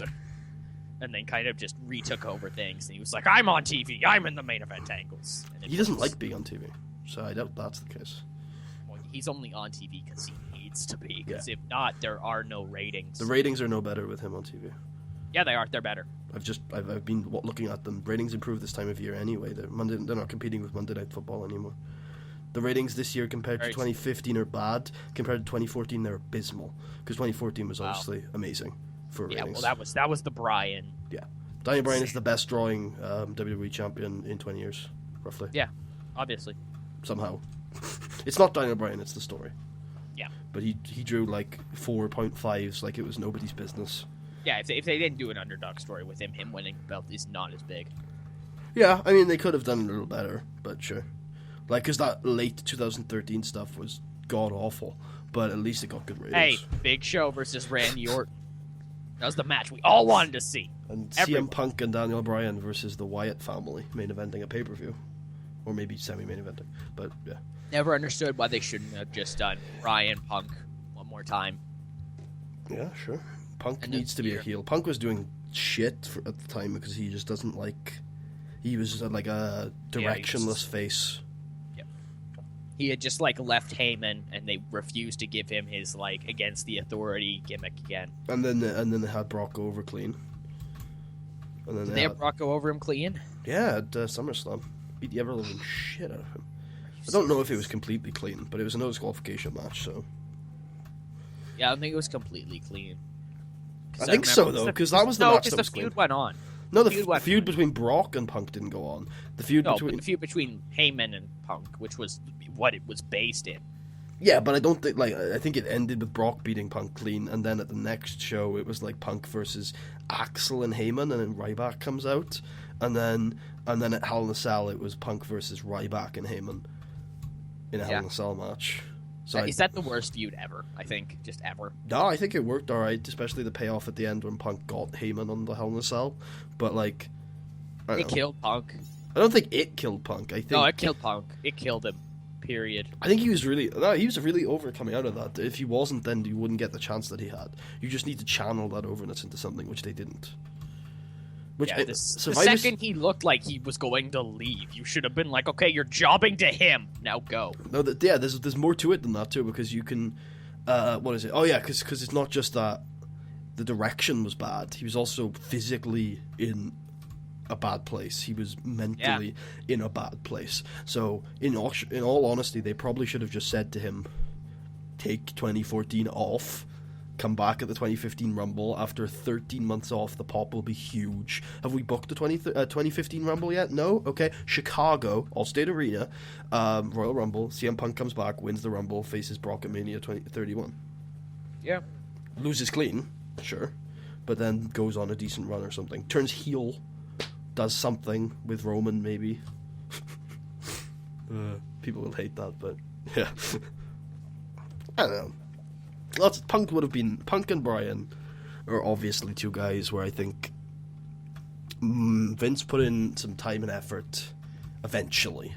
And then kind of just retook over things, and he was like, I'm on TV, I'm in the main event angles. He doesn't like being on TV. So I doubt that's the case. Well, he's only on TV because he needs to be. Because if not, there are no ratings. The ratings are no better with him on TV. Yeah, they are. They're better. I've been looking at them. Ratings improve this time of year anyway. They're not competing with Monday Night Football anymore. The ratings this year compared to 2015 are bad. Compared to 2014, they're abysmal. Because 2014 was obviously amazing for ratings. Yeah, well, that was the Bryan. Yeah, Daniel Bryan is the best drawing WWE champion in 20 years, roughly. Yeah, obviously. Somehow. It's not Daniel Bryan, it's the story. Yeah. But he drew like 4.5s like it was nobody's business. Yeah, if they didn't do an underdog story with him winning the belt is not as big. Yeah, I mean, they could have done a little better, but sure. Like, because that late 2013 stuff was god-awful, but at least it got good ratings. Hey, Big Show versus Randy Orton. That was the match we all wanted to see. And CM Punk and Daniel Bryan versus the Wyatt family, main eventing a pay-per-view. Or maybe semi-main eventing, but yeah. Never understood why they shouldn't have just done Bryan Punk one more time. Yeah, sure. Punk needs to be a heel. Punk was doing shit at the time because he just doesn't like... He was like a directionless face. Yep. He had just like left Heyman, and they refused to give him his like against the authority gimmick again. And then they had Brock go over clean. And then Did they have Brock go over him clean? Yeah, at SummerSlam. Beat the ever-living shit out of him. I don't know if it was completely clean, but it was a no disqualification match, so... Yeah, I don't think it was completely clean. I think so, though, because that was the match that was clean. The feud went on. No, the feud between Brock and Punk didn't go on. The feud between Heyman and Punk, which was what it was based in. Yeah, but I don't think, I think it ended with Brock beating Punk clean, and then at the next show, it was like Punk versus Axel and Heyman, and then Ryback comes out, and then at Hell in a Cell, it was Punk versus Ryback and Heyman in a Hell in a Cell match. So is that the worst feud ever? I think, just ever. No, I think it worked alright, especially the payoff at the end when Punk got Heyman on the Hell in a Cell, but it killed Punk. I don't think it killed Punk. I think it killed Punk. It killed him. Period. I think he was really over coming out of that. If he wasn't, then you wouldn't get the chance that he had. You just need to channel that overness into something, which they didn't. The second he looked like he was going to leave, you should have been like, okay, you're jobbing to him. Now go. No, there's more to it than that, too, because you can... what is it? Oh, yeah, because it's not just that the direction was bad. He was also physically in a bad place. He was mentally in a bad place. So, in all honesty, they probably should have just said to him, take 2014 off, come back at the 2015 Rumble. After 13 months off, the pop will be huge. Have we booked the 2015 Rumble yet? No? Okay. Chicago, Allstate Arena, Royal Rumble, CM Punk comes back, wins the Rumble, faces Brock at Mania 2031. Yeah. Loses clean, sure, but then goes on a decent run or something. Turns heel, does something with Roman, maybe. People will hate that, but yeah. I don't know. Punk and Bryan are obviously two guys where I think Vince put in some time and effort eventually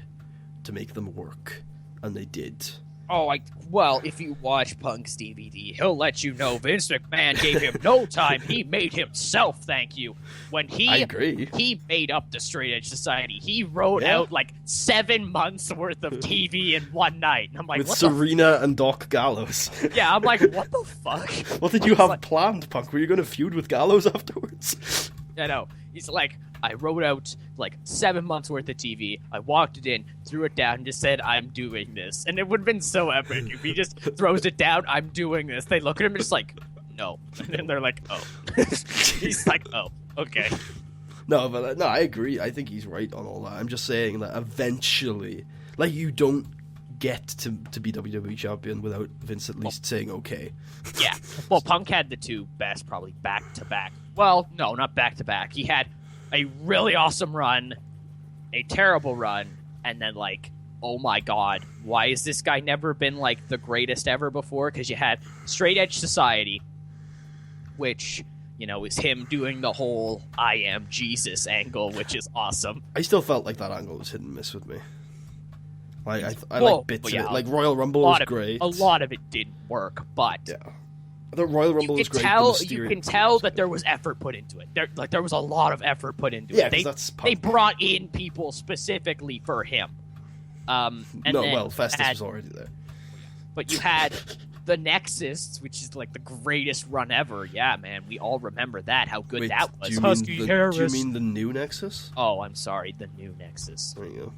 to make them work, and they did. Oh, well, if you watch Punk's DVD, he'll let you know Vince McMahon gave him no time. He made himself, thank you. I agree. He made up the Straight Edge Society. He wrote out, 7 months worth of TV in one night. And I'm like, with Serena and Doc Gallows. Yeah, I'm like, what the fuck? What did you have planned, Punk? Were you going to feud with Gallows afterwards? I know. He's like, I wrote out 7 months worth of TV. I walked it in, threw it down, and just said, I'm doing this. And it would have been so epic if he just throws it down, I'm doing this. They look at him and just like, no. And then they're like, oh. He's like, oh, okay. No, I agree. I think he's right on all that. I'm just saying that eventually, you don't get to be WWE champion without Vince at least saying okay. Yeah. Well, Punk had the two best probably back-to-back. Well, no, not back-to-back. He had a really awesome run, a terrible run, and then oh my god, why has this guy never been the greatest ever before? Because you had Straight Edge Society, which, is him doing the whole I am Jesus angle, which is awesome. I still felt like that angle was hit and miss with me. I like bits of it. Royal Rumble was great. A lot of it didn't work, but... Yeah. The Royal Rumble was great. You can tell that there was effort put into it. There was a lot of effort put into it. Yeah, that's they brought in people specifically for him. Festus was already there. But you had the Nexus, which is the greatest run ever. Yeah, man, we all remember that. How good that was. Do you mean the new Nexus? Oh, I'm sorry, the new Nexus. There you go.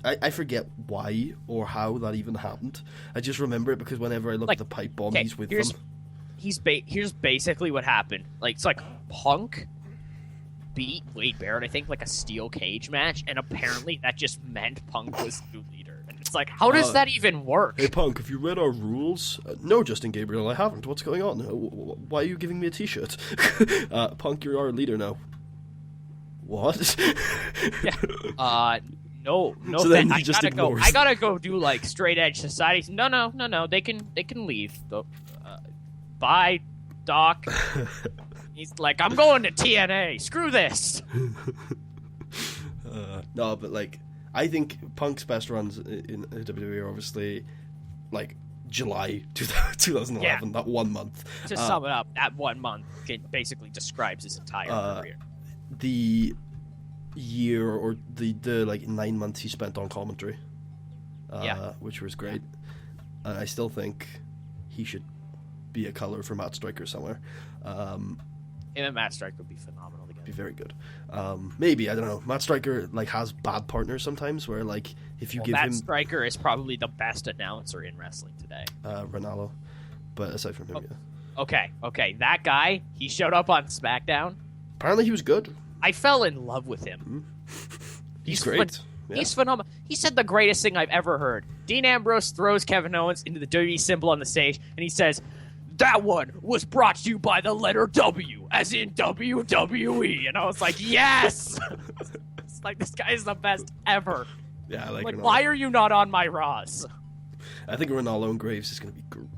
I forget why or how that even happened. I just remember it because whenever I look at the pipe bomb, he's with them. Here's basically what happened. It's Punk beat Wade Barrett, I think, a steel cage match, and apparently that just meant Punk was new leader. And it's how does that even work? Hey, Punk, have you read our rules? No, Justin Gabriel, I haven't. What's going on? Why are you giving me a t-shirt? Punk, you're our leader now. What? Yeah. No. So then he just ignores. I gotta go do Straight Edge Society. No. They can leave. Bye, Doc. He's like, I'm going to TNA. Screw this. No, but I think Punk's best runs in WWE are obviously July 2011. Yeah. That 1 month. To sum it up, that 1 month basically describes his entire career. The year or the 9 months he spent on commentary, which was great. I still think he should be a color for Matt Striker somewhere. Him and Matt Striker would be phenomenal together. Be very good. Maybe, I don't know. Matt Striker has bad partners sometimes where if you give Matt him... Striker is probably the best announcer in wrestling today. Ronaldo. But aside from him, yeah. Okay. That guy, he showed up on SmackDown. Apparently he was good. I fell in love with him. He's great. He's phenomenal. He said the greatest thing I've ever heard. Dean Ambrose throws Kevin Owens into the WWE symbol on the stage, and he says, that one was brought to you by the letter W, as in WWE. And I was like, yes! It's this guy is the best ever. Yeah, I like Ronaldo. Why are you not on my Raws? I think Ronaldo and Graves is going to be great.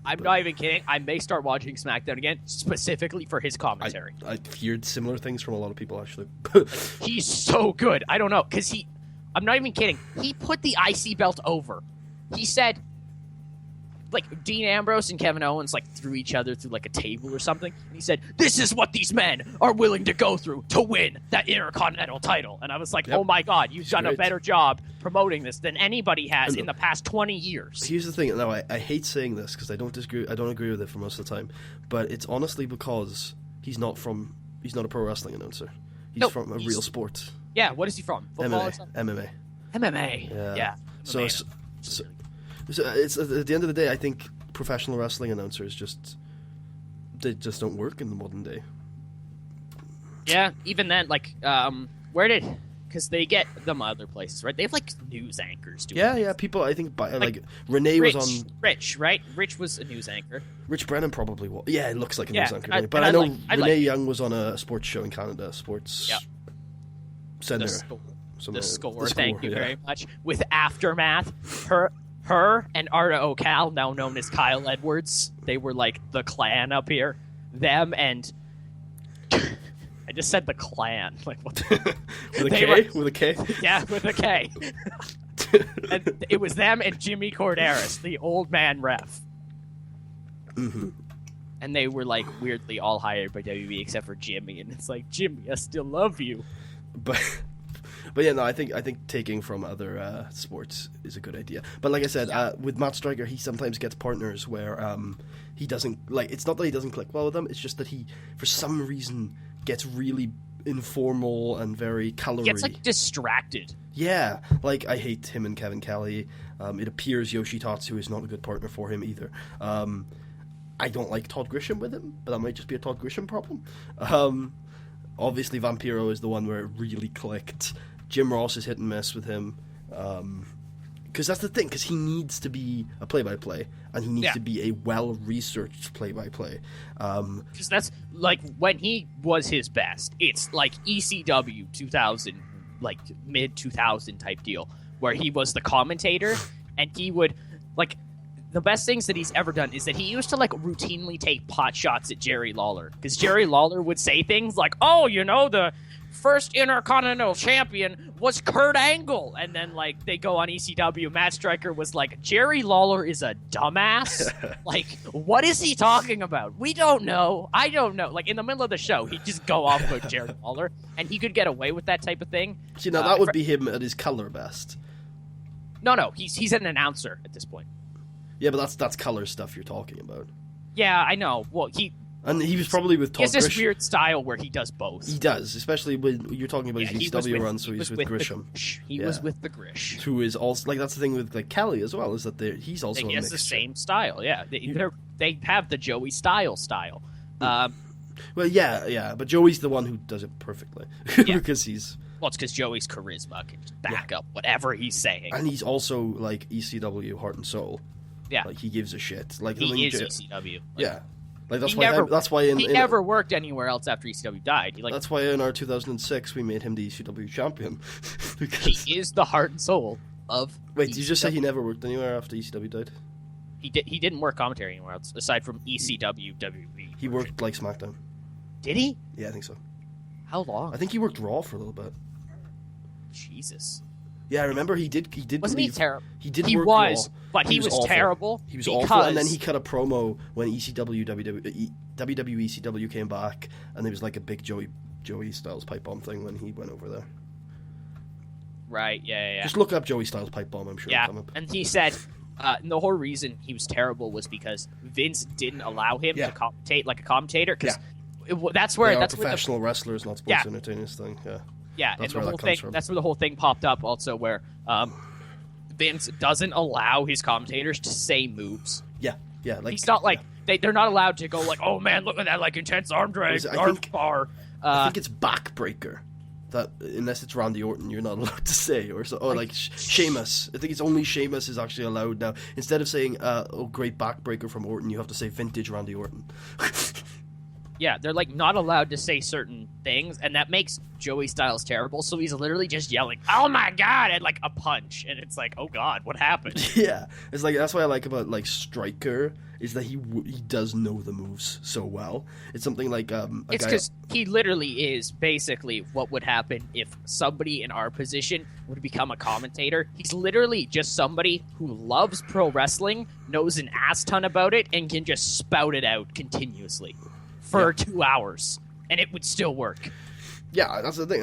I'm not even kidding. I may start watching SmackDown again, specifically for his commentary. I've heard similar things from a lot of people, actually. He's so good. I don't know, because I'm not even kidding. He put the IC belt over. He said, Dean Ambrose and Kevin Owens, threw each other through, a table or something. And he said, this is what these men are willing to go through to win that Intercontinental title. And I was like, oh my god, you've done a better job promoting this than anybody has in the past 20 years. Here's the thing. Now, I hate saying this because I don't agree with it for most of the time. But it's honestly because he's not a pro wrestling announcer. He's from a real sport. Yeah, what is he from? Football or something? MMA. MMA. Yeah. So MMA. it's at the end of the day, I think professional wrestling announcers they just don't work in the modern day. Yeah, even then, like, because they get them other places, right? They have, like, news anchors doing Yeah, people, I think, Renee was on... Rich, right? Rich was a news anchor. Rich Brennan probably was. Yeah, it looks like a news anchor. But I know Renee Young was on a sports show in Canada, Sports Center. The score, thank you very much. With Aftermath, her and Arda O'Cal, now known as Kyle Edwards, they were, like, the clan up here. Them and... I just said the clan. Like, what the... With a K? With a K? Yeah, with a K. And it was them and Jimmy Corderas, the old man ref. Mm-hmm. And they were, like, weirdly all hired by WWE except for Jimmy. And it's like, Jimmy, I still love you. But yeah, no, I think taking from other sports is a good idea. But like I said, with Matt Striker, he sometimes gets partners where he doesn't... Like, it's not that he doesn't click well with them, it's just that he, for some reason... gets really informal and very colory. He gets, like, distracted. Yeah, like, I hate him and Kevin Kelly. It appears Yoshitatsu is not a good partner for him either. I don't like Todd Grisham with him, but that might just be a Todd Grisham problem. Obviously, Vampiro is the one where it really clicked. Jim Ross is hit and miss with him. Because that's the thing, because he needs to be a play-by-play, and he needs to be a well-researched play-by-play. Because that's, like, when he was his best, it's like ECW 2000, like, mid-2000 type deal, where he was the commentator, and he would, like, the best things that he's ever done is that he used to, like, routinely take pot shots at Jerry Lawler, because Jerry Lawler would say things like, oh, you know, the first Intercontinental Champion was Kurt Angle. And then, like, they go on ECW. Matt Striker was like, Jerry Lawler is a dumbass? Like, what is he talking about? We don't know. I don't know. Like, in the middle of the show, he'd just go off about Jerry Lawler, and he could get away with that type of thing. See, now that would be him at his color best. No, he's an announcer at this point. Yeah, but that's color stuff you're talking about. Yeah, I know. Well, he was probably with Todd Grisham. He has this weird style where he does both. He does, especially when you're talking about his ECW run, so he's with Grisham. He was with the Grish. Who is also, like, that's the thing with, like, Kelly as well, is that he's also a mixture. He has the same style, yeah. They have the Joey style. Well, yeah, but Joey's the one who does it perfectly. Because he's... Well, it's because Joey's charisma can just back up whatever he's saying. And he's also, like, ECW heart and soul. Yeah. Like, he gives a shit. Like, he is ECW. Yeah. Like, that's why he never worked anywhere else after ECW died. That's why in our 2006 we made him the ECW champion. Because he is the heart and soul of Wait, did you just say he never worked anywhere after ECW died? He didn't work commentary anywhere else, aside from ECW, WWE. He worked, like, SmackDown. Did he? Yeah, I think so. How long? I think he worked Raw for a little bit. Jesus. Yeah, I remember he did. Wasn't he terrible? He did. He work was, Raw. but he was awful. terrible. He was awful, and then he cut a promo when WWE ECW came back, and there was like a big Joey Styles pipe bomb thing when he went over there. Right. Yeah. Just look up Joey Styles pipe bomb. I'm sure. Yeah, it'll come up. and he said the whole reason he was terrible was because Vince didn't allow him to commentate like a commentator. Because that's where professional wrestlers, not sports entertainers thing. Yeah. Yeah, and the whole thing, that's where the whole thing popped up also, where Vince doesn't allow his commentators to say moves. Yeah. Like, he's not like, they're not allowed to go like, oh man, look at that, like, intense arm drag, arm bar. I think it's backbreaker. That, unless it's Randy Orton, you're not allowed to say. Or like Sheamus. I think it's only Sheamus is actually allowed now. Instead of saying, great backbreaker from Orton, you have to say vintage Randy Orton. Yeah, they're, like, not allowed to say certain things, and that makes Joey Styles terrible, so he's literally just yelling, oh my god, and, like, a punch, and it's like, oh god, what happened? Yeah, it's like, that's what I like about, like, Striker, is that he does know the moves so well. It's something like, it's because he literally is basically what would happen if somebody in our position would become a commentator. He's literally just somebody who loves pro wrestling, knows an ass ton about it, and can just spout it out continuously. For 2 hours, and it would still work. Yeah, that's the thing.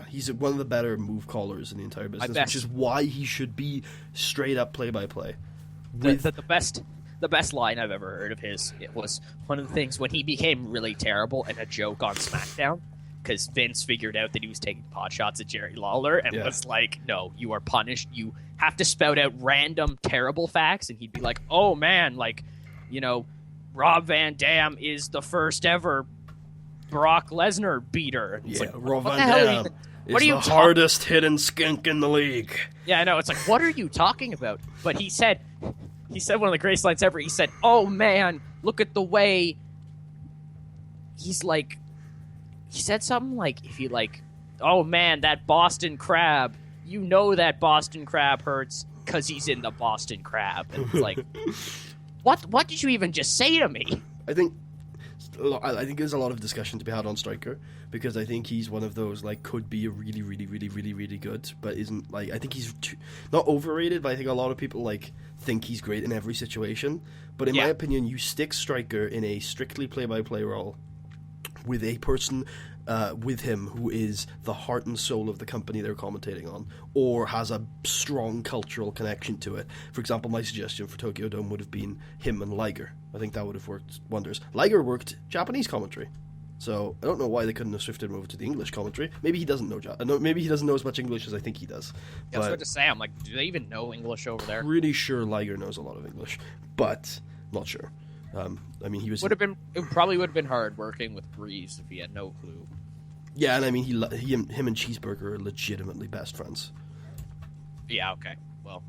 He's one of the better move callers in the entire business, which is why he should be straight up play-by-play. The best line I've ever heard of his, it was one of the things when he became really terrible and a joke on SmackDown, because Vince figured out that he was taking pot shots at Jerry Lawler and was like, no, you are punished. You have to spout out random terrible facts. And he'd be like, oh, man, like, you know, Rob Van Dam is the first ever Brock Lesnar beater. And yeah, like, Rob Van Dam is the hardest hitting skink in the league. Yeah, I know. It's like, what are you talking about? But he said one of the greatest lines ever. He said, oh, man, look at the way he's like, he said something like, if you like, oh, man, that Boston Crab, you know that Boston Crab hurts because he's in the Boston Crab. And it's like, what did you even just say to me? I think there's a lot of discussion to be had on Striker, because I think he's one of those, like, could be a really, really, really, really, really good, but isn't, like, I think he's not overrated, but I think a lot of people, like, think he's great in every situation. But in my opinion, you stick Striker in a strictly play-by-play role with a person with him who is the heart and soul of the company they're commentating on, or has a strong cultural connection to it. For example, my suggestion for Tokyo Dome would have been him and Liger. I think that would have worked wonders. Liger worked Japanese commentary, so I don't know why they couldn't have shifted him over to the English commentary. Maybe he doesn't know maybe he doesn't know as much English as I think he does. Yeah, I was about to say, I'm like, do they even know English over there? Pretty sure Liger knows a lot of English, but not sure. I mean, it probably would have been hard working with Breeze if he had no clue. Yeah, and I mean, him and Cheeseburger are legitimately best friends. Yeah, okay. Well,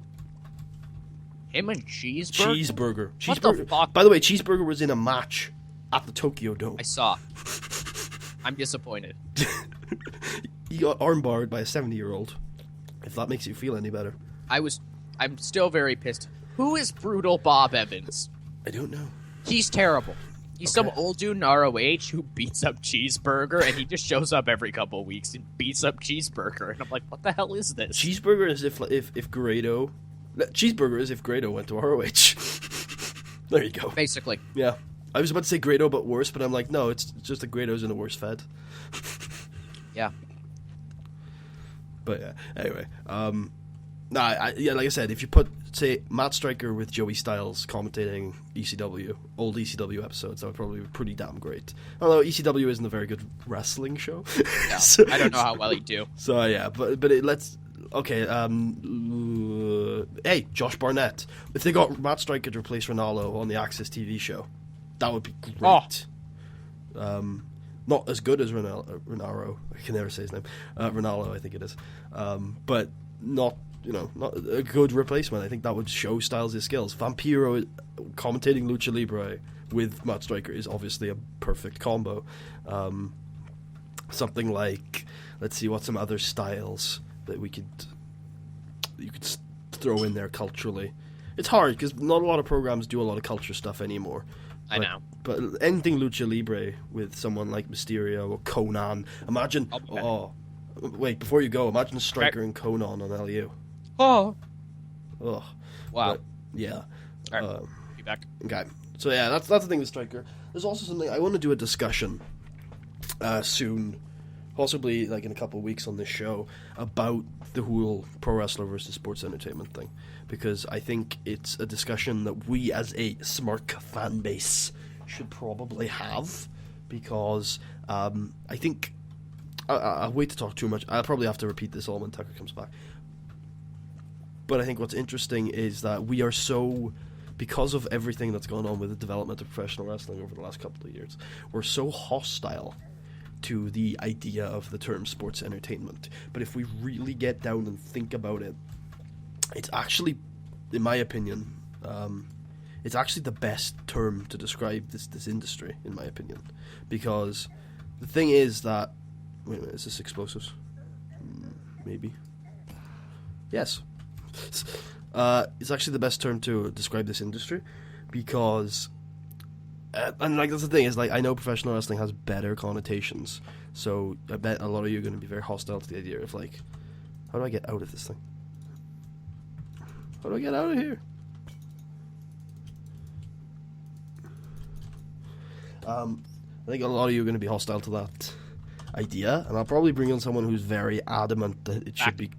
him and Cheeseburger? Cheeseburger. What the fuck? By the way, Cheeseburger was in a match at the Tokyo Dome. I saw. I'm disappointed. He got armbarred by a 70-year-old. If that makes you feel any better. I'm still very pissed. Who is Brutal Bob Evans? I don't know. He's terrible. He's some old dude in ROH who beats up Cheeseburger, and he just shows up every couple of weeks and beats up Cheeseburger. And I'm like, what the hell is this? Cheeseburger is if Grado... Cheeseburger is if Grado went to ROH. There you go. Basically. Yeah. I was about to say Grado, but worse, but I'm like, no, it's just that Grado's in a worse fed. Yeah. But yeah, anyway. Like I said, if you put, say, Matt Striker with Joey Styles commentating ECW, old ECW episodes, that would probably be pretty damn great. Although ECW isn't a very good wrestling show. Yeah, so, I don't know how well he'd do. So yeah, but let's... Okay, hey, Josh Barnett. If they got Matt Striker to replace Ronaldo on the Access TV show, that would be great. Oh. Not as good as Ronaldo. I can never say his name. Ronaldo, I think it is. But not a good replacement. I think that would show Styles' skills. Vampiro commentating Lucha Libre with Matt Striker is obviously a perfect combo. Something like, let's see, what some other styles that you could throw in there culturally. It's hard because not a lot of programs do a lot of culture stuff anymore. I know. But anything Lucha Libre with someone like Mysterio or Conan. Imagine... wait, before you go, imagine Striker and Conan on LU. Oh. Ugh. Wow. But, yeah. All right. Be back. Okay. So yeah, that's the thing with Striker. There's also something... I want to do a discussion soon, possibly like in a couple of weeks on this show, about the whole pro wrestler versus sports entertainment thing, because I think it's a discussion that we as a Smirk fan base should probably have, because I think I'll wait to talk too much. I'll probably have to repeat this all when Tucker comes back, but I think what's interesting is that we are so, because of everything that's gone on with the development of professional wrestling over the last couple of years, we're so hostile to the idea of the term sports entertainment. But if we really get down and think about it, it's actually, in my opinion, it's actually the best term to describe this industry, in my opinion. Because the thing is that... Wait a minute, is this explosives? Maybe. Yes. It's actually the best term to describe this industry, because... and like that's the thing, is like I know professional wrestling has better connotations, so I bet a lot of you are going to be very hostile to the idea of like, how do I get out of this thing? How do I get out of here? I think a lot of you are going to be hostile to that idea, and I'll probably bring in someone who's very adamant that it should be...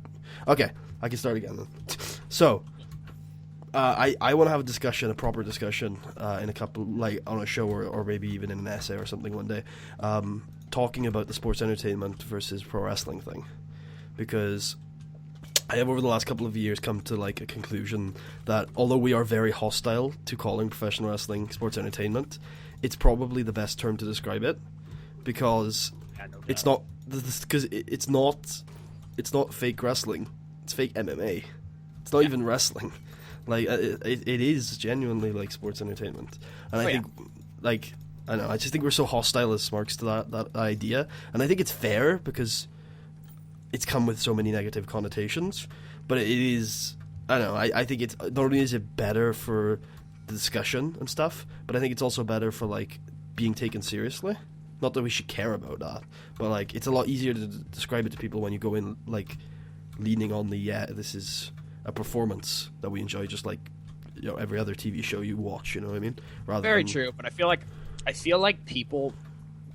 Okay, I can start again then. So, I want to have a proper discussion, in a couple, like on a show or maybe even in an essay or something one day, talking about the sports entertainment versus pro wrestling thing, because I have over the last couple of years come to like a conclusion that although we are very hostile to calling professional wrestling sports entertainment, it's probably the best term to describe it, because it's not fake wrestling, it's fake MMA. It's not even wrestling. Like it is genuinely like sports entertainment, and I think like I don't know. I just think we're so hostile as Smarks to that idea, and I think it's fair because it's come with so many negative connotations. But it is, I don't know. I think it's not only is it better for the discussion and stuff, but I think it's also better for like being taken seriously. Not that we should care about that, but like it's a lot easier to describe it to people when you go in like leaning on the this is a performance that we enjoy, just like every other TV show you watch. You know what I mean? Very true, but I feel like people,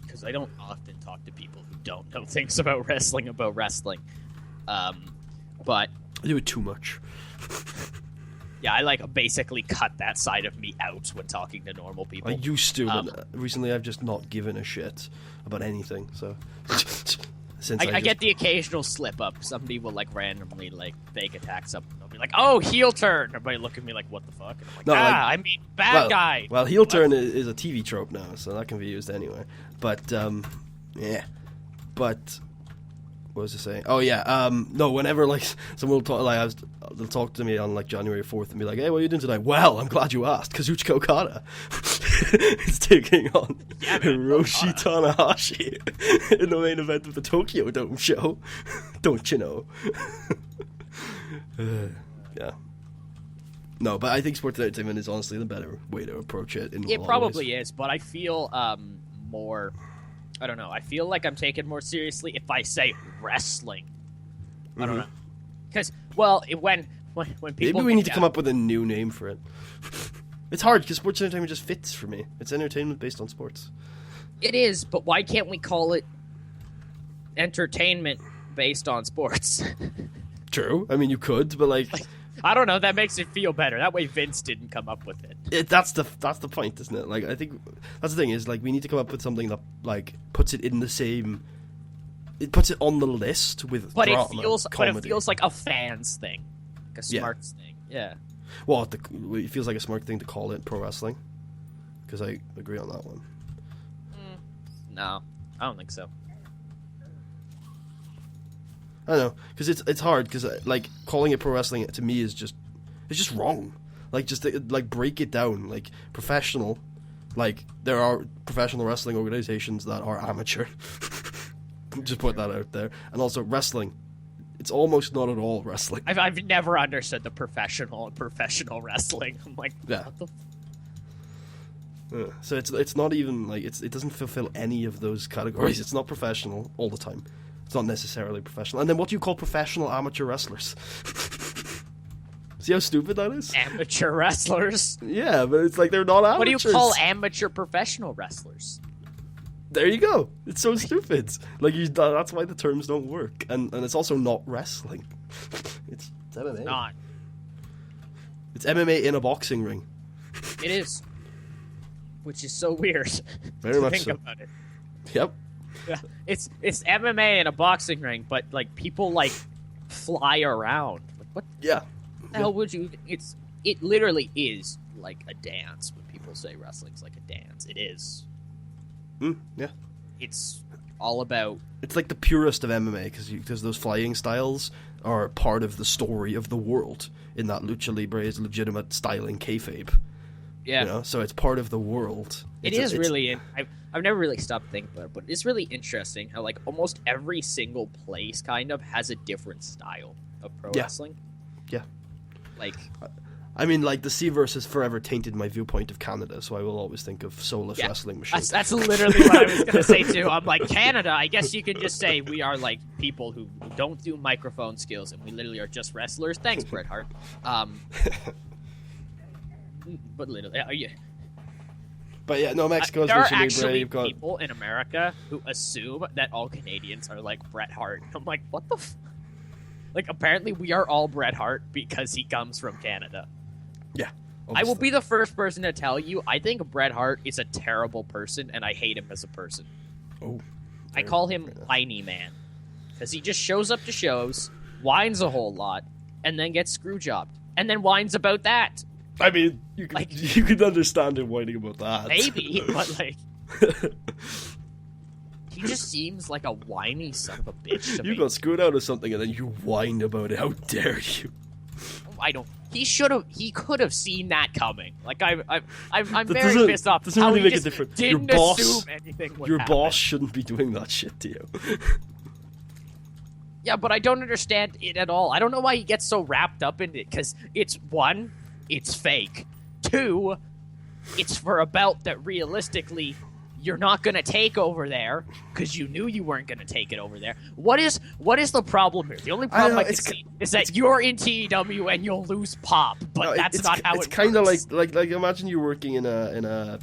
because I don't often talk to people who don't know things about wrestling, but I do it too much. Yeah, I like basically cut that side of me out when talking to normal people. I used to, but recently I've just not given a shit about anything. So I get the occasional slip up. Somebody will like randomly like fake attack something. They'll be like, "Oh, heel turn." Everybody look at me like, "What the fuck?" And I'm like, I mean bad guy. Well, heel turn is a TV trope now, so that can be used anywhere. But yeah. But what was I saying? Oh yeah. No, whenever like someone will talk, like they'll talk to me on like January 4th and be like, "Hey, what are you doing tonight?" Well, I'm glad you asked, Kazuchika Okada is taking on Hiroshi Tanahashi in the main event of the Tokyo Dome show. Don't you know? Yeah. No, but I think sports entertainment is honestly the better way to approach it. It probably is, but I feel more. I don't know. I feel like I'm taken more seriously if I say wrestling. I don't know. Because, well, when people... Maybe we need to come up with a new name for it. It's hard, because sports entertainment just fits for me. It's entertainment based on sports. It is, but why can't we call it entertainment based on sports? True. I mean, you could, but like I don't know. That makes it feel better. That way Vince didn't come up with it. That's the point, isn't it? Like, I think that's the thing is, like, we need to come up with something that, like, puts it in the same... It puts it on the list with drama, comedy. But it feels like a fans thing. Like a Smarks thing. Yeah. Well, it feels like a smart thing to call it pro wrestling. Because I agree on that one. No, I don't think so. I don't know, because it's hard, because like calling it pro wrestling to me is just wrong. Like, just like break it down. Like, professional, like there are professional wrestling organizations that are amateur. Just put that out there. And also wrestling, it's almost not at all wrestling. I've never understood the professional wrestling. I'm like, yeah. What the so it's not even like it doesn't fulfill any of those categories. It's not professional all the time. It's not necessarily professional. And then what do you call professional amateur wrestlers? See how stupid that is? Amateur wrestlers? Yeah, but it's like they're not amateurs. What do you call amateur professional wrestlers? There you go. It's so stupid. Like, that's why the terms don't work. And it's also not wrestling. It's MMA. Not. It's MMA in a boxing ring. It is. Which is so weird. Very much think so. about it. Yep. Yeah, it's MMA in a boxing ring, but like people like fly around. Like, what? Yeah. The hell would you? It literally is like a dance. When people say wrestling's like a dance, it is. Yeah. It's all about. It's like the purest of MMA because those flying styles are part of the story of the world. In that lucha libre is legitimate styling kayfabe. Yeah. You know? So it's part of the world. It's really. I've never really stopped thinking about it, but it's really interesting how like almost every single place kind of has a different style of pro wrestling. Yeah. Like. I mean, like, the Seaverse has forever tainted my viewpoint of Canada, so I will always think of soulless wrestling machines. That's literally what I was going to say, too. I'm like, Canada, I guess you could just say we are, like, people who don't do microphone skills, and we literally are just wrestlers. Thanks, Bret Hart. But literally, yeah. But yeah, no, Mexico's there are Lucha Libre, actually you've got... people in America who assume that all Canadians are like Bret Hart. I'm like, what the Like, apparently we are all Bret Hart because he comes from Canada. Yeah. Obviously. I will be the first person to tell you, I think Bret Hart is a terrible person, and I hate him as a person. Oh. I call him Whiny Man. Because he just shows up to shows, whines a whole lot, and then gets screw jobbed. And then whines about that. I mean, you could understand him whining about that. Maybe, but like... he just seems like a whiny son of a bitch to me. You got screwed out of something and then you whined about it. How dare you? I don't... He could have seen that coming. Like, I'm very pissed off. Doesn't really make a difference. Didn't assume anything would happen. Boss shouldn't be doing that shit to you. Yeah, but I don't understand it at all. I don't know why he gets so wrapped up in it, because it's, one, it's fake. Two, it's for a belt that realistically you're not going to take over there, because you knew you weren't going to take it over there. What is the problem here? The only problem I can see is that you're in TEW and you'll lose Pop, but that's not how it works. It's kind of like imagine you're working in a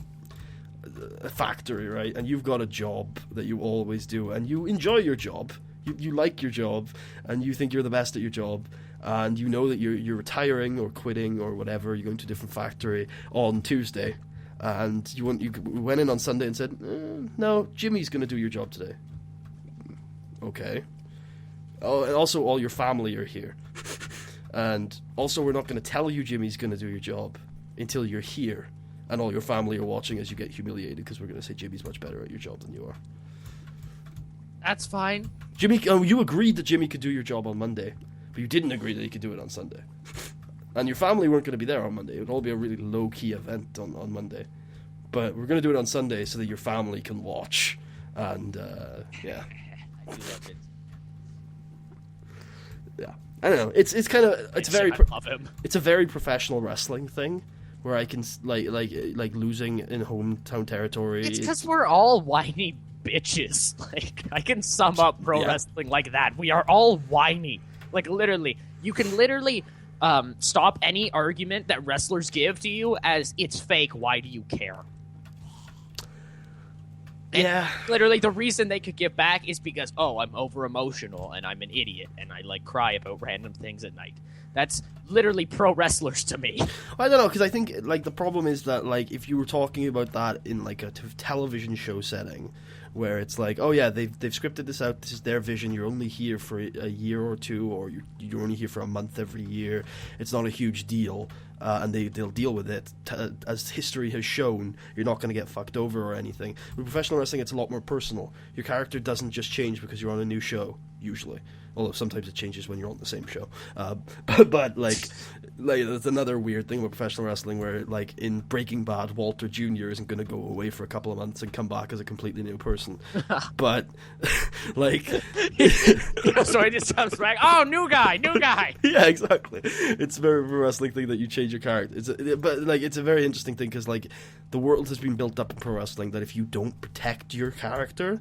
factory, right? And you've got a job that you always do, and you enjoy your job. You like your job, and you think you're the best at your job, and you know that you're retiring or quitting or whatever. You're going to a different factory on Tuesday, and you went in on Sunday and said, "No, Jimmy's going to do your job today." Okay. Oh, and also all your family are here, and also we're not going to tell you Jimmy's going to do your job until you're here, and all your family are watching as you get humiliated because we're going to say Jimmy's much better at your job than you are. That's fine. Jimmy, you agreed that Jimmy could do your job on Monday, but you didn't agree that he could do it on Sunday. And your family weren't going to be there on Monday. It would all be a really low-key event on Monday. But we're going to do it on Sunday so that your family can watch. And, yeah. I do love it. Yeah. I don't know. It's kind of... I love him. It's a very professional wrestling thing, where I can, like losing in hometown territory. It's because we're all whiny bitches. Like, I can sum up pro wrestling like that. We are all whiny. Like, literally. You can literally stop any argument that wrestlers give to you as, it's fake, why do you care? And literally, the reason they could give back is because, I'm over-emotional, and I'm an idiot, and I, cry about random things at night. That's literally pro wrestlers to me. I don't know, because I think, the problem is that, if you were talking about that in, a television show setting, where it's they've scripted this out, this is their vision, you're only here for a year or two, or you're only here for a month every year, it's not a huge deal, and they'll deal with it. As history has shown, you're not going to get fucked over or anything. With professional wrestling, it's a lot more personal. Your character doesn't just change because you're on a new show, usually. Although sometimes it changes when you're on the same show. But there's another weird thing with professional wrestling where, in Breaking Bad, Walter Jr. isn't going to go away for a couple of months and come back as a completely new person. But, so he just comes back, new guy! Yeah, exactly. It's a very pro wrestling thing that you change your character. It's a very interesting thing because, the world has been built up in pro wrestling that if you don't protect your character,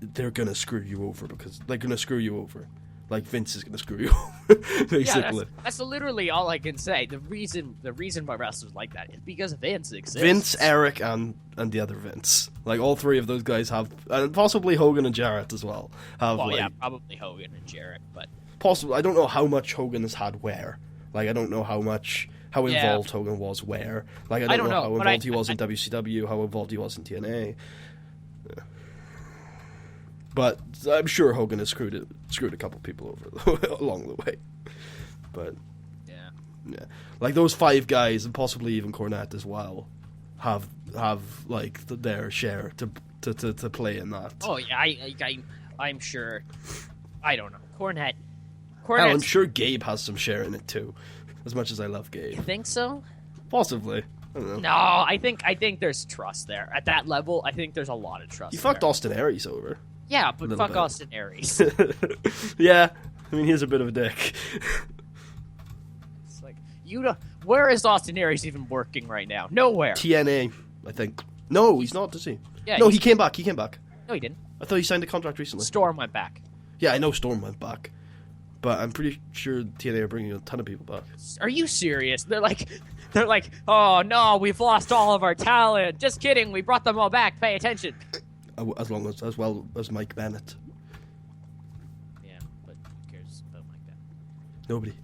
they're gonna screw you over because they're gonna screw you over. Vince is gonna screw you over, basically. Yeah, that's literally all I can say. The reason why wrestlers like that is because Vince exists. Vince, Eric, and the other Vince. All three of those guys have, and possibly Hogan and Jarrett as well. Probably Hogan and Jarrett, but possibly. I don't know how much Hogan has had where. I don't know how involved Hogan was where. I don't know how involved he was in WCW, how involved he was in TNA. But I'm sure Hogan has screwed a couple people over along the way. But yeah, those five guys and possibly even Cornette as well have their share to play in that. Oh yeah, I'm sure. I don't know Cornette. Hell, I'm sure Gabe has some share in it too. As much as I love Gabe, you think so? Possibly. I don't know. No, I think there's trust there at that level. I think there's a lot of trust. You fucked Austin Aries over. Yeah, but fuck Austin Aries. Yeah, I mean, he's a bit of a dick. It's where is Austin Aries even working right now? Nowhere. TNA, I think. No, he's not, does he? Yeah, no, he came back. No, he didn't. I thought he signed a contract recently. Storm went back. Yeah, I know Storm went back. But I'm pretty sure TNA are bringing a ton of people back. Are you serious? They're like, oh no, we've lost all of our talent. Just kidding, we brought them all back. Pay attention. As well as Mike Bennett. Yeah, but who cares about Mike Bennett? Nobody.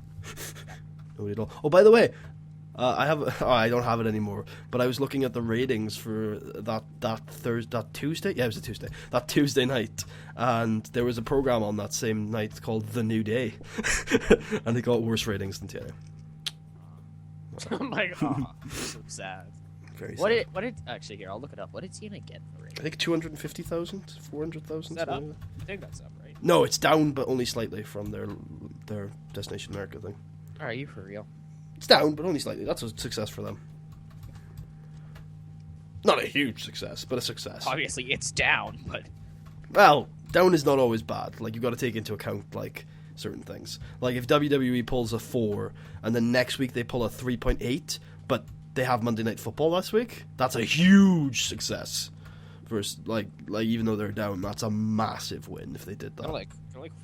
Nobody at all. Oh, by the way, I don't have it anymore. But I was looking at the ratings for that Tuesday. Yeah, it was a Tuesday. That Tuesday night, and there was a program on that same night called The New Day, and it got worse ratings than TNA. Oh my god, so sad. Very What sad. did actually here? I'll look it up. What did TNA get for rating? I think 250,000, 400,000. Is that up? I think that's up, right? No, it's down, but only slightly from their Destination America thing. Are you for real? It's down, but only slightly. That's a success for them. Not a huge success, but a success. Obviously, it's down, but Well, down is not always bad. Like, you've got to take into account, like, certain things. Like, if WWE pulls a 4, and then next week they pull a 3.8, but they have Monday Night Football last week, that's a huge success. Versus, like even though they're down, that's a massive win if they did that. I'm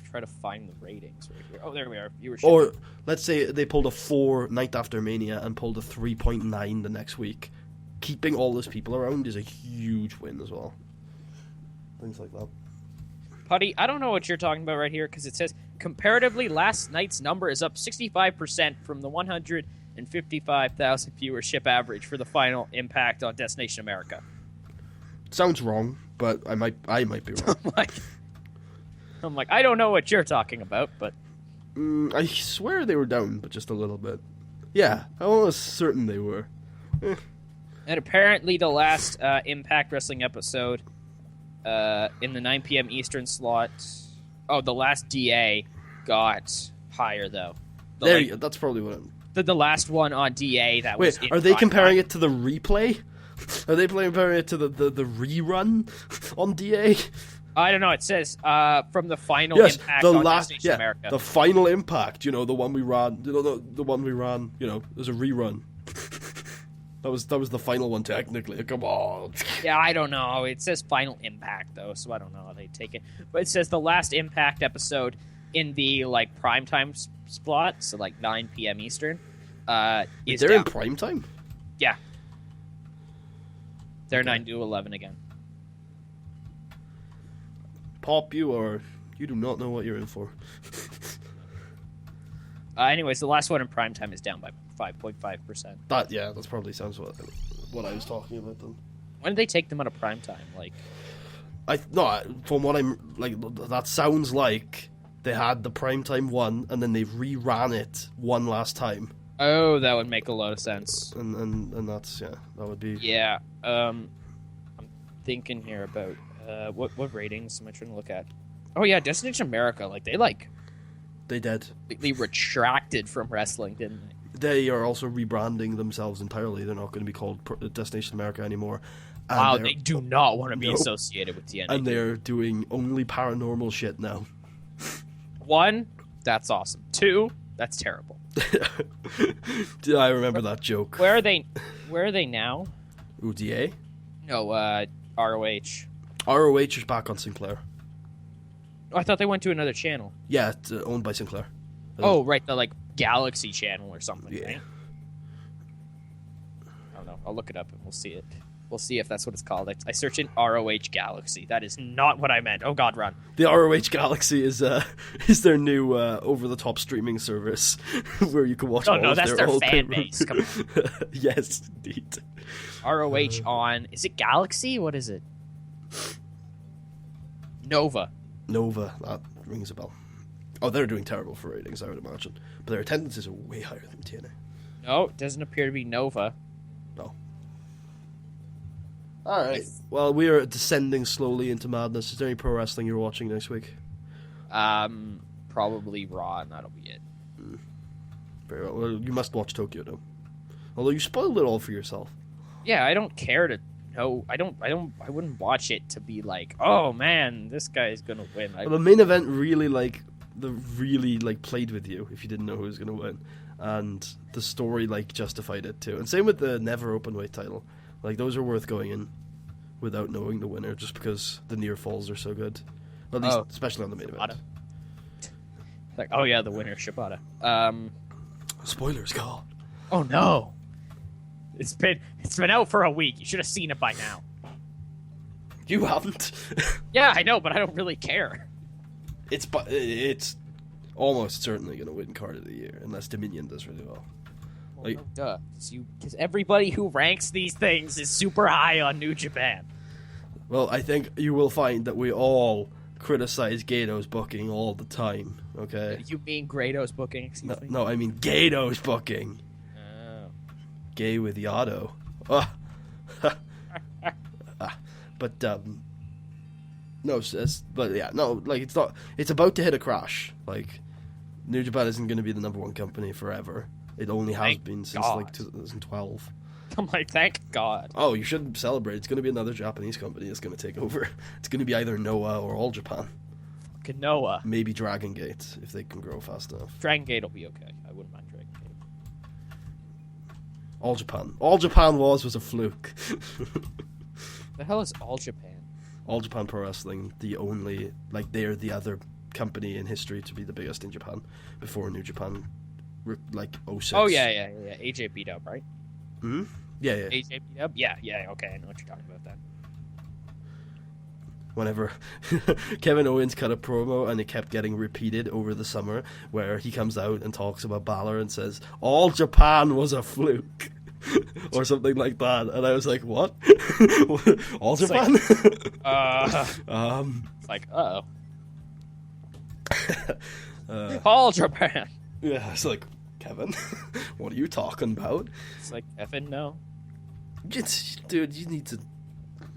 try to find the ratings right here. Oh, there we are. Viewership. Or, let's say they pulled a 4 night after Mania and pulled a 3.9 the next week. Keeping all those people around is a huge win as well. Things like that. Putty, I don't know what you're talking about right here because it says comparatively last night's number is up 65% from the 155,000 viewership average for the final Impact on Destination America. Sounds wrong, but I might be wrong. I'm like, I don't know what you're talking about, but I swear they were down, but just a little bit. Yeah, I was certain they were. and apparently the last Impact Wrestling episode in the 9 p.m. Eastern slot. Oh, the last DA got higher though. That's probably what I'm... The last one on DA that was. Wait, are they comparing it to the replay? Are they comparing it to the rerun on DA? I don't know. It says from the final Impact on Destination America. The final Impact. You know, the one we ran. You know, the one we ran. You know, there's a rerun. that was the final one technically. Come on. Yeah, I don't know. It says final Impact though, so I don't know how they take it. But it says the last Impact episode in the like primetime slot, so like 9 p.m. Eastern. Is they're down. in primetime? Yeah. They're 9 to 11 again. Pop, you do not know what you're in for. Anyways, the last one in primetime is down by 5.5%. That's probably sounds what I was talking about then. When did they take them out of primetime? Like, from what I'm like, that sounds like they had the primetime one and then they reran it one last time. oh, that would make a lot of sense. And that's that would be Yeah. I'm thinking here about what ratings am I trying to look at? Oh yeah, Destination America. they did. They retracted from wrestling, didn't they? They are also rebranding themselves entirely. They're not going to be called Destination America anymore. And Wow, they do not want to be associated with TNA. And they're doing only paranormal shit now. 1, that's awesome. 2, that's terrible. I remember that joke. Where are they now? UDA? No, ROH. ROH is back on Sinclair. Oh, I thought they went to another channel. Yeah, it's owned by Sinclair. Oh, right, the Galaxy channel or something, Yeah. right? I don't know. I'll look it up and we'll see it. We'll see if that's what it's called. I search in ROH Galaxy. That is not what I meant. Oh God, run. The ROH Galaxy is their new over-the-top streaming service where you can watch all of that's their their old fan pay-per-views. base. Come on. Yes, indeed. ROH on... Is it Galaxy? What is it? Nova. That rings a bell. Oh, they're doing terrible for ratings, I would imagine. But their attendances are way higher than TNA. No, it doesn't appear to be Nova. No. Alright. Well, we are descending slowly into madness. Is there any pro wrestling you're watching next week? Probably Raw, and that'll be it. Very well. Well, you must watch Tokyo Dome. Although you spoiled it all for yourself. Yeah, I don't care to know. I wouldn't watch it to be like, oh man, this guy's gonna win. The main event really played with you if you didn't know who was gonna win, and the story justified it too. And same with the never openweight title. Those are worth going in without knowing the winner, just because the near falls are so good. At least, especially on the main event. Oh yeah, the winner, Shibata. Spoilers, God. Oh no. It's been out for a week. You should have seen it by now. You haven't. Yeah, I know, but I don't really care. It's almost certainly going to win Card of the Year, unless Dominion does really well. Like, no, duh. Because everybody who ranks these things is super high on New Japan. well, I think you will find that we all criticize Gato's booking all the time. Okay. You mean Grado's booking? Excuse me. No, I mean Gato's booking. Oh. Gay with Yado. But no, but yeah, no, like it's not. It's about to hit a crash. Like New Japan isn't going to be the number one company forever. It only has been since like 2012. I'm like, thank God. Oh, you shouldn't celebrate. It's going to be another Japanese company that's going to take over. It's going to be either Noah or All Japan. Noah. Maybe Dragon Gate if they can grow fast enough. Dragon Gate will be okay. I wouldn't mind Dragon Gate. All Japan. All Japan was a fluke. The hell is All Japan? All Japan Pro Wrestling, they're the other company in history to be the biggest in Japan before New Japan, like 06. Oh yeah. AJ beat up, right? Hmm? Yeah. AJ beat up? Yeah, okay, I know what you're talking about then. Whenever Kevin Owens cut a promo and it kept getting repeated over the summer where he comes out and talks about Balor and says, All Japan was a fluke. Or something like that. And I was like, what? All Japan? It's like, uh-oh. All Japan. Yeah, it's like, Kevin, what are you talking about? It's like, Kevin, no. Dude, you need to,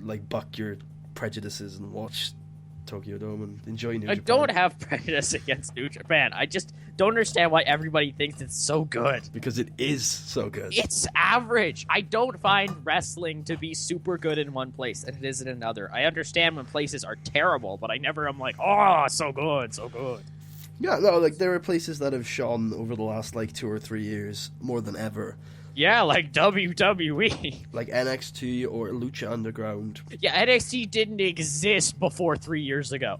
like, buck your prejudices and watch Tokyo Dome and enjoy New Japan. I don't have prejudice against New Japan. I just don't understand why everybody thinks it's so good. Because it is so good. It's average. I don't find wrestling to be super good in one place and it is in another. I understand when places are terrible, but I never am like, oh, so good, so good. Yeah, no, like, there are places that have shone over the last, like, 2 or 3 years more than ever. Yeah, like WWE. Like NXT or Lucha Underground. Yeah, NXT didn't exist before 3 years ago.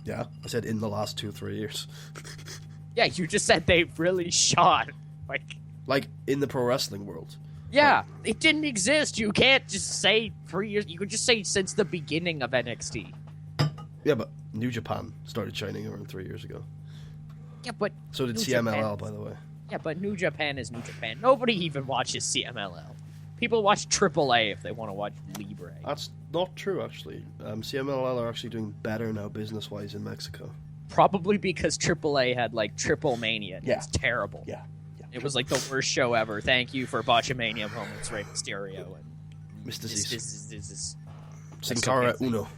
Yeah, I said in the last 2-3 years. Yeah, you just said they really shot. Like in the pro wrestling world. Yeah, it didn't exist. You can't just say 3 years. You could just say since the beginning of NXT. Yeah, but New Japan started shining around 3 years ago. Yeah, but so did New CMLL, Japan. by the way. Yeah, but New Japan is New Japan. Nobody even watches CMLL. People watch AAA if they want to watch Libre. That's not true, actually. CMLL are actually doing better now business-wise in Mexico. Probably because AAA had, like, Triple Mania. Yeah. It's terrible. Yeah. It was, like, the worst show ever. Thank you for Botchamania moments, Rey Mysterio. And Mr. This Sin Cara Uno.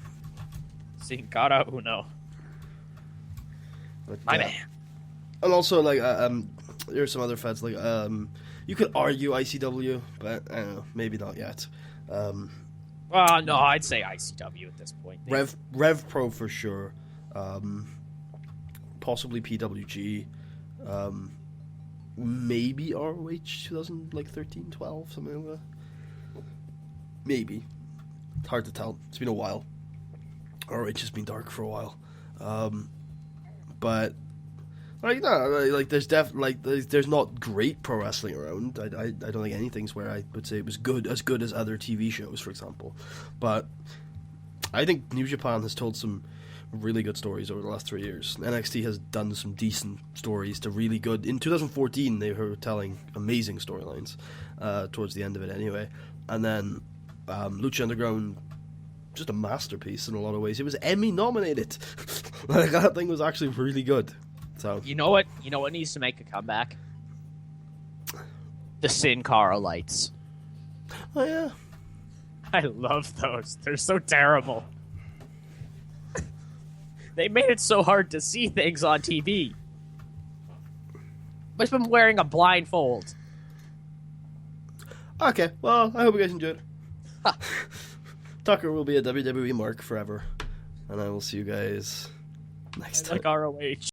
Sin Cara Uno. But, My man. And also, like, there's some other feds, like, you could argue ICW, but, I don't know, maybe not yet. Well, no, I'd say ICW at this point. Rev Pro for sure. Possibly PWG. Maybe ROH 2013, 12, something like that. Maybe. Hard to tell. It's been a while. ROH has been dark for a while. But like no, like there's there's not great pro wrestling around. I don't think anything's where I would say it was good as other TV shows, for example. But I think New Japan has told some really good stories over the last 3 years. NXT has done some decent stories to really good. In 2014, they were telling amazing storylines towards the end of it, anyway. And then Lucha Underground, just a masterpiece in a lot of ways. It was Emmy nominated. Like, that thing was actually really good. So you know what needs to make a comeback? The Sin Cara lights. Oh yeah, I love those. They're so terrible. They made it so hard to see things on TV. I've been wearing a blindfold. Okay, well, I hope you guys enjoyed it. Tucker will be a WWE mark forever. And I will see you guys next time. Like ROH.